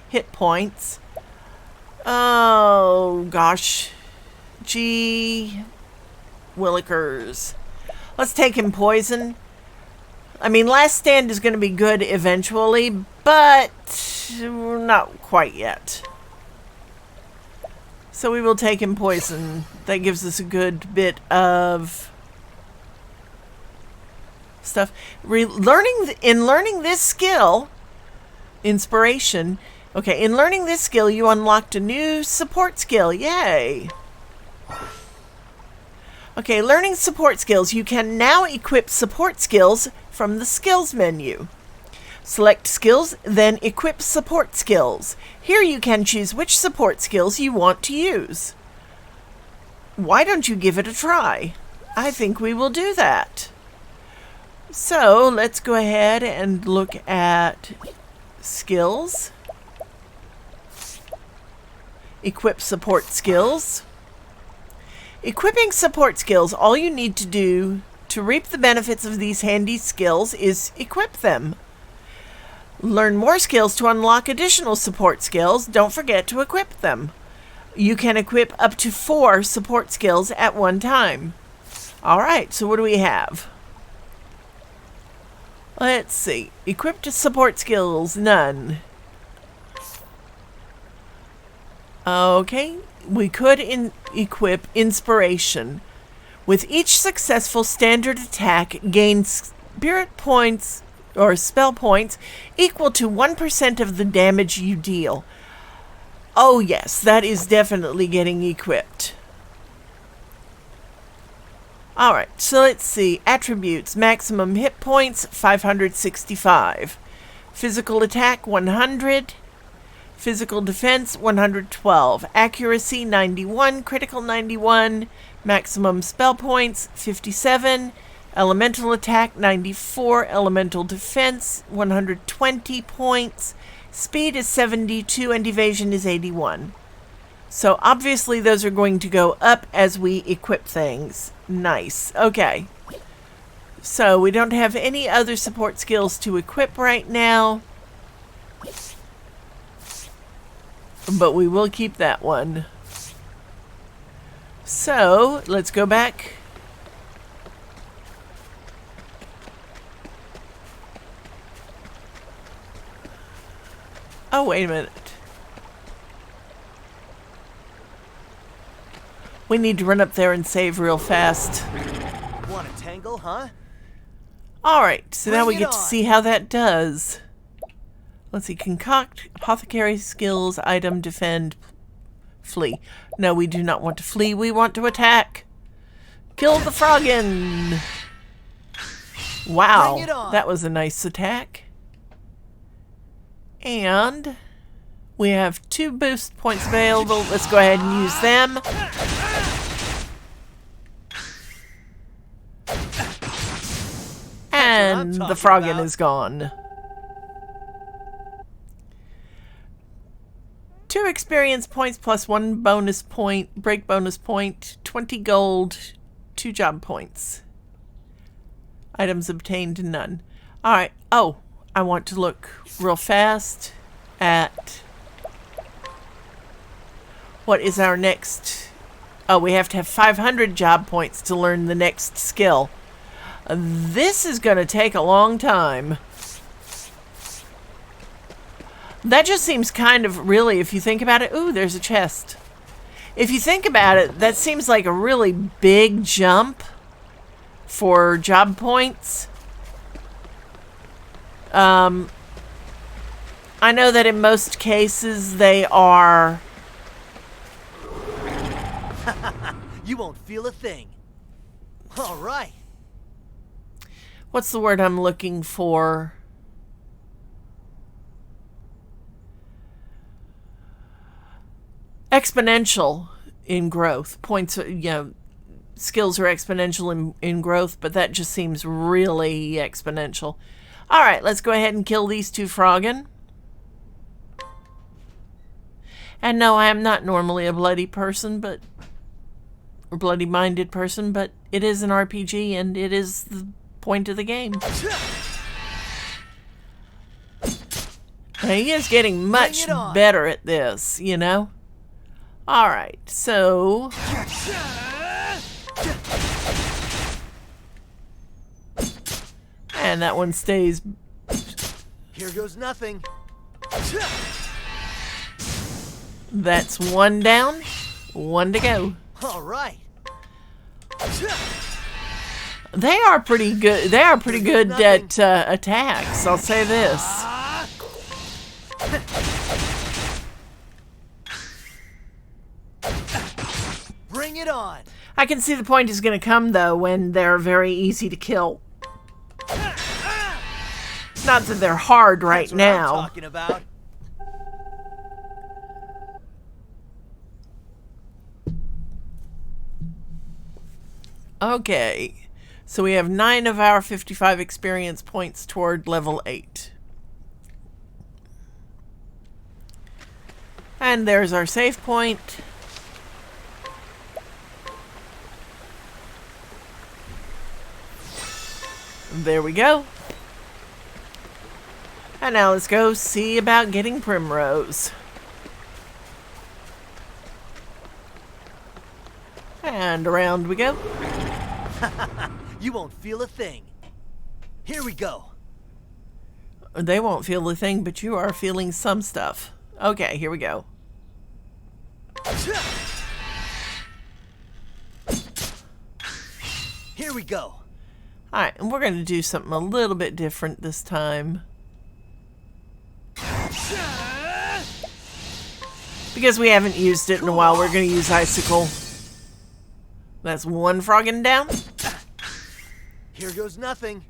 hit points. Oh, gosh. Gee. Willikers. Let's take Empoison. I mean, Last Stand is going to be good eventually, but not quite yet. So we will take Empoison. That gives us a good bit of stuff. In learning this skill, Inspiration. Okay, in learning this skill, you unlocked a new support skill. Yay! Okay, learning support skills. You can now equip support skills from the skills menu. Select skills, then equip support skills. Here you can choose which support skills you want to use. Why don't you give it a try? I think we will do that. So let's go ahead and look at skills. Equip support skills. Equipping support skills, all you need to do to reap the benefits of these handy skills is equip them. Learn more skills to unlock additional support skills. Don't forget to equip them. You can equip up to 4 support skills at one time. Alright, so what do we have? Let's see. Equipped support skills, none. Okay. We could equip Inspiration. With each successful standard attack, gain spirit points or spell points equal to 1% of the damage you deal. Oh yes, that is definitely getting equipped. Alright, so let's see. Attributes. Maximum hit points, 565. Physical attack, 100. Physical defense, 112. Accuracy, 91. Critical, 91. Maximum spell points, 57. Elemental attack, 94. Elemental defense, 120 points. Speed is 72 and evasion is 81. So obviously those are going to go up as we equip things. Nice. Okay. So we don't have any other support skills to equip right now. But we will keep that one. So, let's go back. Oh, wait a minute. We need to run up there and save real fast. Want a tangle, huh? Alright, so now we Bring it get to on. see how that does. Let's see, concoct, apothecary skills, item, defend, flee. No, we do not want to flee, we want to attack. Kill the Froggin! Wow, Bring it on. that was a nice attack. And we have 2 boost points available. Let's go ahead and use them. And the Froggin about. is gone. 2 experience points plus 1 bonus point, break bonus point, 20 gold, 2 job points. Items obtained, none. Alright, oh, I want to look real fast at what is our next. Oh, we have to have 500 job points to learn the next skill. This is going to take a long time. That just seems kind of, really, if you think about it, ooh, there's a chest. If you think about it, that seems like a really big jump for job points. I know that in most cases they are... You won't feel a thing. All right. What's the word I'm looking for? Exponential in growth. Points, you know, skills are exponential in growth, but that just seems really exponential. All right, let's go ahead and kill these two froggin. And no, I am not normally a bloody person, but or bloody-minded person, but it is an RPG, and it is the point of the game. He is getting much better at this, you know? All right, so... And that one stays... Here goes nothing. That's one down, one to go. All right. They are pretty good. They are pretty good at attacks. I'll say this. Bring it on. I can see the point is going to come though when they're very easy to kill. Not that they're hard right That's what now. I'm talking about. Okay, so we have 9 of our 55 experience points toward level 8. And there's our save point. There we go. And now let's go see about getting Primrose. And around we go. You won't feel a thing. Here we go. They won't feel a thing, but you are feeling some stuff. Okay, here we go. Here we go. Alright, and we're going to do something a little bit different this time. Because we haven't used it in a while, we're going to use Icicle. That's one frogging down. Here goes nothing.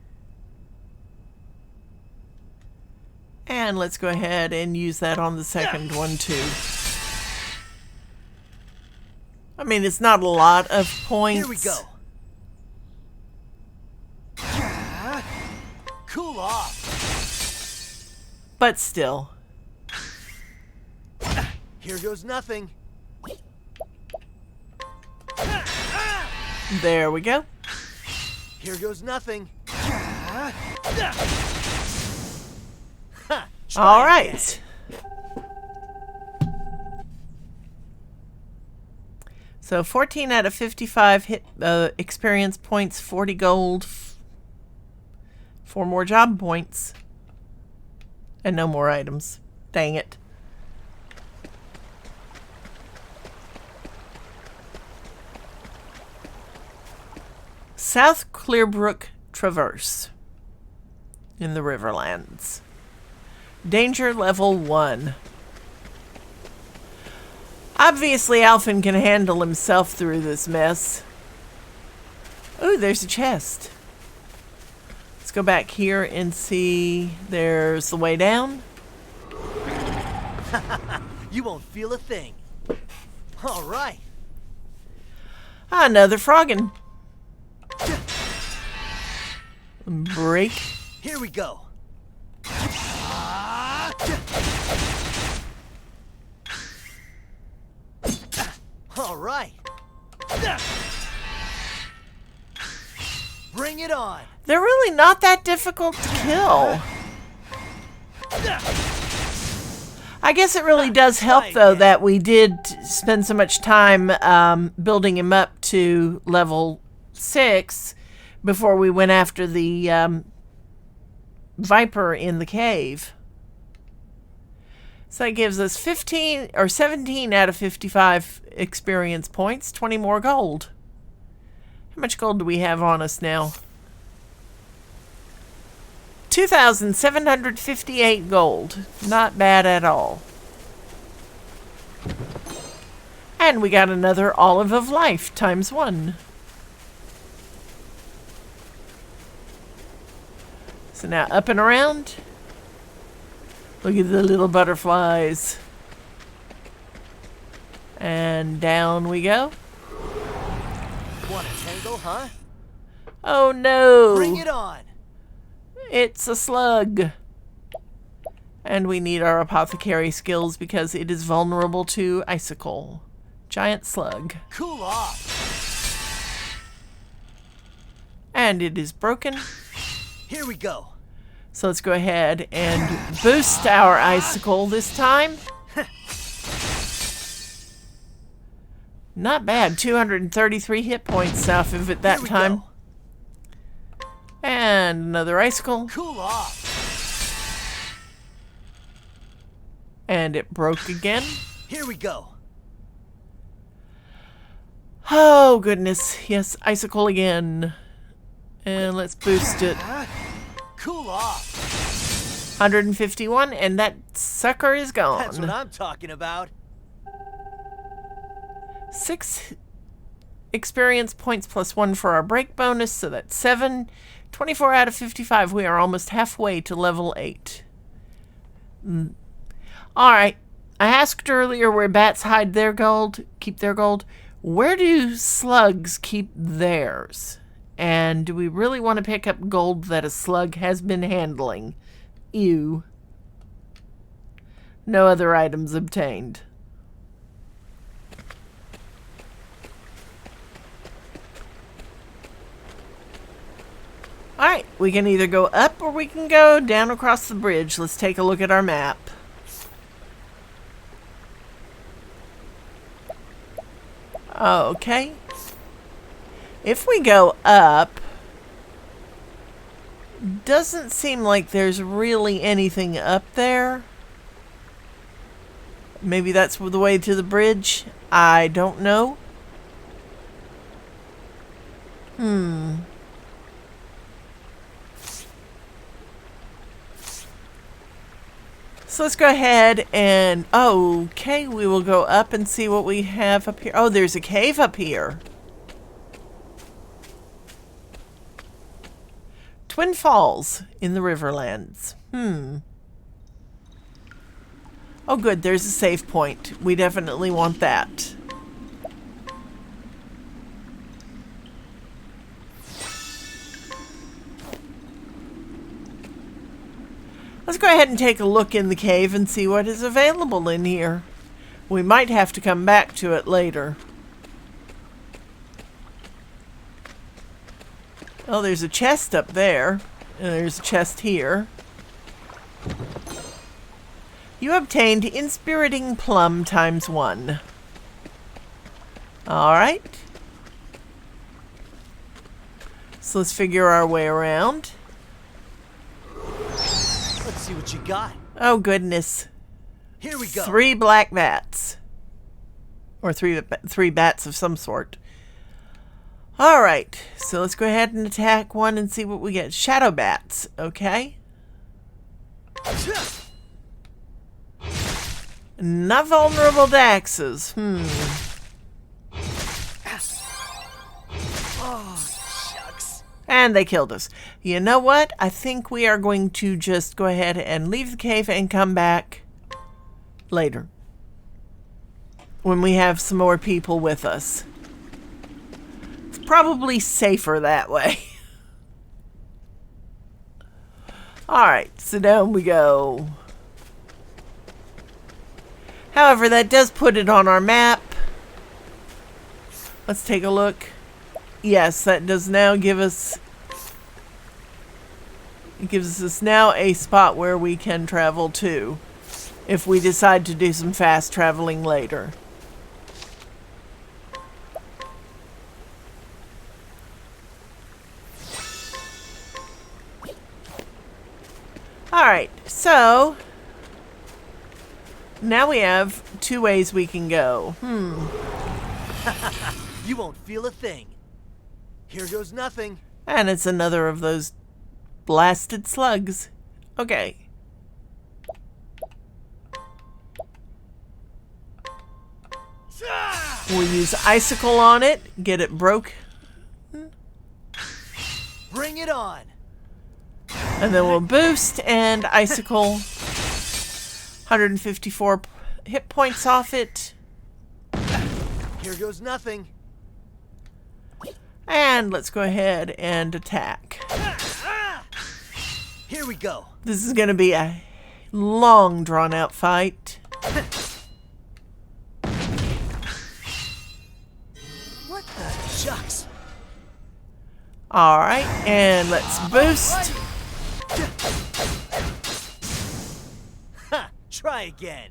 And let's go ahead and use that on the second one too. I mean, it's not a lot of points. Here we go. Cool off. But still. Here goes nothing. There we go. Here goes nothing. All right. So 14 out of 55 hit experience points, 40 gold, 4 more job points, and no more items. Dang it. South Clearbrook Traverse in the Riverlands. Danger level 1. Obviously, Alphen can handle himself through this mess. Ooh, there's a chest. Let's go back here and see. There's the way down. You won't feel a thing. All right. Another froggin. Break. Here we go. All right. Bring it on. They're really not that difficult to kill. I guess it really does help, though, that we did spend so much time building him up to level 6 before we went after the Viper in the cave. So that gives us 15 or 17 out of 55 experience points, 20 more gold. How much gold do we have on us now? 2,758 gold. Not bad at all. And we got another Olive of Life times 1. So now up and around. Look at the little butterflies. And down we go. Want a tangle, huh? Oh no! Bring it on! It's a slug. And we need our apothecary skills because it is vulnerable to icicle. Giant slug. Cool off! And it is broken. Here we go. So let's go ahead and boost our icicle this time. Not bad. 233 hit points off of it that time. Go. And another icicle. Cool off! And it broke again. Here we go. Oh, goodness. Yes, icicle again. And let's boost it. Cool off! 151, and that sucker is gone. That's what I'm talking about. 6 experience points plus 1 for our break bonus, so that's 7. 24 out of 55. We are almost halfway to level 8. Alright. I asked earlier where bats hide their gold, keep their gold. Where do slugs keep theirs? And do we really want to pick up gold that a slug has been handling? Ew. No other items obtained. Alright, we can either go up or we can go down across the bridge. Let's take a look at our map. Okay. If we go up, doesn't seem like there's really anything up there. Maybe that's the way to the bridge. I don't know. So let's go ahead and, okay, we will go up and see what we have up here. Oh, there's a cave up here. Twin Falls in the Riverlands. Oh, good, there's a save point. We definitely want that. Let's go ahead and take a look in the cave and see what is available in here. We might have to come back to it later. Oh, there's a chest up there. And there's a chest here. You obtained Inspiriting Plum ×1. Alright. So let's figure our way around. Let's see what you got. Oh, goodness. Here we go. 3 black bats. Or three bats of some sort. Alright, so let's go ahead and attack one and see what we get. Shadow bats, okay. Not vulnerable to axes. Oh, shucks. And they killed us. You know what? I think we are going to just go ahead and leave the cave and come back later. When we have some more people with us. It's probably safer that way. Alright, so down we go. However, that does put it on our map. Let's take a look. Yes, that does now give us... It gives us now a spot where we can travel to. If we decide to do some fast traveling later. Alright, so... Now we have 2 ways we can go. You won't feel a thing. Here goes nothing. And it's another of those blasted slugs. Okay. We'll use icicle on it, get it broke. Bring it on. And then we'll boost and icicle. 154 hit points off it. Here goes nothing. And let's go ahead and attack. Here we go. This is going to be a long, drawn-out fight. What the shucks? Alright, and let's boost. Ha! Try again.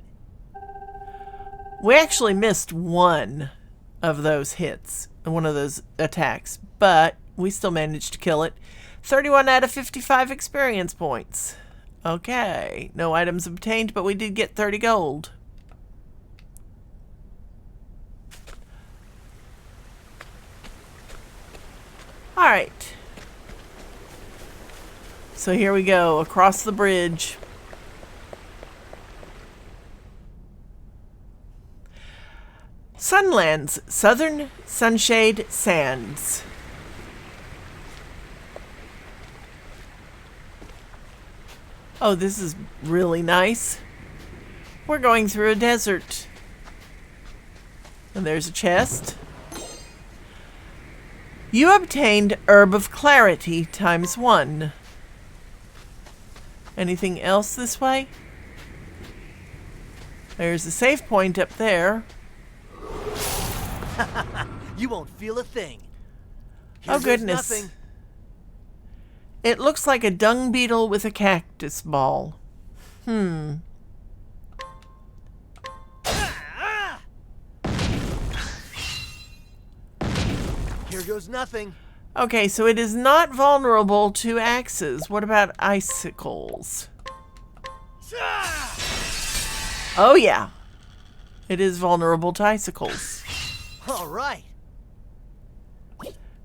We actually missed one of those hits, one of those attacks, but we still managed to kill it. 31 out of 55 experience points. Okay, no items obtained, but we did get 30 gold. Alright. So here we go, across the bridge. Sunlands, Southern Sunshade Sands. Oh, this is really nice. We're going through a desert. And there's a chest. You obtained Herb of Clarity ×1. Anything else this way? There's a save point up there. You won't feel a thing. Oh, goodness. Nothing. It looks like a dung beetle with a cactus ball. Here goes nothing. Okay, so it is not vulnerable to axes. What about icicles? Oh, yeah. It is vulnerable to icicles. All right.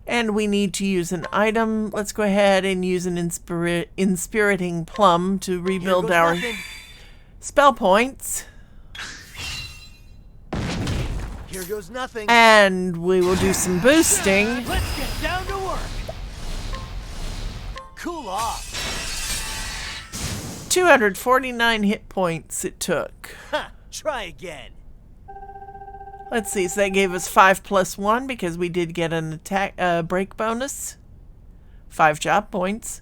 And we need to use an item. Let's go ahead and use an inspiriting plum to rebuild our spell points. Here goes nothing. And we will do some boosting. Let's get down to work. Cool off. 249 hit points it took. Ha! Try again. Let's see, so that gave us 5+1 because we did get an attack break bonus. 5 job points.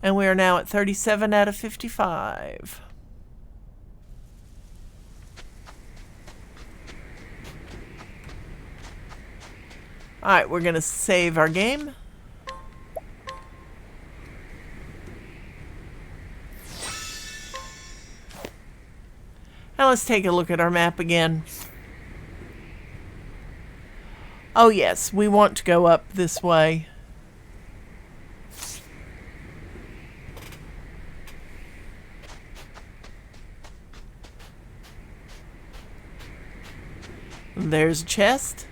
And we are now at 37 out of 55. Alright, we're going to save our game. Now let's take a look at our map again. Oh yes, we want to go up this way. There's a chest.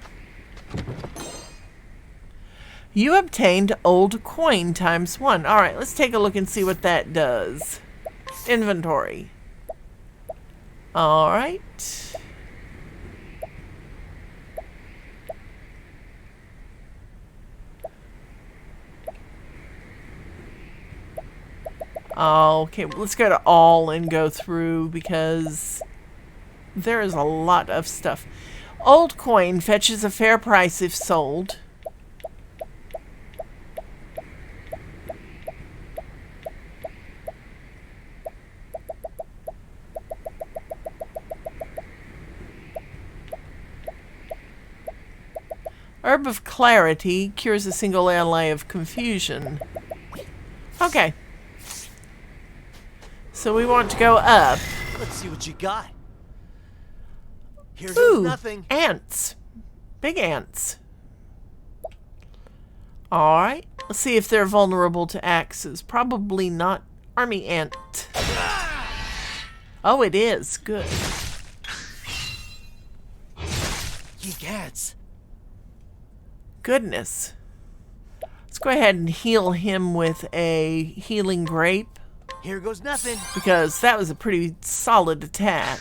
You obtained old coin ×1. Alright, let's take a look and see what that does. Inventory. Alright. Okay, let's go to all and go through because there is a lot of stuff. Old coin fetches a fair price if sold. Herb of Clarity cures a single ally of confusion. Okay. So we want to go up. Let's see what you got. Here goes Ooh, nothing. ants. Big ants. Alright. Let's see if they're vulnerable to axes. Probably not. Army ant. Oh, it is. Good. Ye gads. Goodness. Let's go ahead and heal him with a healing grape. Here goes nothing. Because that was a pretty solid attack.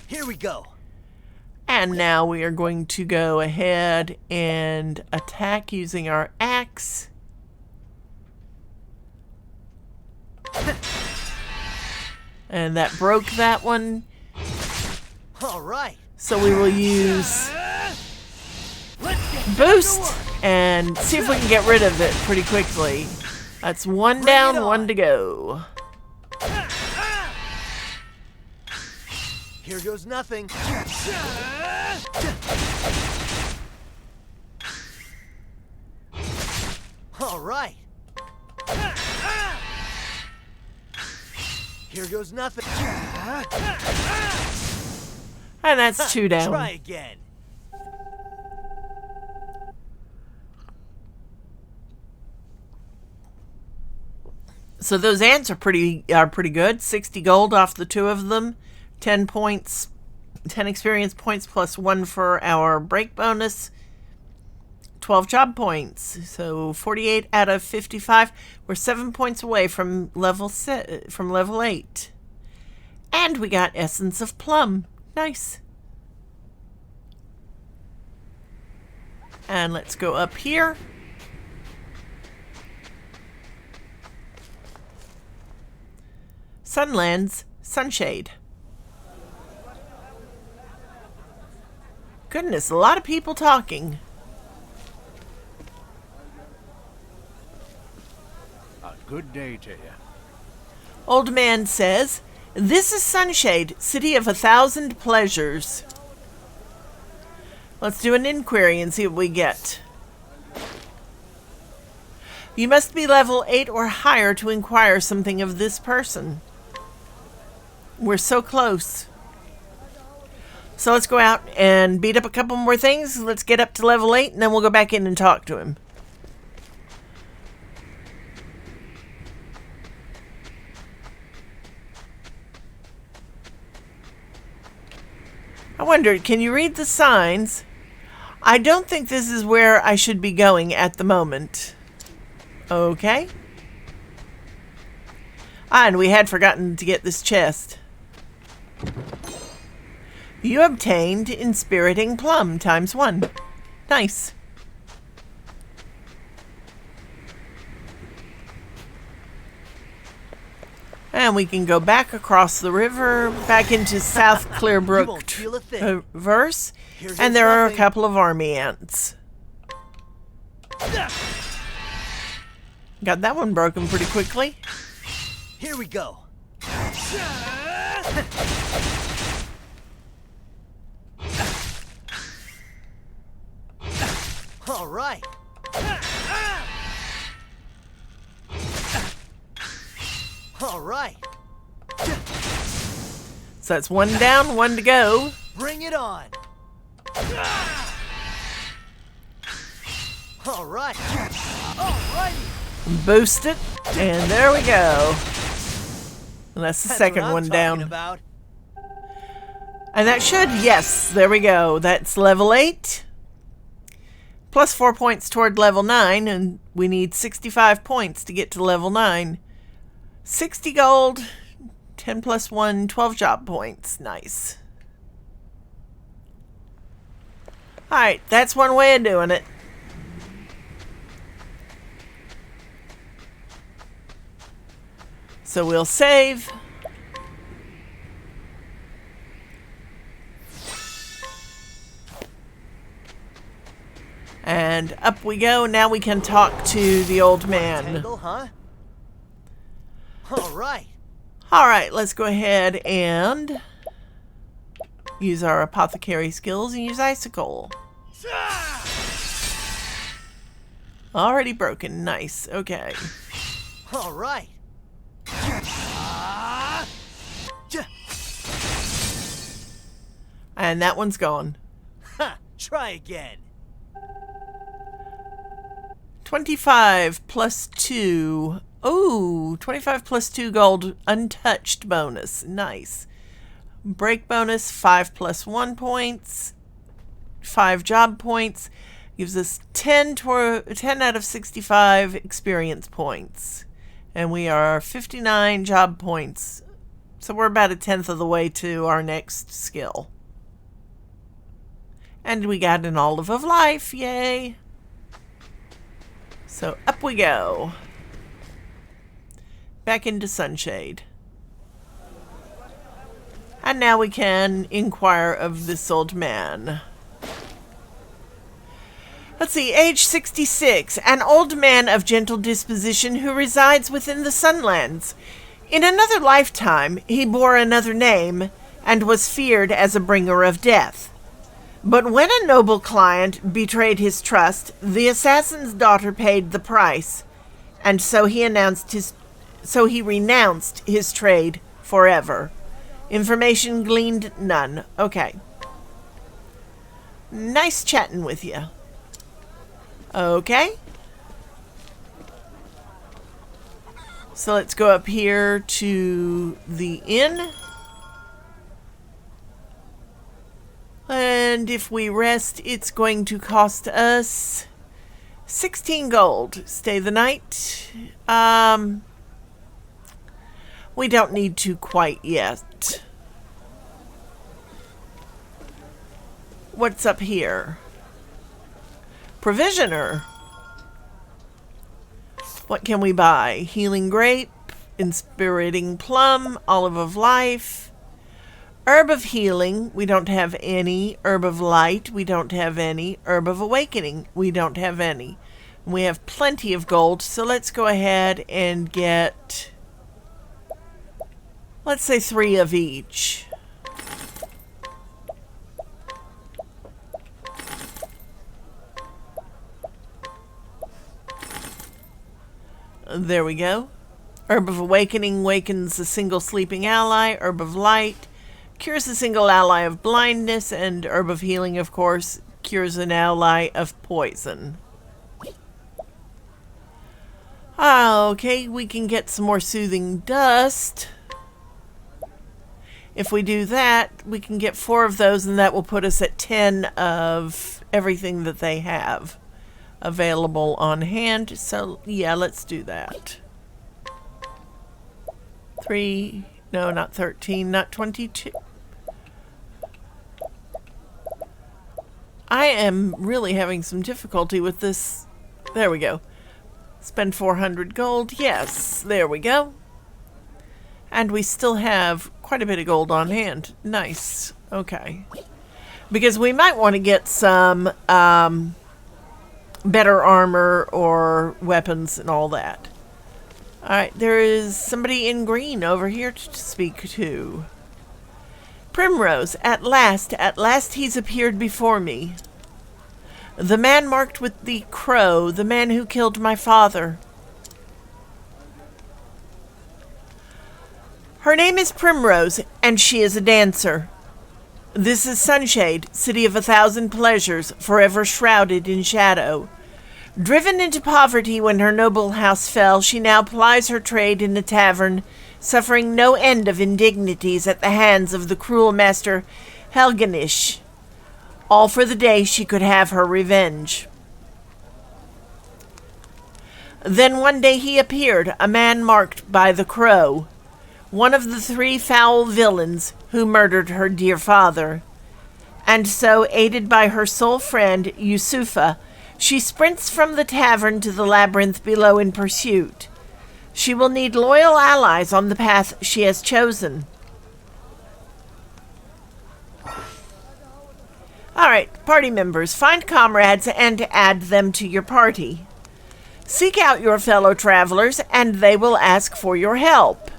Here we go. And now we are going to go ahead and attack using our axe. And that broke that one. All right. So we will use boost and see if we can get rid of it pretty quickly. That's one down, one to go. Here goes nothing. All right. Here goes nothing. And that's two down. Try again. So those ants are pretty good. 60 gold off the two of them. 10 points, 10 experience points plus 1 for our break bonus. 12 job points. So 48 out of 55. We're 7 points away from level 8. And we got Essence of Plum. Nice. And let's go up here. Sunlands, Sunshade. Goodness, a lot of people talking. A good day to you. Old man says, "This is Sunshade, city of 1,000 pleasures." Let's do an inquiry and see what we get. You must be level 8 or higher to inquire something of this person. We're so close. So let's go out and beat up a couple more things. Let's get up to level 8 and then we'll go back in and talk to him. I wonder, can you read the signs? I don't think this is where I should be going at the moment. Okay. Ah, and we had forgotten to get this chest. You obtained Inspiriting Plum ×1. Nice. And we can go back across the river, back into South Clearbrook verse. And there are a couple of army ants. Got that one broken pretty quickly. Here we go. All right. All right. So that's one down, one to go. Bring it on. All right. All right. Boost it, and there we go. And that's the second one down. About. And that should, yes, there we go. That's level 8. Plus 4 points toward level 9, and we need 65 points to get to level 9. 60 gold, 10 plus 1, 12 job points. Nice. Alright, that's one way of doing it. So we'll save. And up we go. Now we can talk to the old man. Tangle, huh? All right. All right, let's go ahead and use our apothecary skills and use icicle. Already broken. Nice. Okay. All right. And that one's gone. Ha! Try again. 25 plus 2. Ooh, 25 plus 2 gold untouched bonus. Nice. Break bonus 5 plus 1 points. 5 job points. Gives us 10 out of 65 experience points. And we are 59 job points. So we're about 1/10 of the way to our next skill. And we got an olive of life. Yay. So up we go. Back into Sunshade. And now we can inquire of this old man. Let's see, age 66, an old man of gentle disposition who resides within the Sunlands. In another lifetime, he bore another name and was feared as a bringer of death. But when a noble client betrayed his trust, the assassin's daughter paid the price, and so he renounced his trade forever. Information gleaned none. Okay. Nice chatting with you. Okay. So let's go up here to the inn. And if we rest, it's going to cost us 16 gold. Stay the night. We don't need to quite yet. What's up here? Provisioner. What can we buy? Healing grape, inspiriting plum, olive of life, herb of healing. We don't have any. Herb of light. We don't have any. Herb of awakening. We don't have any. We have plenty of gold, so let's go ahead and get, let's say 3 of each. There we go. Herb of Awakening wakens a single sleeping ally. Herb of Light cures a single ally of blindness. And Herb of Healing, of course, cures an ally of poison. Okay, we can get some more Soothing Dust. If we do that, we can get 4 of those, and that will put us at 10 of everything that they have available on hand. So yeah, let's do that. 3, no, not 13, not 22. I am really having some difficulty with this. There we go. Spend 400 gold. Yes, there we go. And we still have quite a bit of gold on hand. Nice. Okay. Because we might want to get some better armor or weapons and all that. Alright, there is somebody in green over here to speak to. Primrose, at last he's appeared before me. The man marked with the crow, the man who killed my father. Her name is Primrose, and she is a dancer. This is Sunshade, city of 1,000 pleasures, forever shrouded in shadow. Driven into poverty when her noble house fell, she now plies her trade in a tavern, suffering no end of indignities at the hands of the cruel master Helganish, all for the day she could have her revenge. Then one day he appeared, a man marked by the crow, one of the 3 foul villains who murdered her dear father. And so, aided by her sole friend, Yusufa, she sprints from the tavern to the labyrinth below in pursuit. She will need loyal allies on the path she has chosen. Alright, party members, find comrades and add them to your party. Seek out your fellow travelers, and they will ask for your help.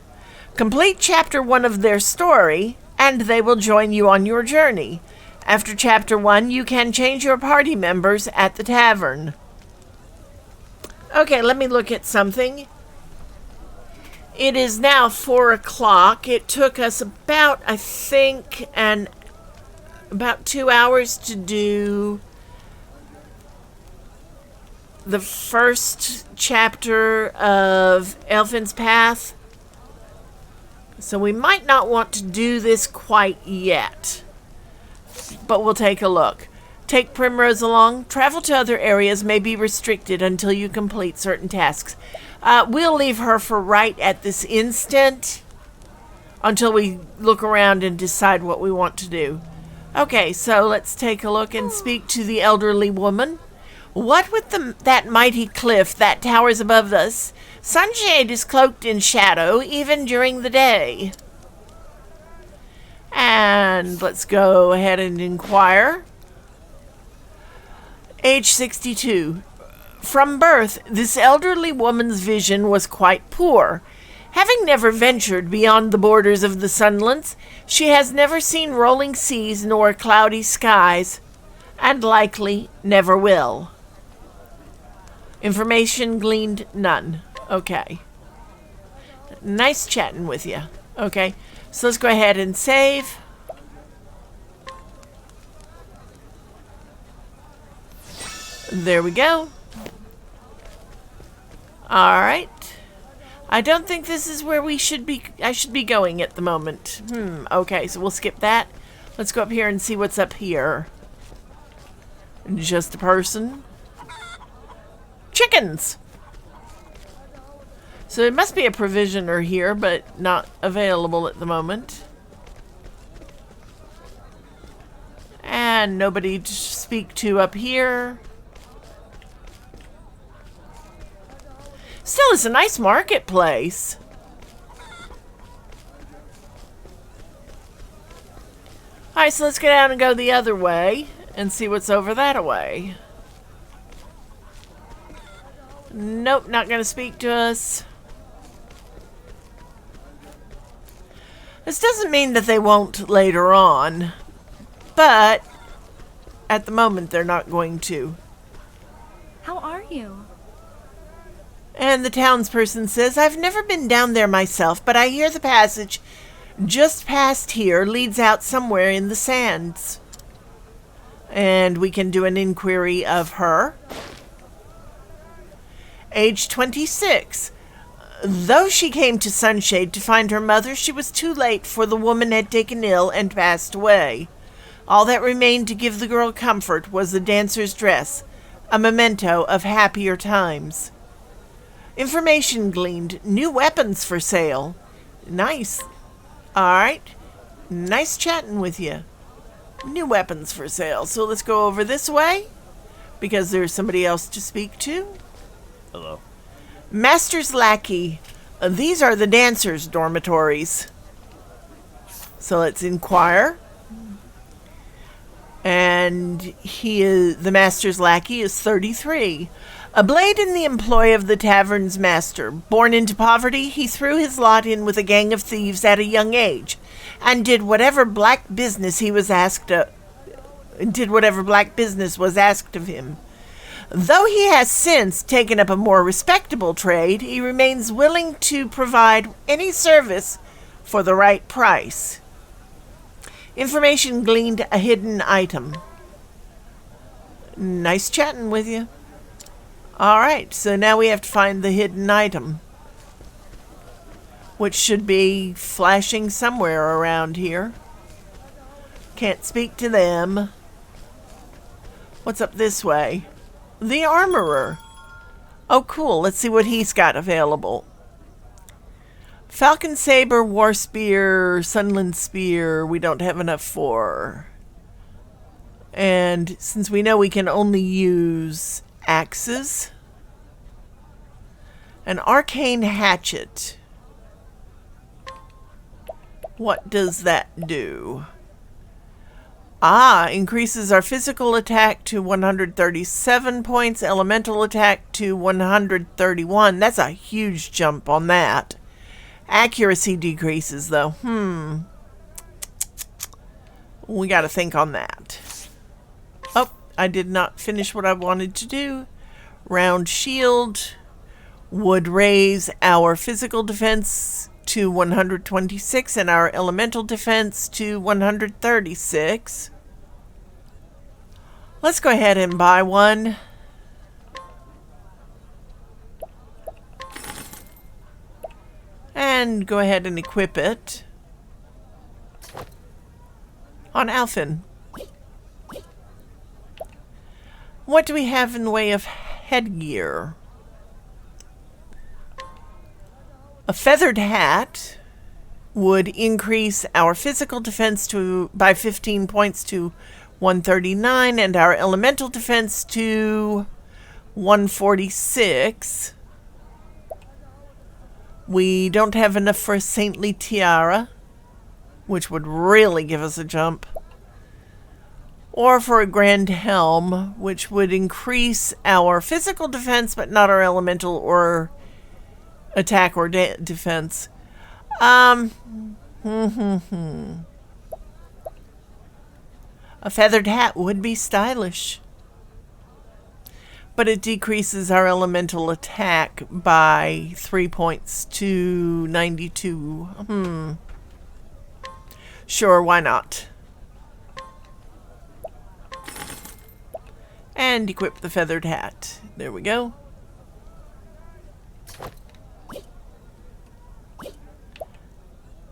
Complete Chapter 1 of their story, and they will join you on your journey. After Chapter 1, you can change your party members at the tavern. Okay, let me look at something. It is now 4 o'clock. It took us about, I think, about 2 hours to do the first chapter of Elfin's Path. So we might not want to do this quite yet, but we'll take a look. Take Primrose along. Travel to other areas may be restricted until you complete certain tasks. We'll leave her for right at this instant until we look around and decide what we want to do. Okay, so let's take a look and speak to the elderly woman. What with that mighty cliff that towers above us? Sunshade is cloaked in shadow even during the day. And let's go ahead and inquire. Age 62. From birth, this elderly woman's vision was quite poor. Having never ventured beyond the borders of the Sunlands, she has never seen rolling seas nor cloudy skies, and likely never will. Information gleaned, none. Okay. Nice chatting with you. Okay, so let's go ahead and save. There we go. Alright. I don't think this is where I should be going at the moment. Okay, so we'll skip that. Let's go up here and see what's up here. Just a person. Chickens! So it must be a provisioner here, but not available at the moment. And nobody to speak to up here. Still, it's a nice marketplace. Alright, so let's get out and go the other way and see what's over that way. Nope, not going to speak to us. This doesn't mean that they won't later on, but at the moment they're not going to. How are you? And the townsperson says, I've never been down there myself, but I hear the passage just past here leads out somewhere in the sands. And we can do an inquiry of her. Age 26. Though she came to Sunshade to find her mother, she was too late, for the woman had taken ill and passed away. All that remained to give the girl comfort was the dancer's dress, a memento of happier times. Information gleaned. New weapons for sale. Nice. Alright. Nice chatting with you. New weapons for sale. So let's go over this way, because there's somebody else to speak to. Hello. Master's lackey. These are the dancers' dormitories. So let's inquire. And the master's lackey is 33. A blade in the employ of the tavern's master. Born into poverty, he threw his lot in with a gang of thieves at a young age, and did whatever black business was asked of him. Though he has since taken up a more respectable trade, he remains willing to provide any service for the right price. Information gleaned. A hidden item. Nice chatting with you. Alright, so now we have to find the hidden item, which should be flashing somewhere around here. Can't speak to them. What's up this way? The armorer. Oh, cool. Let's see what he's got available. Falcon Saber, War Spear, Sunland Spear, we don't have enough for. And since we know we can only use axes, an arcane hatchet. What does that do? Increases our physical attack to 137 points, elemental attack to 131. That's a huge jump on that. Accuracy decreases, though. We got to think on that. Oh, I did not finish what I wanted to do. Round shield would raise our physical defense to 126 and our elemental defense to 136. Let's go ahead and buy one. And go ahead and equip it on Alfin. What do we have in the way of headgear? A feathered hat would increase our physical defense by 15 points to 139 and our elemental defense to 146. We don't have enough for a saintly tiara. which would really give us a jump. Or for a Grand Helm, which would increase our physical defense, but not our elemental or attack or defense. A feathered hat would be stylish. But it decreases our elemental attack by 3 points to 92. Sure, why not? And equip the feathered hat. There we go.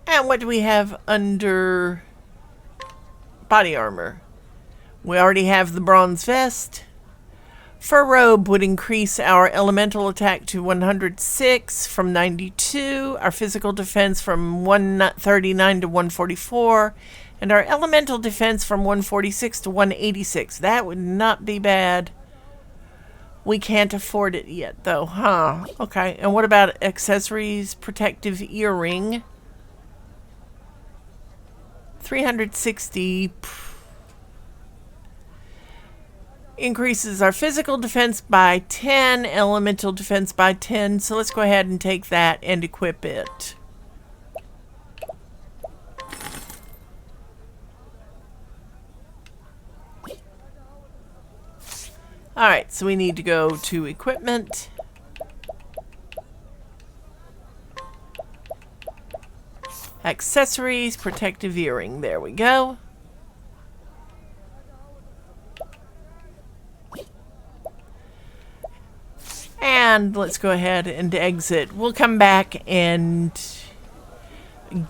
And what do we have under body armor? We already have the bronze vest. Fur robe would increase our elemental attack to 106 from 92, our physical defense from 139 to 144, and our elemental defense from 146 to 186. That would not be bad. We can't afford it yet, though, huh? Okay, and what about accessories? Protective earring. 360. Increases our physical defense by 10, elemental defense by 10. So let's go ahead and take that and equip it. Alright, so we need to go to equipment. Accessories, protective earring. There we go. And let's go ahead and exit. We'll come back and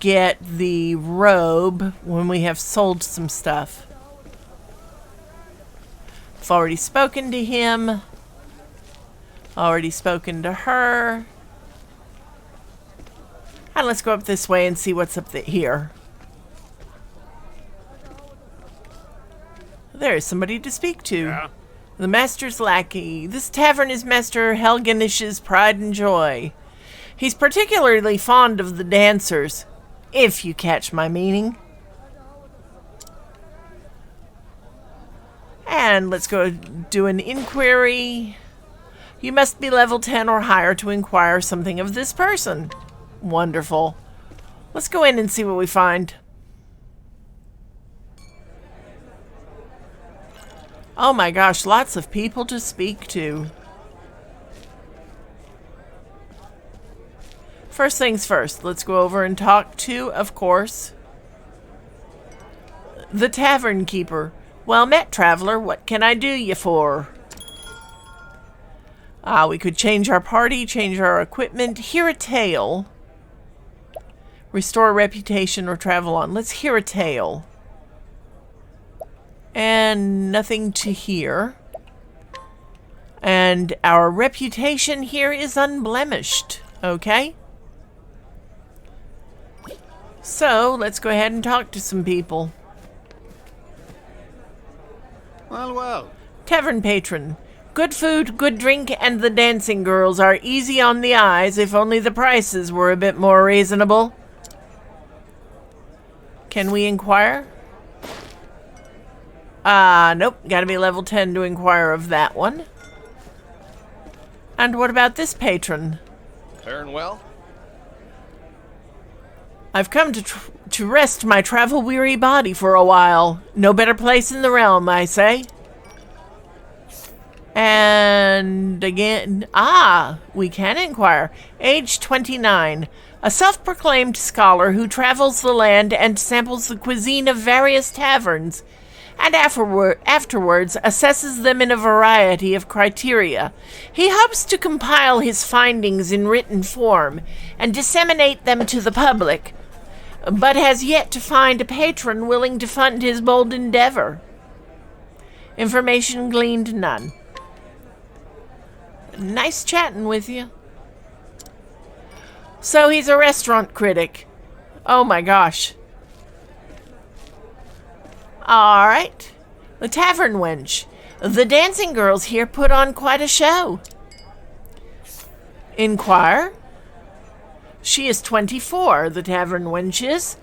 get the robe when we have sold some stuff. I've already spoken to him. Already spoken to her. And let's go up this way and see what's up here. There's somebody to speak to. Yeah? The master's lackey. This tavern is Master Helgenish's pride and joy. He's particularly fond of the dancers, if you catch my meaning. And let's go do an inquiry. You must be level 10 or higher to inquire something of this person. Wonderful. Let's go in and see what we find. Oh my gosh, lots of people to speak to. First things first, let's go over and talk to, of course, the tavern keeper. Well met, traveler. What can I do you for? We could change our party, change our equipment, hear a tale, restore reputation, or travel on. Let's hear a tale. And nothing to hear. And our reputation here is unblemished. Okay? So, let's go ahead and talk to some people. Well, well. Tavern patron. Good food, good drink, and the dancing girls are easy on the eyes if only the prices were a bit more reasonable. Can we inquire? Nope. Gotta be level 10 to inquire of that one. And what about this patron? Faring well? I've come to rest my travel-weary body for a while. No better place in the realm, I say. And again, we can inquire. Age 29. A self-proclaimed scholar who travels the land and samples the cuisine of various taverns, and afterwards assesses them in a variety of criteria. He hopes to compile his findings in written form and disseminate them to the public, but has yet to find a patron willing to fund his bold endeavor. Information gleaned none. Nice chatting with you. So he's a restaurant critic. Oh my gosh. Alright. The tavern wench. The dancing girls here put on quite a show. Inquire. She is 24, the tavern wench is.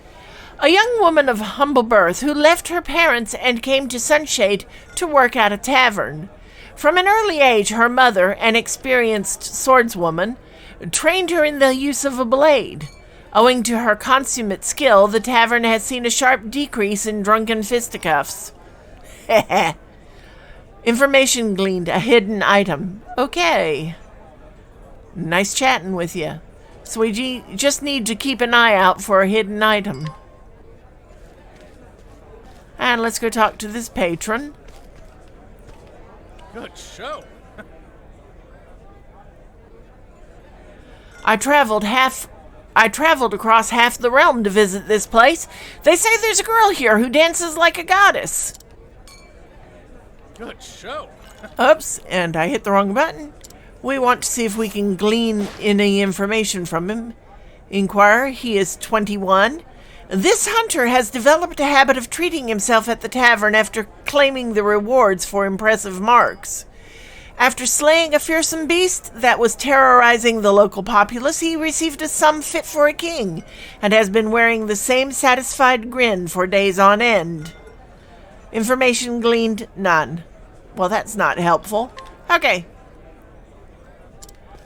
A young woman of humble birth who left her parents and came to Sunshade to work at a tavern. From an early age, her mother, an experienced swordswoman, trained her in the use of a blade. Owing to her consummate skill, the tavern has seen a sharp decrease in drunken fisticuffs. Information gleaned, a hidden item. Okay. Nice chatting with you. So we just need to keep an eye out for a hidden item. And let's go talk to this patron. Good show. I traveled across half the realm to visit this place. They say there's a girl here who dances like a goddess. Good show. Oops, and I hit the wrong button. We want to see if we can glean any information from him. Inquire, he is 21. This hunter has developed a habit of treating himself at the tavern after claiming the rewards for impressive marks. After slaying a fearsome beast that was terrorizing the local populace, he received a sum fit for a king, and has been wearing the same satisfied grin for days on end. Information gleaned, none. Well, that's not helpful. Okay.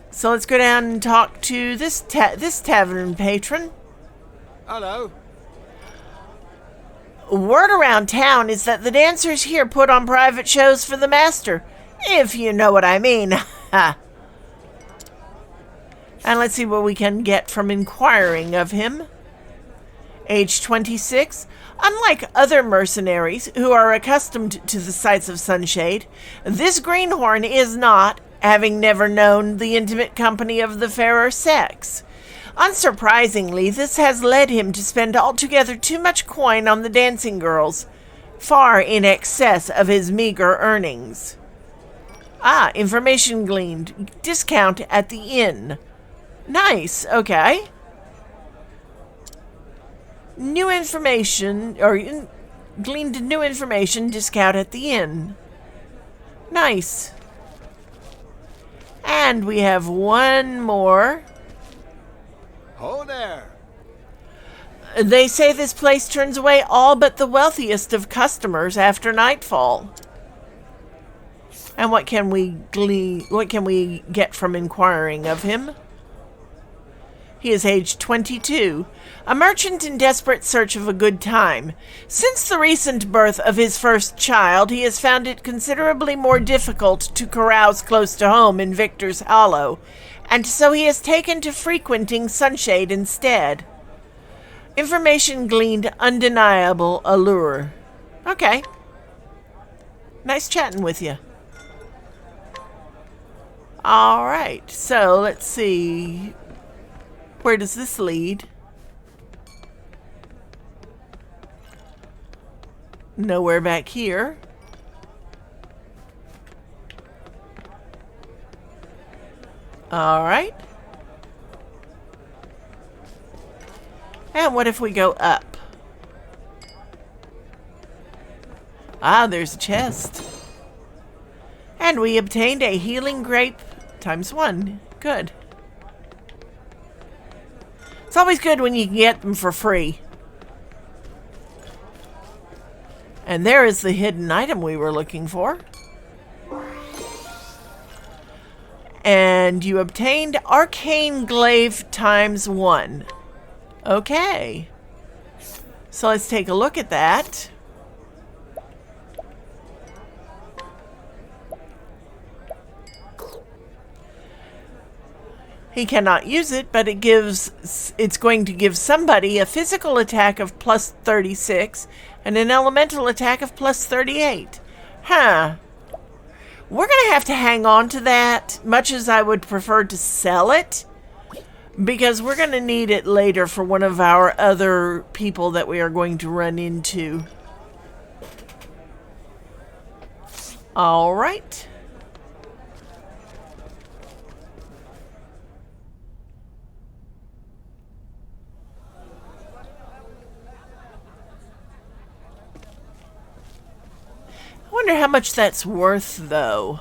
So let's go down and talk to this tavern patron. Hello. Word around town is that the dancers here put on private shows for the master, if you know what I mean. And let's see what we can get from inquiring of him. Age 26. Unlike other mercenaries who are accustomed to the sights of Sunshade, this greenhorn is not, having never known the intimate company of the fairer sex. Unsurprisingly, this has led him to spend altogether too much coin on the dancing girls, far in excess of his meager earnings. Information gleaned. Discount at the inn. Nice, okay. New information, gleaned new information, discount at the inn. Nice. And we have one more. Ho there. They say this place turns away all but the wealthiest of customers after nightfall. And what can we get from inquiring of him? He is aged 22, a merchant in desperate search of a good time. Since the recent birth of his first child, he has found it considerably more difficult to carouse close to home in Victor's Hollow, and so he has taken to frequenting Sunshade instead. Information gleaned, undeniable allure. Okay. Nice chatting with you. Alright, so let's see. Where does this lead? Nowhere back here. Alright. And what if we go up? There's a chest. And we obtained a healing grape ×1. Good. It's always good when you can get them for free. And there is the hidden item we were looking for. And you obtained Arcane Glaive ×1. Okay. So let's take a look at that. He cannot use it, but it's going to give somebody a physical attack of +36 and an elemental attack of +38. Huh. We're going to have to hang on to that, much as I would prefer to sell it, because we're going to need it later for one of our other people that we are going to run into. All right. I wonder how much that's worth, though.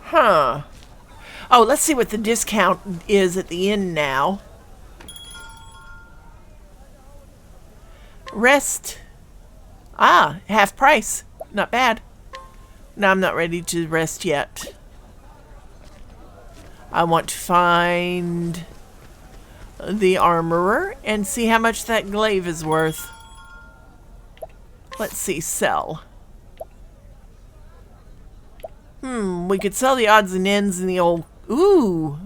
Huh. Oh, let's see what the discount is at the inn now. Rest. Ah, half price. Not bad. No, I'm not ready to rest yet. I want to find the armorer and see how much that glaive is worth. Let's see, sell. We could sell the odds and ends in the old... Ooh.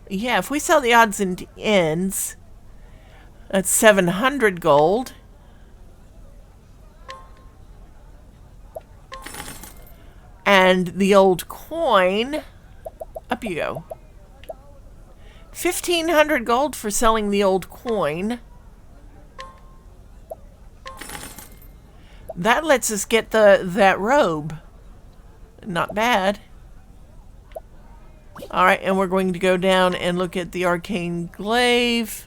Yeah, if we sell the odds and ends, that's 700 gold. And the old coin, up you go. 1,500 gold for selling the old coin. That lets us get that robe. Not bad. Alright, and we're going to go down and look at the arcane glaive.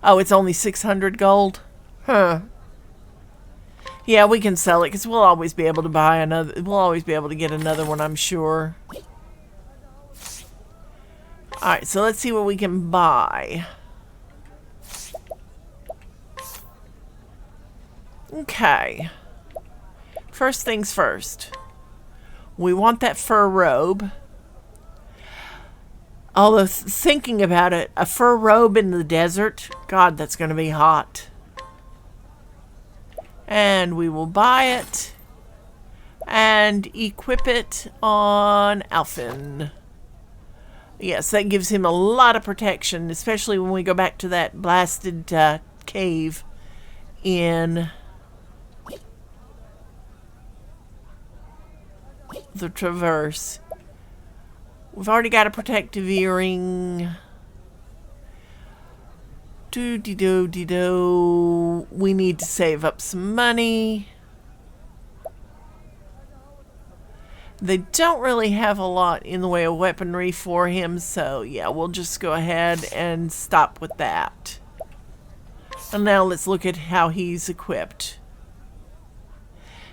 Oh, it's only 600 gold? Huh. Yeah, we can sell it because we'll always be able to buy another. We'll always be able to get another one, I'm sure. Alright, so let's see what we can buy. Okay. First things first. We want that fur robe. Although thinking about it, a fur robe in the desert, God, that's going to be hot. And we will buy it and equip it on Alfin. Yes, that gives him a lot of protection, especially when we go back to that blasted cave in the Traverse. We've already got a protective earring. Do-de-do-de-do. We need to save up some money. They don't really have a lot in the way of weaponry for him, so yeah, we'll just go ahead and stop with that. And now let's look at how he's equipped.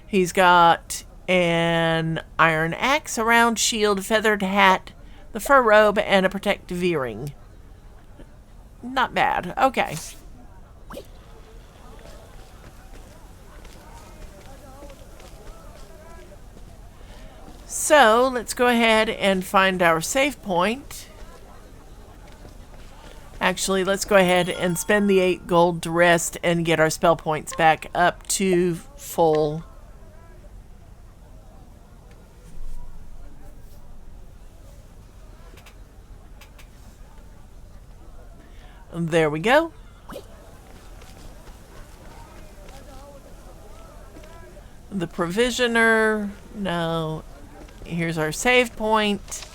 He's got an iron axe, a round shield, a feathered hat, the fur robe, and a protective earring. Not bad. Okay. So, let's go ahead and find our save point. Actually, let's go ahead and spend the 8 gold to rest and get our spell points back up to full. There we go. The provisioner. No. Here's our save point.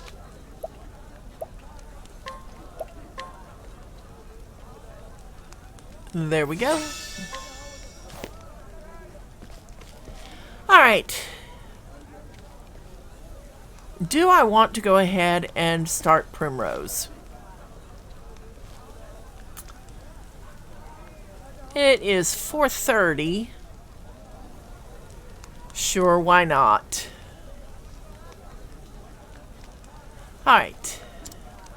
There we go. Alright. Do I want to go ahead and start Primrose? It is 4:30. Sure, why not? Alright.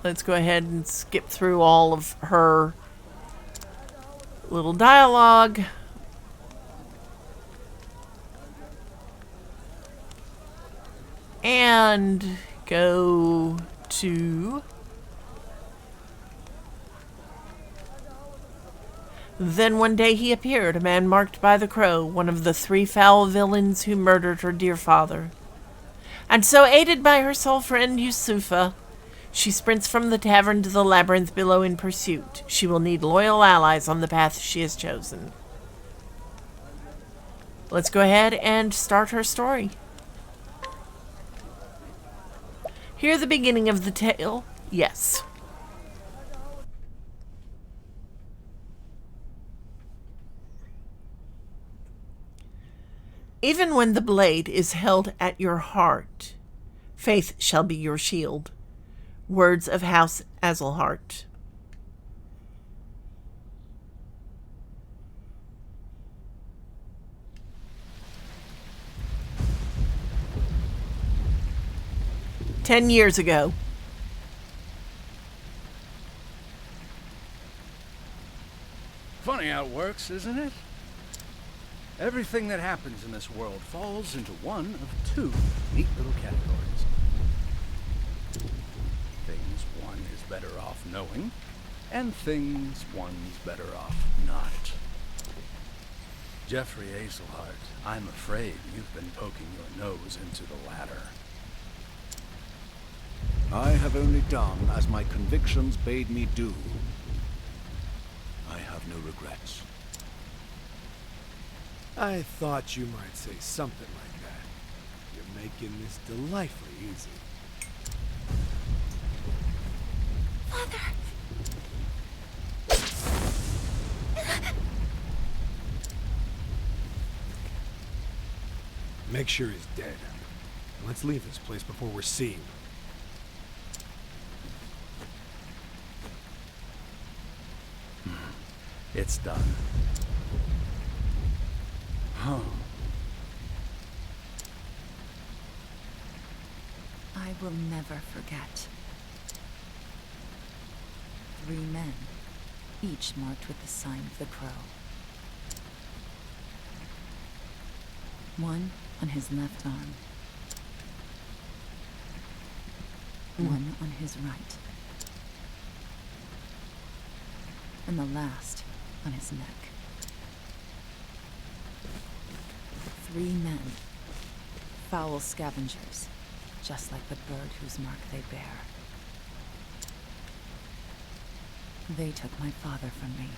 Let's go ahead and skip through all of her little dialogue. And go to... Then one day he appeared, a man marked by the crow, one of the 3 foul villains who murdered her dear father. And so, aided by her sole friend Yusufa, she sprints from the tavern to the labyrinth below in pursuit. She will need loyal allies on the path she has chosen. Let's go ahead and start her story. Hear the beginning of the tale? Yes. Even when the blade is held at your heart, faith shall be your shield. Words of House Azelhart. "10 years ago. it works, isn't it? Everything that happens in this world falls into one of two neat little categories. Things one is better off knowing, and things one's better off not. Jeffrey Azelhart, I'm afraid you've been poking your nose into the latter. I have only done as my convictions bade me do. I have no regrets. I thought you might say something like that. You're making this delightfully easy. Father! Make sure he's dead. Let's leave this place before we're seen. It's done. Huh. I will never forget. 3 men, each marked with the sign of the crow. One on his left arm. One on his right. And the last on his neck. 3 men. Foul scavengers, just like the bird whose mark they bear. They took my father from me.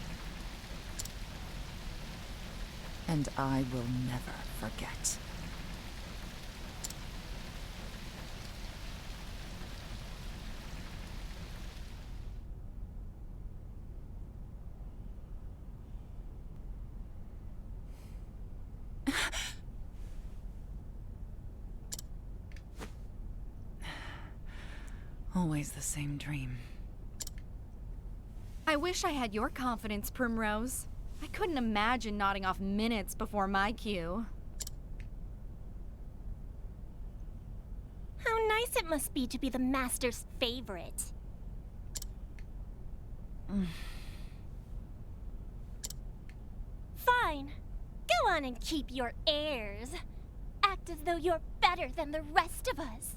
And I will never forget. Always the same dream. I wish I had your confidence, Primrose. I couldn't imagine nodding off minutes before my cue. How nice it must be to be the Master's favorite. Fine. Go on and keep your airs. Act as though you're better than the rest of us.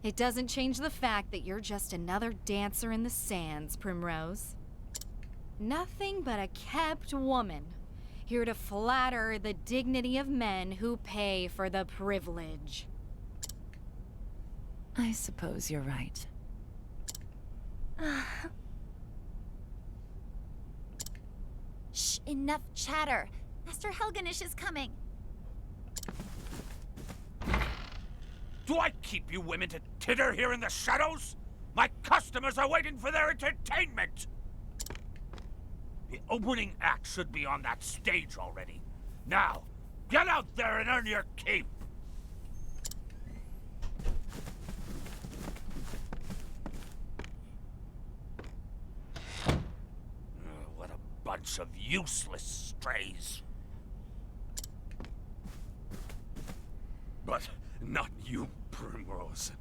It doesn't change the fact that you're just another dancer in the sands, Primrose. Nothing but a kept woman, here to flatter the dignity of men who pay for the privilege. I suppose you're right. Shh, enough chatter. Master Helganish is coming. Do I keep you women to titter here in the shadows? My customers are waiting for their entertainment! The opening act should be on that stage already. Now, get out there and earn your keep! What a bunch of useless strays. But not you, Primrose.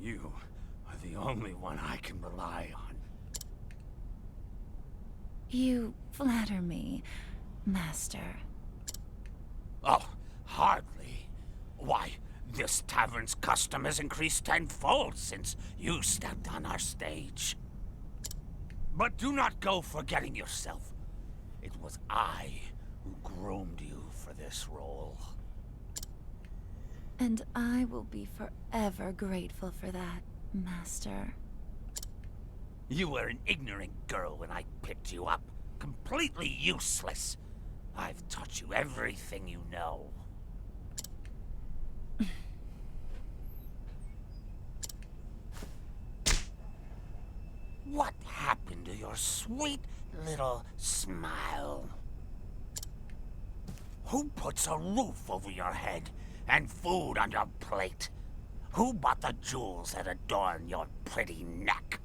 You are the only one I can rely on. You flatter me, Master. Oh, hardly. Why, this tavern's custom has increased tenfold since you stepped on our stage. But do not go forgetting yourself. It was I who groomed you for this role. And I will be forever grateful for that, Master. You were an ignorant girl when I picked you up. Completely useless. I've taught you everything you know. What happened to your sweet little smile? Who puts a roof over your head and food on your plate? Who bought the jewels that adorn your pretty neck?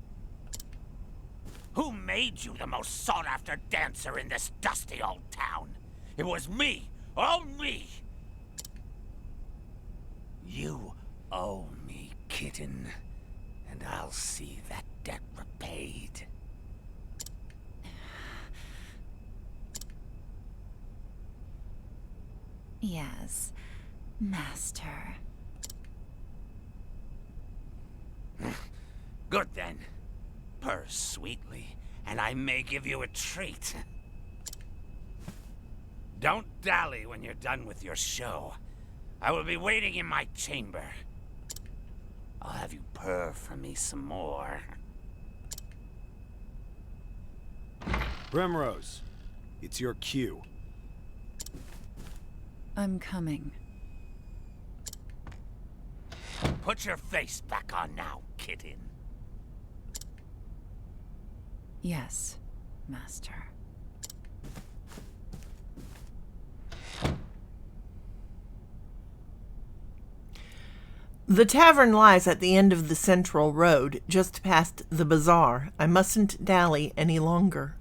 Who made you the most sought-after dancer in this dusty old town? It was me, all me! You owe me, kitten, and I'll see that debt repaid. Yes, Master. Good then. Purr sweetly, and I may give you a treat. Don't dally when you're done with your show. I will be waiting in my chamber. I'll have you purr for me some more. Primrose, it's your cue. I'm coming. Put your face back on now, kitten. Yes, Master. The tavern lies at the end of the central road, just past the bazaar. I mustn't dally any longer.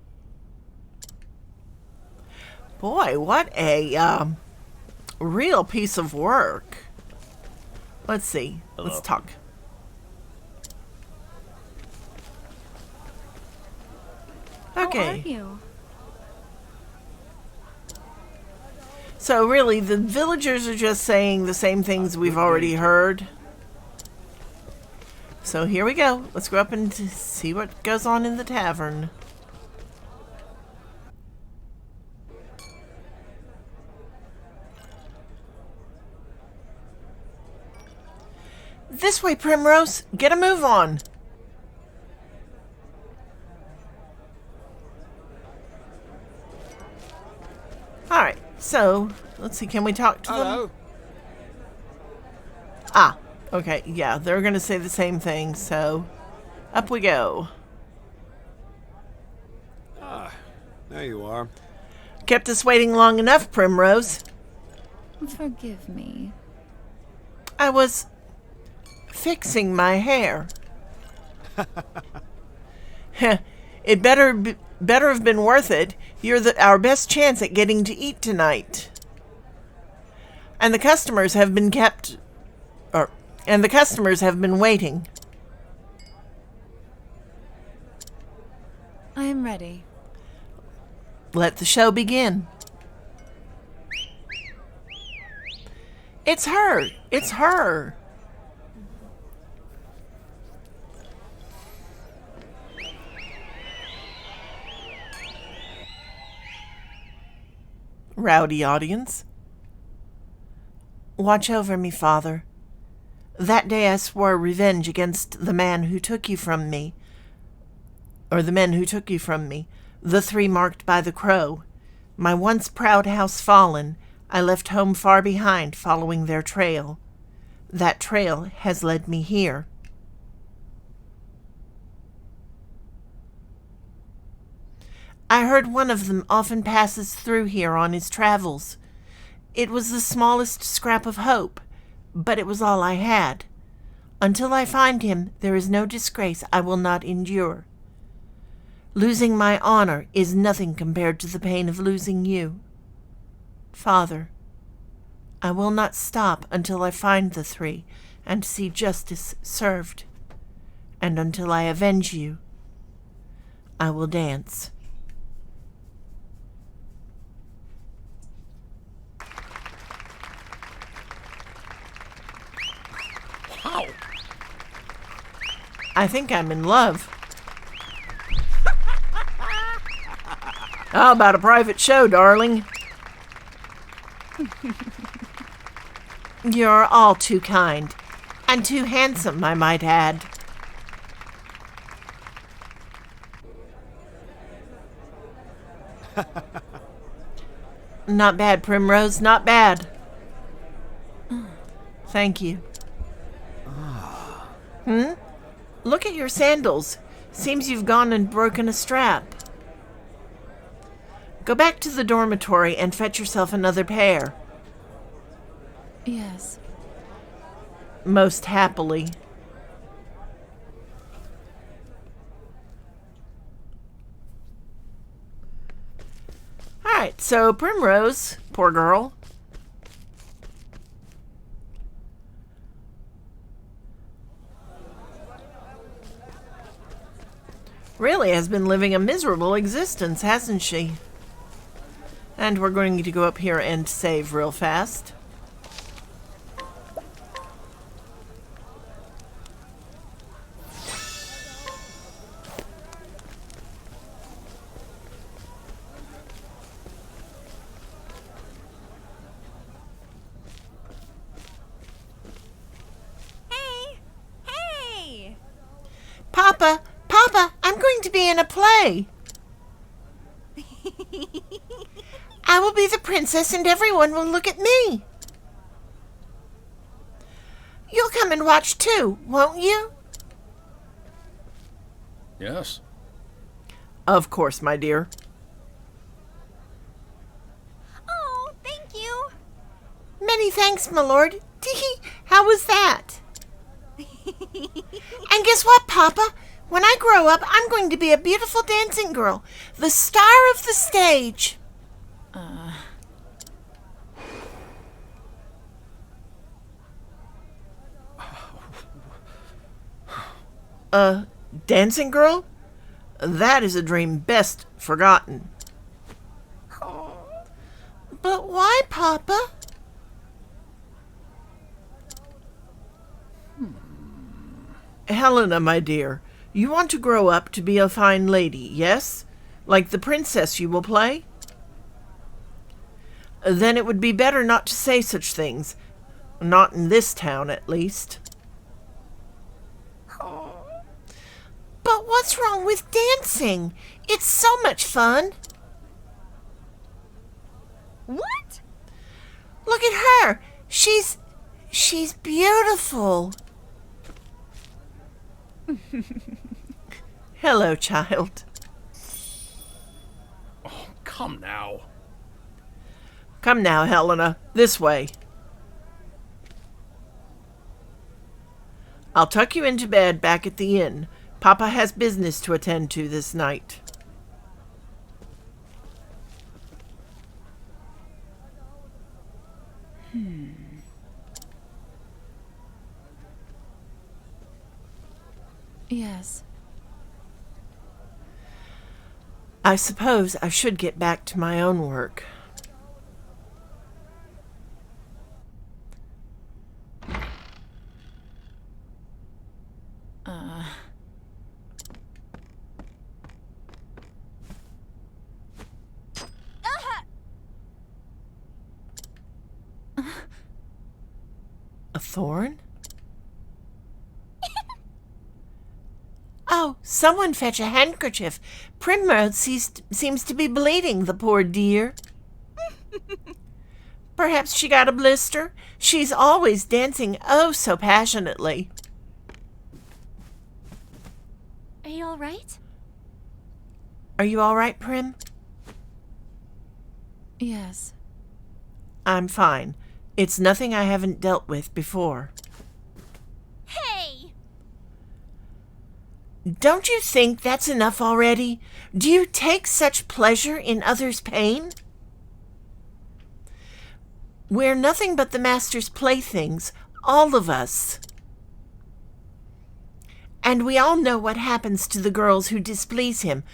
Boy, what a real piece of work. Let's see. Hello. Let's talk. Okay. How are you? So really, the villagers are just saying the same things we've already heard. So here we go. Let's go up and see what goes on in the tavern. This way, Primrose. Get a move on. Alright, so, let's see, can we talk to them? Ah, okay, yeah, they're gonna say the same thing, so up we go. Ah, there you are. Kept us waiting long enough, Primrose. Forgive me. I was fixing my hair. It better have been worth it. You're our best chance at getting to eat tonight. And the customers have been waiting. I am ready. Let the show begin. It's her. It's her. Rowdy audience. Watch over me, Father. That day I swore revenge against the man who took you from me. Or the men who took you from me. The three marked by the crow. My once proud house fallen, I left home far behind, following their trail. That trail has led me here. I heard one of them often passes through here on his travels. It was the smallest scrap of hope, but it was all I had. Until I find him, there is no disgrace I will not endure. Losing my honor is nothing compared to the pain of losing you. Father, I will not stop until I find the three and see justice served. And until I avenge you, I will dance. How? I think I'm in love. How about a private show, darling? You're all too kind. And too handsome, I might add. Not bad, Primrose, not bad. Thank you. Look at your sandals. Seems you've gone and broken a strap. Go back to the dormitory and fetch yourself another pair. Yes. Most happily. Alright, so Primrose, poor girl. Really has been living a miserable existence, hasn't she? And we're going to go up here and save real fast. Papa, Papa, I'm going to be in a play. I will be the princess and everyone will look at me. You'll come and watch too, won't you? Yes. Of course, my dear. Oh, thank you. Many thanks, my lord. Tee, how was that? And guess what, Papa? When I grow up, I'm going to be a beautiful dancing girl, the star of the stage. Dancing girl? That is a dream best forgotten. But why, Papa? Helena, my dear, you want to grow up to be a fine lady, yes? Like the princess you will play? Then it would be better not to say such things. Not in this town, at least. But what's wrong with dancing? It's so much fun. What? Look at her. She's beautiful. Hello, child. Oh, come now. Come now, Helena. This way. I'll tuck you into bed back at the inn. Papa has business to attend to this night. Yes. I suppose I should get back to my own work. A thorn? Oh, someone fetch a handkerchief. Primrose seems to be bleeding, the poor dear. Perhaps she got a blister. She's always dancing oh so passionately. Are you all right? Are you all right, Prim? Yes. I'm fine. It's nothing I haven't dealt with before. Hey! Don't you think that's enough already? Do you take such pleasure in others' pain? We're nothing but the Master's playthings, all of us. And we all know what happens to the girls who displease him.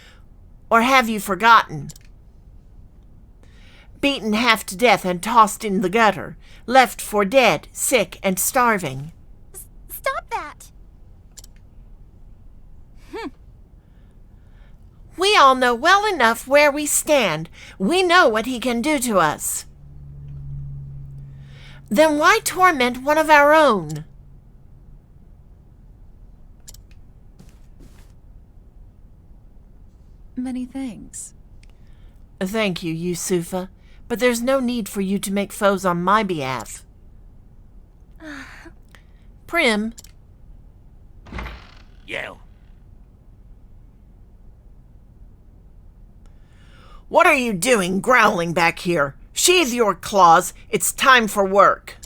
Or have you forgotten? Beaten half to death and tossed in the gutter, left for dead, sick, and starving. Stop that! We all know well enough where we stand. We know what he can do to us. Then why torment one of our own? Many thanks. Thank you, Yusufa, but there's no need for you to make foes on my behalf. Prim. You. What are you doing growling back here? Sheathe your claws. It's time for work.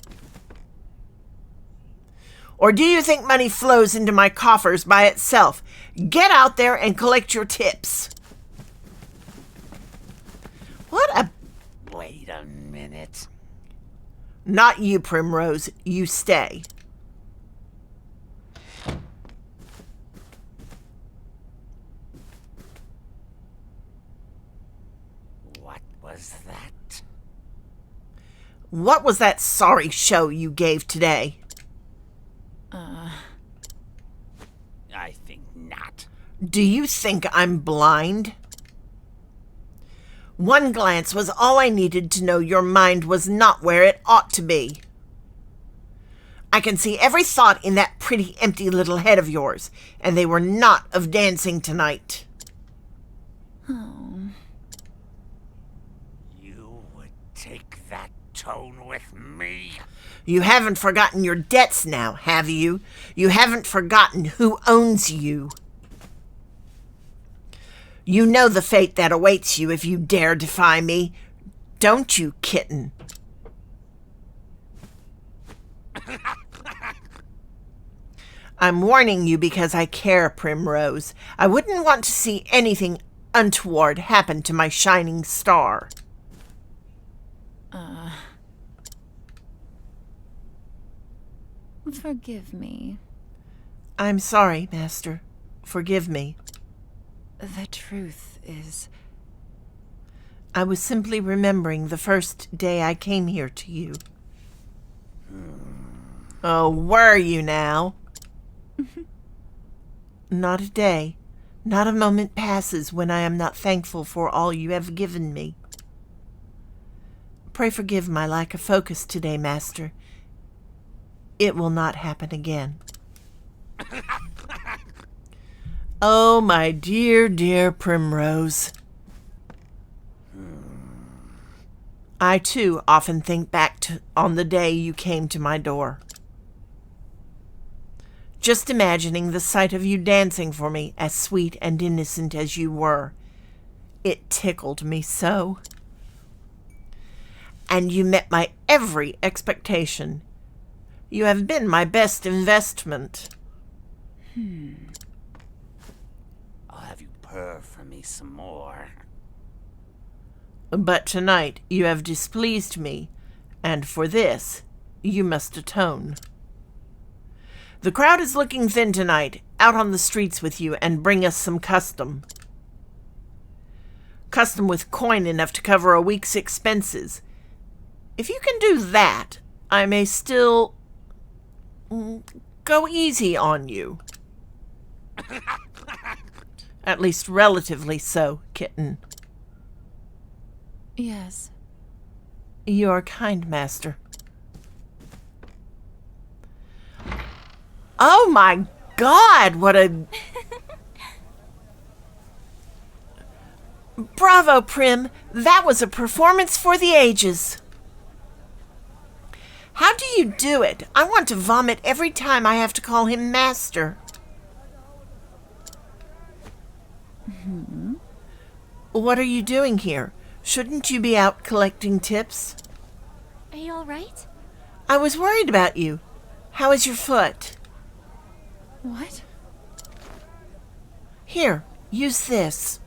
Or do you think money flows into my coffers by itself? Get out there and collect your tips. What a... Wait a minute. Not you, Primrose. You stay. What was that? What was that sorry show you gave today? I think not. Do you think I'm blind? One glance was all I needed to know your mind was not where it ought to be. I can see every thought in that pretty empty little head of yours, and they were not of dancing tonight. Oh. You would take that tone with me? You haven't forgotten your debts now, have you? You haven't forgotten who owns you. You know the fate that awaits you if you dare defy me, don't you, kitten? I'm warning you because I care, Primrose. I wouldn't want to see anything untoward happen to my shining star. Forgive me. I'm sorry, Master. Forgive me. The truth is... I was simply remembering the first day I came here to you. Oh, were you now? Not a day, not a moment passes when I am not thankful for all you have given me. Pray forgive my lack of focus today, Master. It will not happen again. Oh, my dear, dear Primrose. I, too, often think back on the day you came to my door. Just imagining the sight of you dancing for me, as sweet and innocent as you were. It tickled me so. And you met my every expectation. You have been my best investment. I'll have you purr for me some more. But tonight you have displeased me, and for this you must atone. The crowd is looking thin tonight. Out on the streets with you and bring us some custom. Custom with coin enough to cover a week's expenses. If you can do that, I may still go easy on you. At least relatively so, kitten. Yes. You are kind, Master. Oh my God, what a... Bravo, Prim. That was a performance for the ages. How do you do it? I want to vomit every time I have to call him Master. What are you doing here? Shouldn't you be out collecting tips? Are you all right? I was worried about you. How is your foot? What? Here, use this.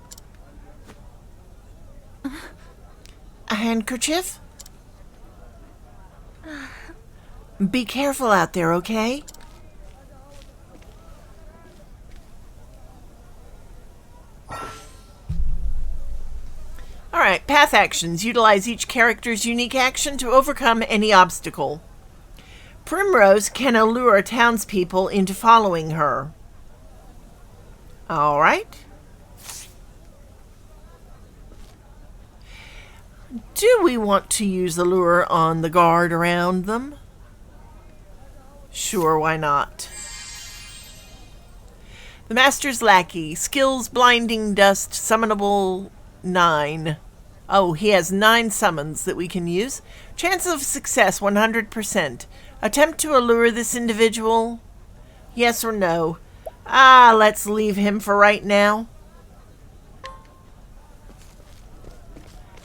A handkerchief? Be careful out there, okay? Alright, path actions. Utilize each character's unique action to overcome any obstacle. Primrose can allure townspeople into following her. Alright. Do we want to use the lure on the guard around them? Sure, why not? The Master's Lackey. Skills, Blinding Dust, Summonable 9. Oh, he has 9 summons that we can use. Chance of success, 100%. Attempt to allure this individual? Yes or no? Let's leave him for right now.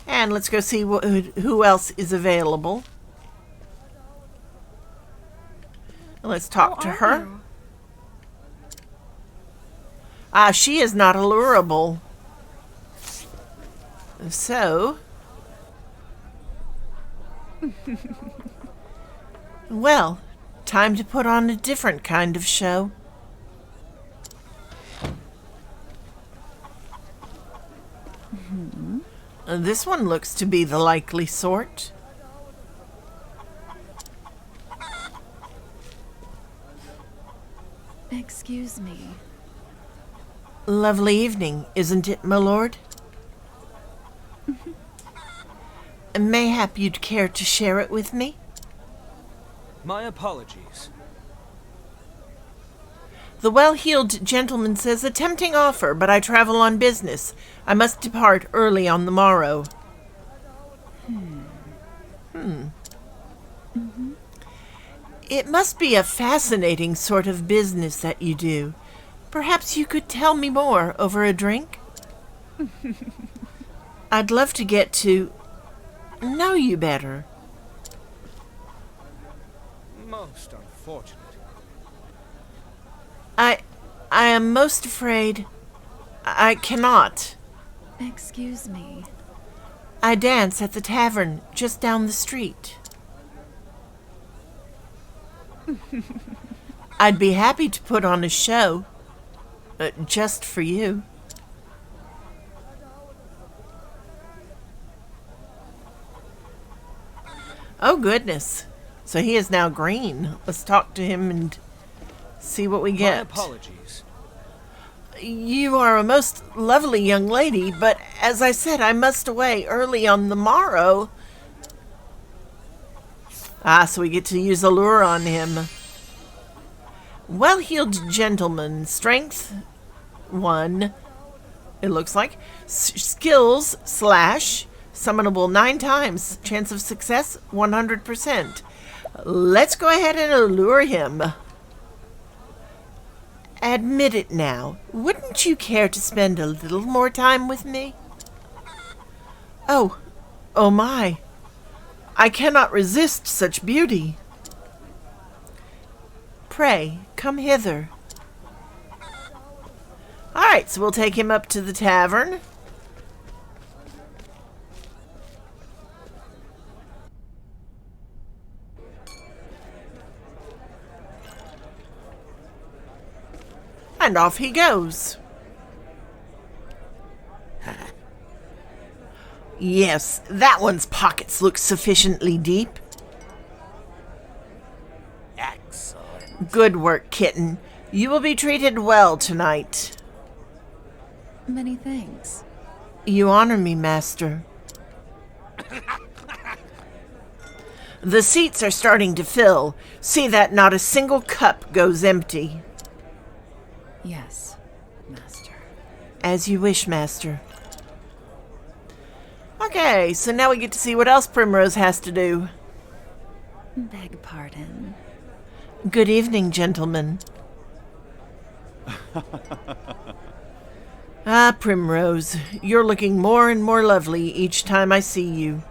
And let's go see who else is available. Let's talk to her. She is not allurable. So... well, time to put on a different kind of show. This one looks to be the likely sort. Excuse me. Lovely evening, isn't it, my lord? Mayhap you'd care to share it with me? My apologies. The well-heeled gentleman says, "A tempting offer, but I travel on business. I must depart early on the morrow." It must be a fascinating sort of business that you do. Perhaps you could tell me more over a drink? I'd love to get to know you better. Most unfortunate. I am most afraid I cannot. Excuse me. I dance at the tavern just down the street. I'd be happy to put on a show, just for you. Oh, goodness. So he is now green. Let's talk to him and see what we get. My apologies. You are a most lovely young lady, but as I said, I must away early on the morrow. So we get to use a lure on him. Well-heeled gentleman, strength 1, it looks like. Skills / summonable 9 times. Chance of success 100%. Let's go ahead and allure him. Admit it now. Wouldn't you care to spend a little more time with me? Oh my. I cannot resist such beauty. Pray, come hither. All right, so we'll take him up to the tavern. And off he goes. Yes, that one's pockets look sufficiently deep. Excellent. Good work, kitten. You will be treated well tonight. Many thanks. You honor me, master. The seats are starting to fill. See that not a single cup goes empty. Yes, master. As you wish, master. Okay, so now we get to see what else Primrose has to do. Beg pardon. Good evening, gentlemen. Primrose, you're looking more and more lovely each time I see you.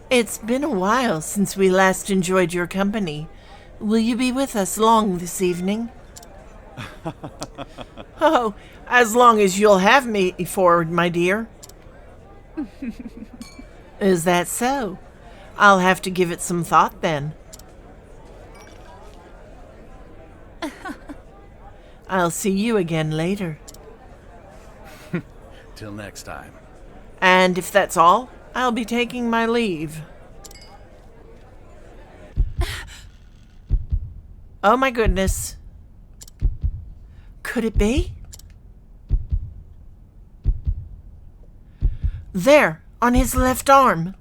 It's been a while since we last enjoyed your company. Will you be with us long this evening? Oh, as long as you'll have me for, my dear. Is that so? I'll have to give it some thought then. I'll see you again later. Till next time. And if that's all, I'll be taking my leave. Oh my goodness. Could it be? There, on his left arm.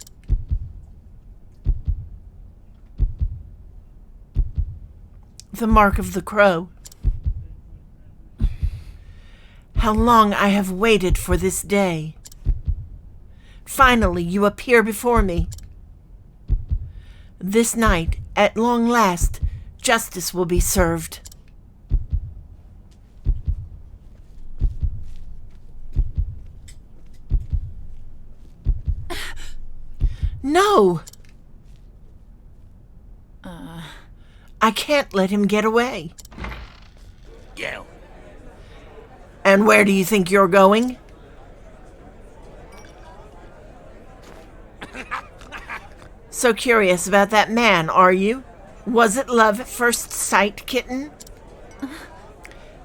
The mark of the crow. How long I have waited for this day. Finally, you appear before me. This night, at long last, justice will be served. No! I can't let him get away. You. And where do you think you're going? So curious about that man, are you? Was it love at first sight, kitten?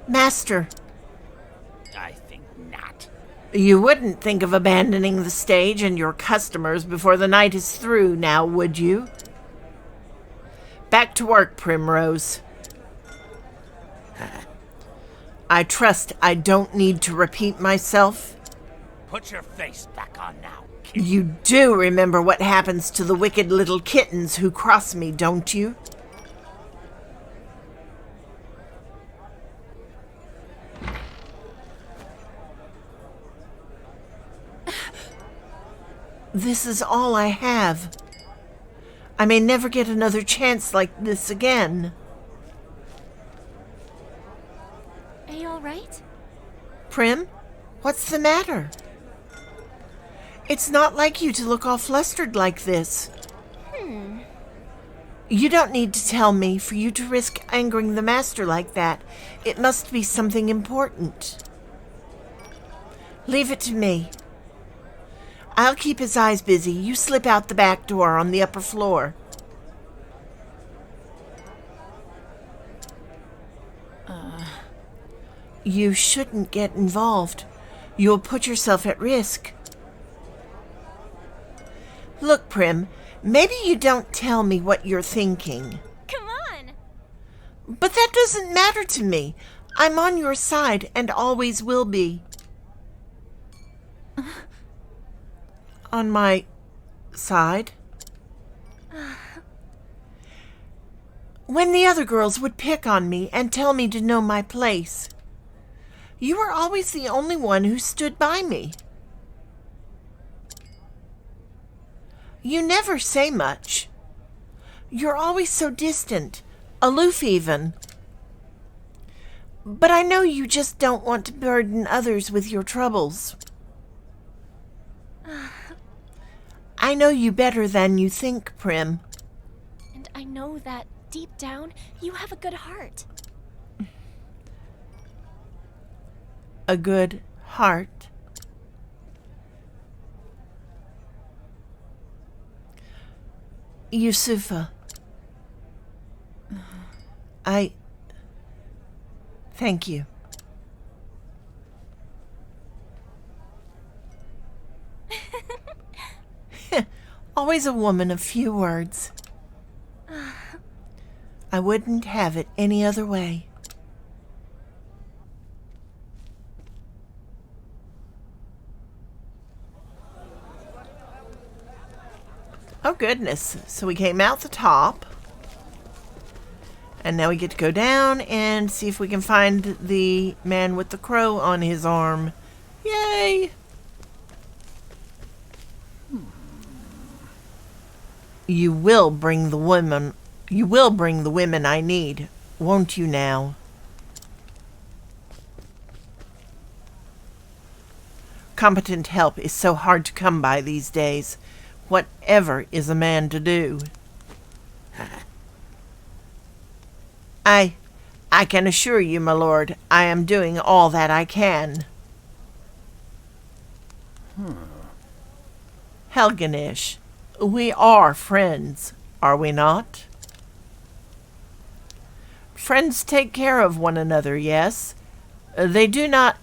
Master. I think not. You wouldn't think of abandoning the stage and your customers before the night is through, now would you? Back to work, Primrose. I trust I don't need to repeat myself. Put your face back on now, You do remember what happens to the wicked little kittens who cross me, don't you? This is all I have. I may never get another chance like this again. Are you alright? Prim, what's the matter? It's not like you to look all flustered like this. You don't need to tell me for you to risk angering the master like that. It must be something important. Leave it to me. I'll keep his eyes busy. You slip out the back door on the upper floor. You shouldn't get involved. You'll put yourself at risk. Look, Prim, maybe you don't tell me what you're thinking. Come on! But that doesn't matter to me. I'm on your side and always will be. On my side? When the other girls would pick on me and tell me to know my place, you were always the only one who stood by me. You never say much. You're always so distant, aloof even. But I know you just don't want to burden others with your troubles. I know you better than you think, Prim. And I know that, deep down, you have a good heart. A good heart. Yusufa, thank you. Always a woman of few words. I wouldn't have it any other way. Oh, goodness. So we came out the top. And now we get to go down and see if we can find the man with the crow on his arm. Yay! You will bring the women I need, won't you now? Competent help is so hard to come by these days. Whatever is a man to do? I can assure you, my lord, I am doing all that I can. Helganish, we are friends, are we not? Friends take care of one another, yes. They do not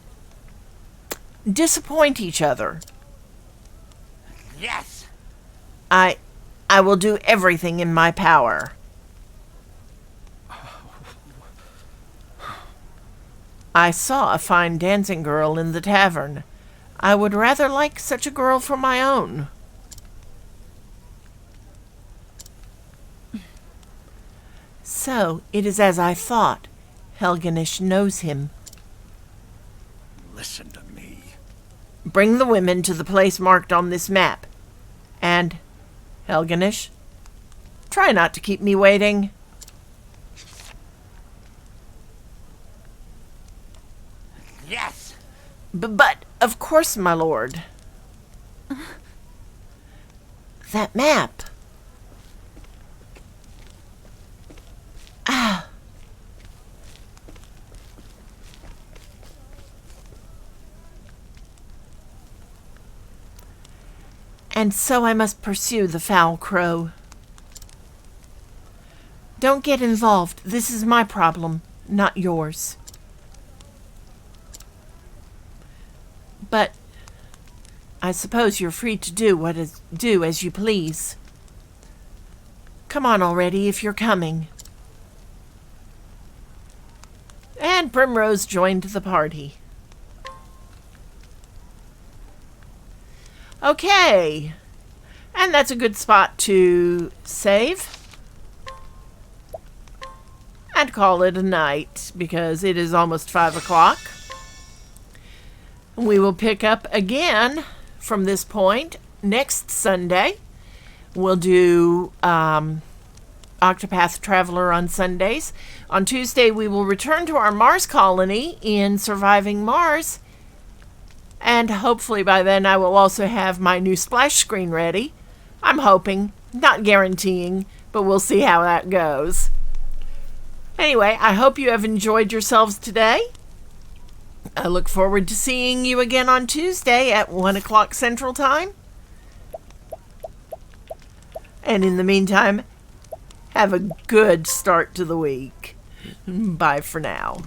disappoint each other. Yes! I will do everything in my power. I saw a fine dancing girl in the tavern. I would rather like such a girl for my own. So, it is as I thought. Helganish knows him. Listen to me. Bring the women to the place marked on this map. And, Helganish, try not to keep me waiting. Yes! But, of course, my lord. That map. Ah. And so I must pursue the foul crow. Don't get involved. This is my problem, not yours. But I suppose you're free to do as you please. Come on already if you're coming. And Primrose joined the party. Okay. And that's a good spot to save and call it a night because it is almost 5 o'clock. We will pick up again from this point next Sunday. We'll do Octopath Traveler on Sundays. On Tuesday, we will return to our Mars colony in Surviving Mars. And hopefully by then I will also have my new splash screen ready. I'm hoping, not guaranteeing, but we'll see how that goes. Anyway, I hope you have enjoyed yourselves today. I look forward to seeing you again on Tuesday at 1 o'clock Central Time. And in the meantime, have a good start to the week. Bye for now.